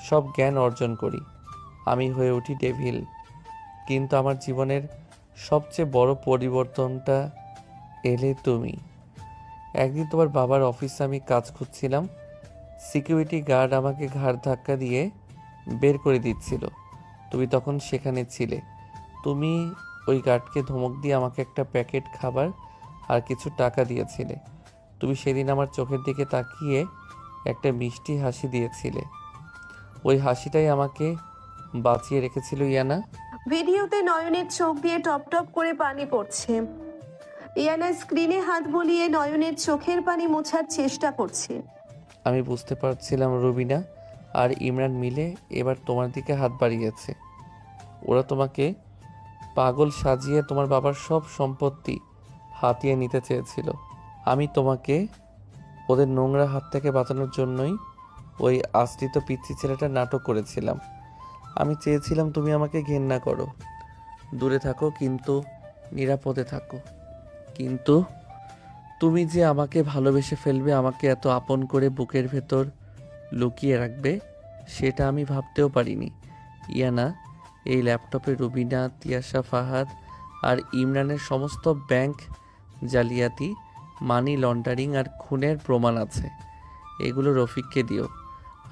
সব জ্ঞান অর্জন করি, আমি হয়ে উঠি ডেভিল। কিন্তু আমার জীবনের সবচেয়ে বড় পরিবর্তনটা এলে তুমি। একদিন তোমার বাবার অফিসে আমি কাজ খুঁজছিলাম, সিকিউরিটি গার্ড আমাকে ঘাড় ধাক্কা দিয়ে বের করে দিচ্ছিল। তুমি তখন সেখানে ছিলে। তুমি ওই গার্ডকে ধমক দিয়ে আমাকে একটা প্যাকেট খাবার আর কিছু টাকা দিয়েছিলে। তুমি সেদিন আমার চোখের দিকে তাকিয়ে একটা মিষ্টি হাসি দিয়েছিলে। ওই হাসিটাই আমাকে বাঁচিয়ে রেখেছিল ইয়ানা। ভিডিওতে নয়নের চোখ দিয়ে টপ টপ করে পানি পড়ছে। ইয়ানা স্ক্রিনে হাত বুলিয়ে নয়নের চোখের পানি মোছার চেষ্টা করছে। আমি বুঝতে পারছিলাম রুবিনা আর ইমরান মিলে এবার তোমার দিকে হাত বাড়িয়েছে। ওরা তোমাকে পাগল সাজিয়ে তোমার বাবার সব সম্পত্তি হাতিয়ে নিতে চেয়েছিল। আমি তোমাকে ওদের নোংরা হাত থেকে বাঁচানোর জন্যই ওই আশ্রিত পিচ্ছি ছেলেটার নাটক করেছিলাম। আমি চেয়েছিলাম তুমি আমাকে ঘেন্না করো, দূরে থাকো, কিন্তু নিরাপদে থাকো। কিন্তু তুমি যে আমাকে ভালোবেসে ফেলবে, আমাকে এত আপন করে বুকের ভেতর লুকিয়ে রাখবে, সেটা আমি ভাবতেও পারিনি। ইয়ানা, এই ল্যাপটপে রুবিনা, তিয়াশা, ফাহাদ আর ইমরানের সমস্ত ব্যাংক জালিয়াতি, মানি লন্ডারিং আর খুনের প্রমাণ আছে। এগুলো রফিককে দিও।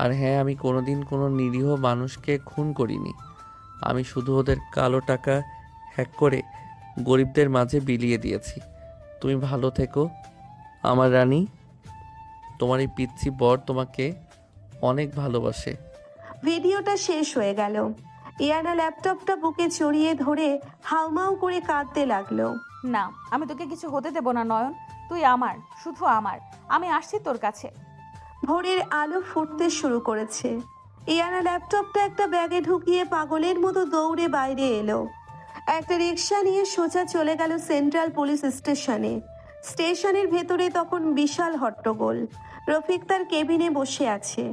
আর হ্যাঁ, আমি কোনোদিন কোনো নিরীহ মানুষকে খুন করিনি। আমি শুধু ওদের কালো টাকা হ্যাক করে গরিবদের মাঝে বিলিয়ে দিয়েছি। তুমি ভালো থেকো আমার রানী। তোমার এই পিচ্ছি বর তোমাকে অনেক ভালোবাসে। ভিডিওটা শেষ হয়ে গেল। ইয়ানা ল্যাপটপটা বুকে জড়িয়ে ধরে হাউমাউ করে কাঁদতে লাগলো। না, আমি তোকে কিছু হতে দেব না নয়ন। তুই আমার, শুধু আমার। আমি আসছি তোর কাছে। ভোরের আলো ফুটতে শুরু করেছে। ইয়ানা ল্যাপটপটা একটা ব্যাগে ঢুকিয়ে পাগলের মতো দৌড়ে বাইরে এলো। একটা রিক্সা নিয়ে সোজা চলে গেল সেন্ট্রাল পুলিশ স্টেশনে। স্টেশনের ভেতরে তখন বিশাল হট্টগোল। রফিক তার কেবিনে বসে আছে।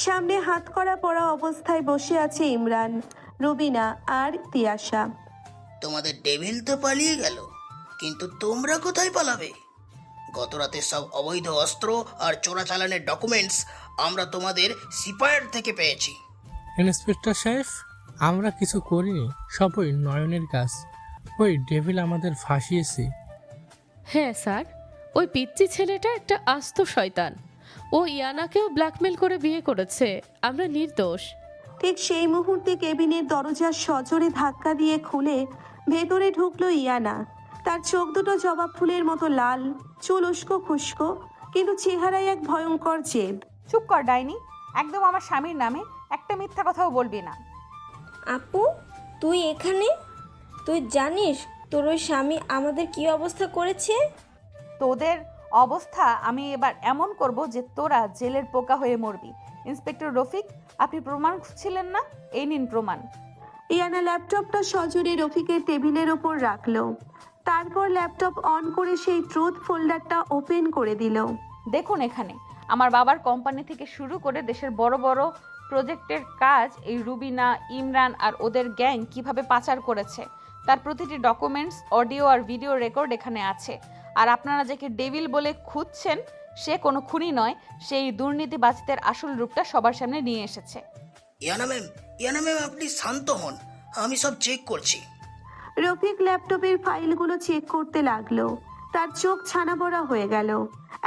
সামনে হাত করা পড়া অবস্থায় বসে আছে ইমরান, রুবিনা আর তিয়াশা। তোমাদের ডেভিল তো পালিয়ে গেল, কিন্তু তোমরা কোথায় পালাবে? গতরাতে সব অবৈধ অস্ত্র আর চোরাচালানের ডকুমেন্টস আমরা তোমাদের সিপায়ার থেকে পেয়েছি। ইন্সপেক্টর সাহেব, আমরা কিছু করিনি, সবই নয়নের কাজ। ওই ডেভিল আমাদের ফাঁসিয়েছে। হ্যাঁ স্যার, ওই পিচ্চি ছেলেটা একটা আস্ত শয়তান। ও ইয়ানাকেও ব্ল্যাকমেল করে বিয়ে করেছে। আমরা নির্দোষ। ঠিক সেই মুহূর্তে কেবিনের দরজা সজোরে ধাক্কা দিয়ে খুলে ভেতরে ঢুকলো ইয়ানা। তার চোখ দুটো জবা ফুলের মতো লাল, চুল উস্কো খুস্কো, কিন্তু চেহারায় এক ভয়ঙ্কর জেদ। চুপ কর ডাইনি, একদম আমার স্বামীর নামে একটা মিথ্যা কথাও বলবি না। আপু, তুই এখানে? তুই জানিস তোর ওই স্বামী আমাদের কি অবস্থা করেছে? তোদের অবস্থা আমি এবার এমন করব যে তোরা জেলের পোকা হয়ে মরবি। ইন্সপেক্টর রফিক, আপনি প্রমাণ খুঁজছিলেন না? এই নিন প্রমাণ। ইয়ানা ল্যাপটপটা সজোরে রফিকের টেবিলের ওপর রাখলো। তারপর ল্যাপটপ অন করে সেই ট্রুথ ফোল্ডারটা ওপেন করে দিল। দেখুন এখানে আমার বাবার কোম্পানি থেকে শুরু করে দেশের বড় বড় প্রজেক্টের কাজ এই রুবিনা, ইমরান আর ওদের গ্যাং কিভাবে পাচার করেছে তার প্রতিটি ডকুমেন্টস, অডিও আর ভিডিও রেকর্ড এখানে আছে। আর আপনারা যাকে ডেভিল বলে খুঁজছেন সে কোনো খুনি নয়, সেই দুর্নীতিবাজদের আসল রূপটা সবার সামনে নিয়ে এসেছে। ইয়ানা ম্যাম আপনি শান্ত হন, আমি সব চেক করছি। রফিক ল্যাপটপের ফাইলগুলো চেক করতে লাগলো। তার চোখ ছানা বড়া হয়ে গেল।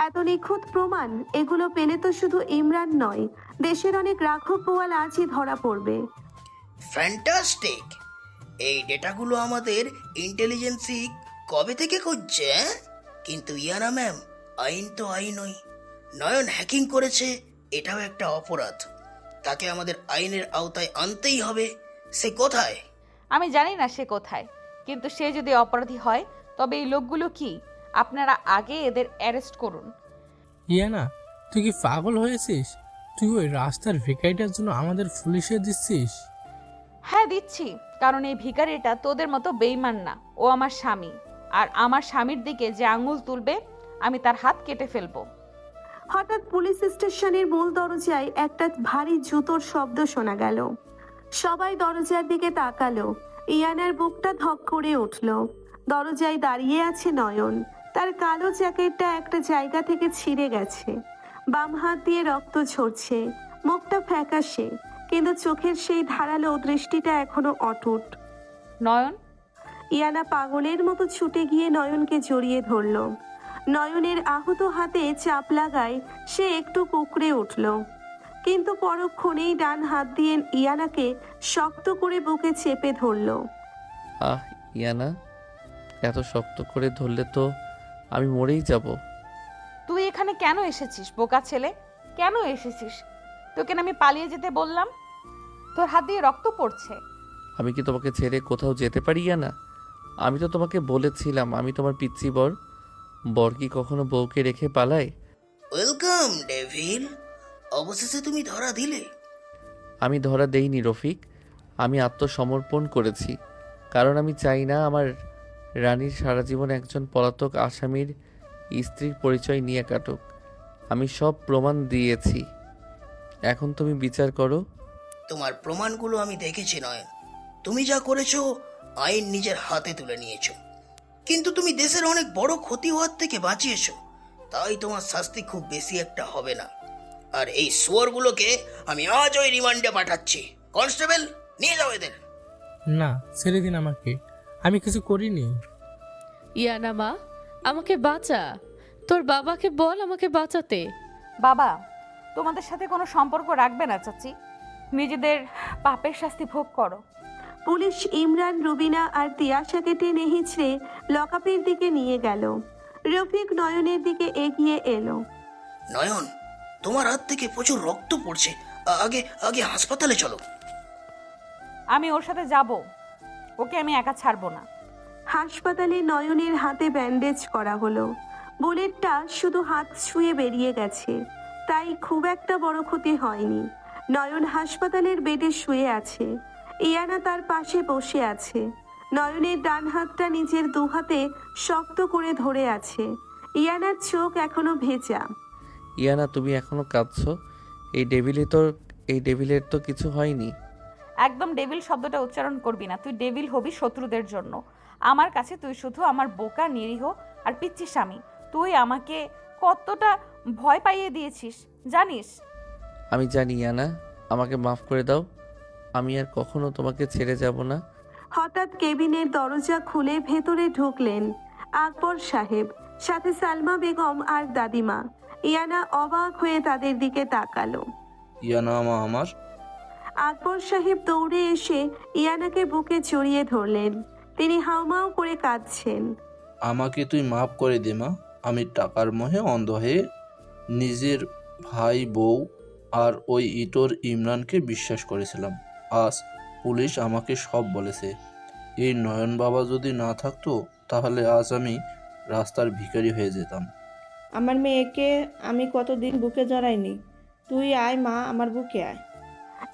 এত নিখুঁত প্রমাণ, এগুলো পেলে তো শুধু ইমরান নয়, দেশের অনেক রাঘব বোয়াল আজই ধরা পড়বে। ফ্যান্টাস্টিক! এই ডেটাগুলো আমাদের ইন্টেলিজেন্সি কবে থেকে খুঁজছে? কিন্তু ইয়ানা ম্যাম, আইন তো আইনই। নয়ন হ্যাকিং করেছে, এটাও একটা অপরাধ। তাকে আমাদের আইনের আওতায় আনতেই হবে। সে কোথায়? আমি জানি না সে কোথায়, কিন্তু সে যদি অপরাধী হয় তবে এই লোকগুলো কি? আপনারা আগে এদের অ্যারেস্ট করুন। ইয়ানা, তুই কি পাগল হয়েছিস? তুই ওই রাস্তার ভিকারিটার জন্য আমাদের পুলিশে দিচ্ছিস? হ্যাঁ দিচ্ছি, কারণ এই ভিখারিটা তোদের মতো বেইমান না। ও আমার স্বামী, আর আমার স্বামীর দিকে যে আঙুল তুলবে আমি তার হাত কেটে ফেলবো। হঠাৎ পুলিশ স্টেশনের মূল দরজায় একটা ভারী জুতোর শব্দ শোনা গেল। সবাই দরজার দিকে তাকালো। ইয়ানার বুকটা ধক করে উঠল। দরজায় দাঁড়িয়ে আছে নয়ন। তার কালো জ্যাকেটটা একটা জায়গা থেকে ছিঁড়ে গেছে। বাম হাত দিয়ে রক্ত ঝরছে। মুখটা ফ্যাকাশে, কিন্তু চোখের সেই ধারালো দৃষ্টিটা এখনো অটুট। নয়ন! ইয়ানা পাগলের মতো ছুটে গিয়ে নয়নকে জড়িয়ে ধরল। নয়নের আহত হাতে চাপ লাগায় সে একটু কুঁকড়ে উঠল, কিন্তু পরক্ষণেই ডান হাত দিয়ে ইয়ানাকে শক্ত করে বুকে চেপে ধরল। আহ ইয়ানা, এত শক্ত করে ধরলে তো আমি মরেই যাব। তুই এখানে কেন এসেছিস বোকা ছেলে? কেন এসেছিস? তোকে না আমি পালিয়ে যেতে বললাম? তোর হাত দিয়ে রক্ত পড়ছে। আমি কি তোমাকে ছেড়ে কোথাও যেতে পারি ইয়ানা? আমি তো তোমাকে বলেছিলাম আমি তোমার পিচ্ছি বর। বর কি কখনো বউকে রেখে পালায়? ওয়েলকাম ডেভিল, অবশেষে তুমি ধরা দিলে। আমি ধরা দেইনি রফিক, আমি আত্মসমর্পণ করেছি, কারণ আমি চাই না আমার রানীর সারা জীবন একজন পলাতক আসামির স্ত্রীর পরিচয় নিয়ে কাটুক। আমি সব প্রমাণ দিয়েছি, এখন তুমি বিচার করো। তোমার প্রমাণগুলো আমি দেখেছি নয়ন। তুমি যা করেছো আইন নিজের হাতে তুলে নিয়েছো, কিন্তু তুমি দেশের অনেক বড় ক্ষতি হওয়ার থেকে বাঁচিয়েছো, তাই তোমার শাস্তি খুব বেশি একটা হবে না। আর এই শুয়োরগুলোকে আমি আজই রিমান্ডে পাঠাচ্ছি। কনস্টেবল, নিয়ে যাও এদের। না, ছেড়ে দিন আমাকে, আমি কিছু করিনি। ইয়ানা মা, আমাকে বাঁচা। তোর বাবাকে বল আমাকে বাঁচাতে। বাবা তোমাদের সাথে কোনো সম্পর্ক রাখবে না চাচি, নিজেদের পাপের শাস্তি ভোগ করো। পুলিশ ইমরান, রুবিনা আর তিয়াশাকে টেনে হিঁচড়ে লকআপের দিকে নিয়ে গেল। রফিক নয়নের দিকে এগিয়ে এলো। নয়ন, তোমার হাত থেকে প্রচুর রক্ত পড়ছে, আগে আগে হাসপাতালে চলো। আমি ওর সাথে যাব, ওকে আমি একা ছাড়বো না। হাসপাতালে নয়নের হাতে ব্যান্ডেজ করা হলো। বুলেটটা শুধু হাত ছুঁয়ে বেরিয়ে গেছে, তাই খুব একটা বড় ক্ষতি হয়নি। নয়ন হাসপাতালের বেডে শুয়ে আছে, ইয়ানা তার পাশে বসে আছে। নয়নের ডান হাতটা নিজের দু হাতে শক্ত করে ধরে আছে। ইয়ানার চোখ এখনো ভেজা। ইয়ানা, তুমি এখনো কাঁদছো? এই ডেভিলের তো কিছু হয়নি। একদম ডেভিল শব্দটা উচ্চারণ করবি না, তুই ডেভিল হবি শত্রুদের জন্য। আমার কাছে তুই শুধু আমার বোকা, নিরীহ আর পিচ্চি স্বামী। তুই আমাকে কতটা ভয় পাইয়ে দিয়েছিস জানিস? আমি জানি ইয়ানা, আমাকে মাফ করে দাও, আমি আর কখনো তোমাকে ছেড়ে যাব না। হঠাৎ কেবিনের দরজা খুলে ভেতরে ঢুকলেন আকবর সাহেব, সাথে সালমা বেগম আর দাদিমা। ইয়ানা অবাক হয়ে তাদের দিকে তাকালো। ইয়ানা মা আমার। আকবর সাহেব দৌড়ে এসে ইয়ানাকে বুকে জড়িয়ে ধরলেন। তিনি হাউমাউ করে কাঁদছেন। আমাকে তুই মাফ করে দে মা, আমি টাকার মোহে অন্ধ হয়ে নিজের ভাই, বউ আর ওই ইটোর ইমরানকে বিশ্বাস করেছিলাম। আজ পুলিশ আমাকে সব বলেছে। এই নয়ন বাবা যদি না থাকতো তাহলে আজ আমি রাস্তার ভিখারি হয়ে যেতাম। আমার মেয়েকে আমি কতদিন বুকে জড়াইনি। তুই আয় মা, আমার বুকে আয়।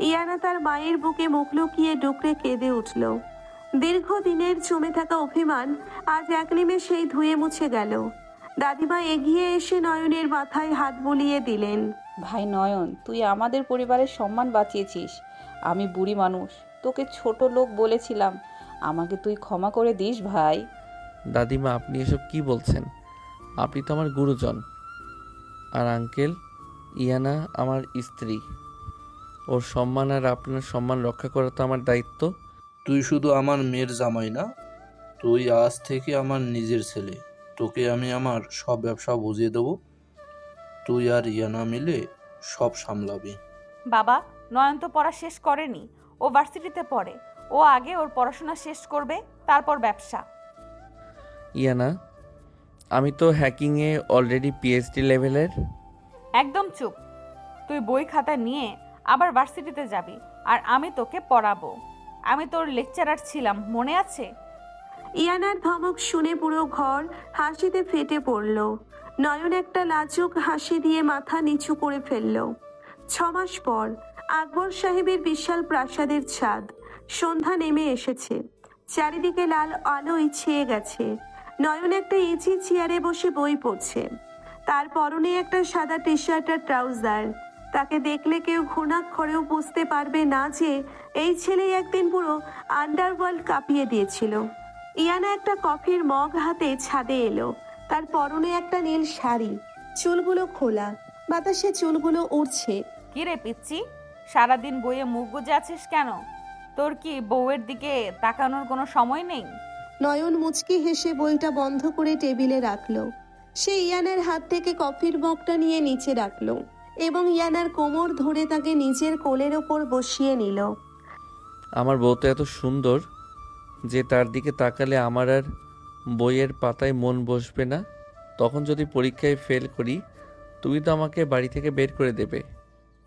ইয়ানা তার মায়ের বুকে মুখ লুকিয়ে ডুকরে কেঁদে উঠল। দীর্ঘদিনের জমে থাকা অভিমান আজ এক নিমেষেই ধুয়ে মুছে গেল। দাদিমা এগিয়ে এসে নয়নের মাথায় হাত বুলিয়ে দিলেন। ভাই নয়ন, তুই আমাদের পরিবারের সম্মান বাঁচিয়েছিস। আমি বুড়ি মানুষ, তোকে ছোট লোক বলেছিলাম, আমাকে তুই ক্ষমা করে দিস ভাই। দাদিমা, আপনি এসব কি বলছেন? আপনি তো আমার গুরুজন। আর আঙ্কেল, ইয়ানা আমার স্ত্রী, ওর সম্মান আর আপনার সম্মান রক্ষা করা তো আমার দায়িত্ব। তুই শুধু আমার মেয়ের জামাই না, তুই আজ থেকে আমার নিজের ছেলে। তোকে আমি আমার সব ব্যবসা বুঝিয়ে দেবো, তুই আর ইয়ানা মিলে সব সামলাবি। বাবা, নয়ন তো পড়া শেষ করেনি, ও ভার্সিটিতে পড়ে। ও আগে ওর পড়াশোনা শেষ করবে, তারপর ব্যবসা। ইয়ানা, আমি তো হ্যাকিংয়ে অলরেডি পিএইচডি লেভেলের। একদম চুপ, তুই বই খাতা নিয়ে আবার ভার্সিটিতে যাবি, আর আমি তোকে পড়াবো। আমি তোর লেকচারার ছিলাম, মনে আছে? ইয়ানার ধমক শুনে পুরো ঘর হাসিতে ফেটে পড়ল। নয়ন একটা লাজুক হাসি দিয়ে মাথা নিচু করে ফেলল। 6 মাস পর আকবর সাহেবের বিশাল প্রাসাদের ছাদ। সন্ধ্যা নেমে এসেছে, চারিদিকে লাল আলোয় ছেয়ে গেছে। নয়ন একটা ইজি চেয়ারে বসে বই পড়ছে। তার পরনে একটা সাদা টি শার্ট আর ট্রাউজার। তাকে দেখলে কেউ ঘুণাক্ষরেও বুঝতে পারবে না যে এই ছেলেই একদিন পুরো আন্ডারওয়ার্ল্ড কাঁপিয়ে দিয়েছিল। ইয়ানা একটা কফির মগ হাতে ছাদে এলো। তার পরনে একটা নীল শাড়ি, চুলগুলো খোলা, বাতাসে চুলগুলো উড়ছে। কি রে পিচ্চি, সারাদিন বইয়ে মুখ গুজে আছিস কেন? তোর কি বউয়ের দিকে তাকানোর কোনো সময় নেই? নয়ন মুচকি হেসে বইটা বন্ধ করে টেবিলে রাখলো। সে ইয়ানার হাত থেকে কফির মগটা নিয়ে নিচে রাখলো এবং ইয়ানার কোমর ধরে তাকে নিজের কোলের ওপর বসিয়ে নিল। আমার বউ তো এত সুন্দর যে তার দিকে তাকালে আমার আর বইয়ের পাতায় মন বসবে না। তখন যদি পরীক্ষায় ফেল করি, তুমি তো আমাকে বাড়ি থেকে বের করে দেবে।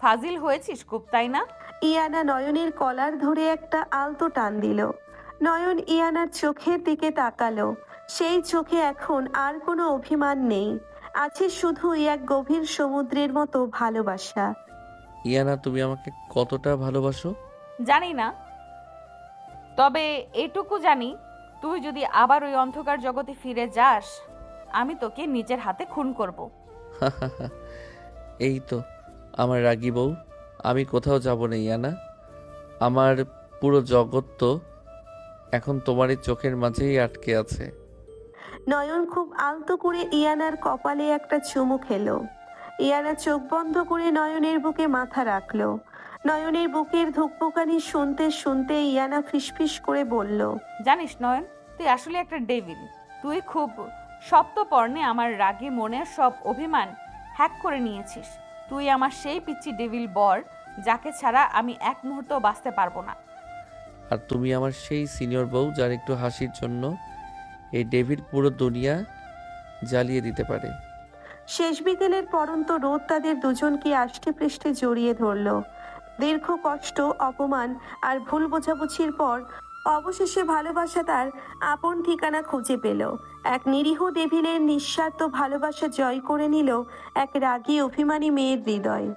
ফাজিল হয়েছিস খুব, তাই না? ইয়ানা নয়নের কলার ধরে একটা আলতো টান দিল। নয়ন ইয়ানার চোখের দিকে তাকালো। সেই চোখে এখন আর কোনো অভিমান নেই, আছে শুধুই এক গভীর সমুদ্রের মতো ভালোবাসা। ইয়ানা, তুমি আমাকে কতটা ভালোবাসো? জানি না, তবে এটুকু জানি, তুই যদি আবার ওই অন্ধকার জগতে ফিরে যাস, আমি তোকে নিজের হাতে খুন করব। এই তো আমার রাগী বউ। আমি কোথাও যাব না ইয়ানা। আমার পুরো জগৎ তো এখন তোমার এই চোখের মাঝেই আটকে আছে। নয়ন খুব আলতো করে ইয়ানার কপালে একটা চুমু খেলো। ইয়ানা চোখ বন্ধ করে নয়নের বুকে মাথা রাখলো। নয়নের বুকের ধুকপুকানি শুনতে শুনতে ইয়ানা ফিসফিস করে বলল, জানিস নয়ন, তুই আসলে একটা ডেভিল। তুই খুব সপ্তপর্ণে আমার রাগে মনের সব অভিমান হ্যাক করে নিয়েছিস। তুই আমার সেই পিচ্চি ডেভিল বর, যাকে ছাড়া আমি এক মুহূর্ত বাঁচতে পারবো না। আর তুমি আমার সেই সিনিয়র বউ, যার একটু হাসির জন্য এই ডেভিড পুরো দুনিয়া জ্বালিয়ে দিতে পারে। শেষ বিকেলের পরন্ত রোদ তাদের দুজনকে আষ্টে পৃষ্ঠে জড়িয়ে ধরল। দীর্ঘ কষ্ট, অপমান আর ভুল বোঝাবুঝির পর অবশেষে ভালোবাসা তার আপন ঠিকানা খুঁজে পেল। এক নিরীহ ডেভিলের নিঃস্বার্থ ভালোবাসা জয় করে নিল এক রাগী অভিমানী মেয়ের হৃদয়।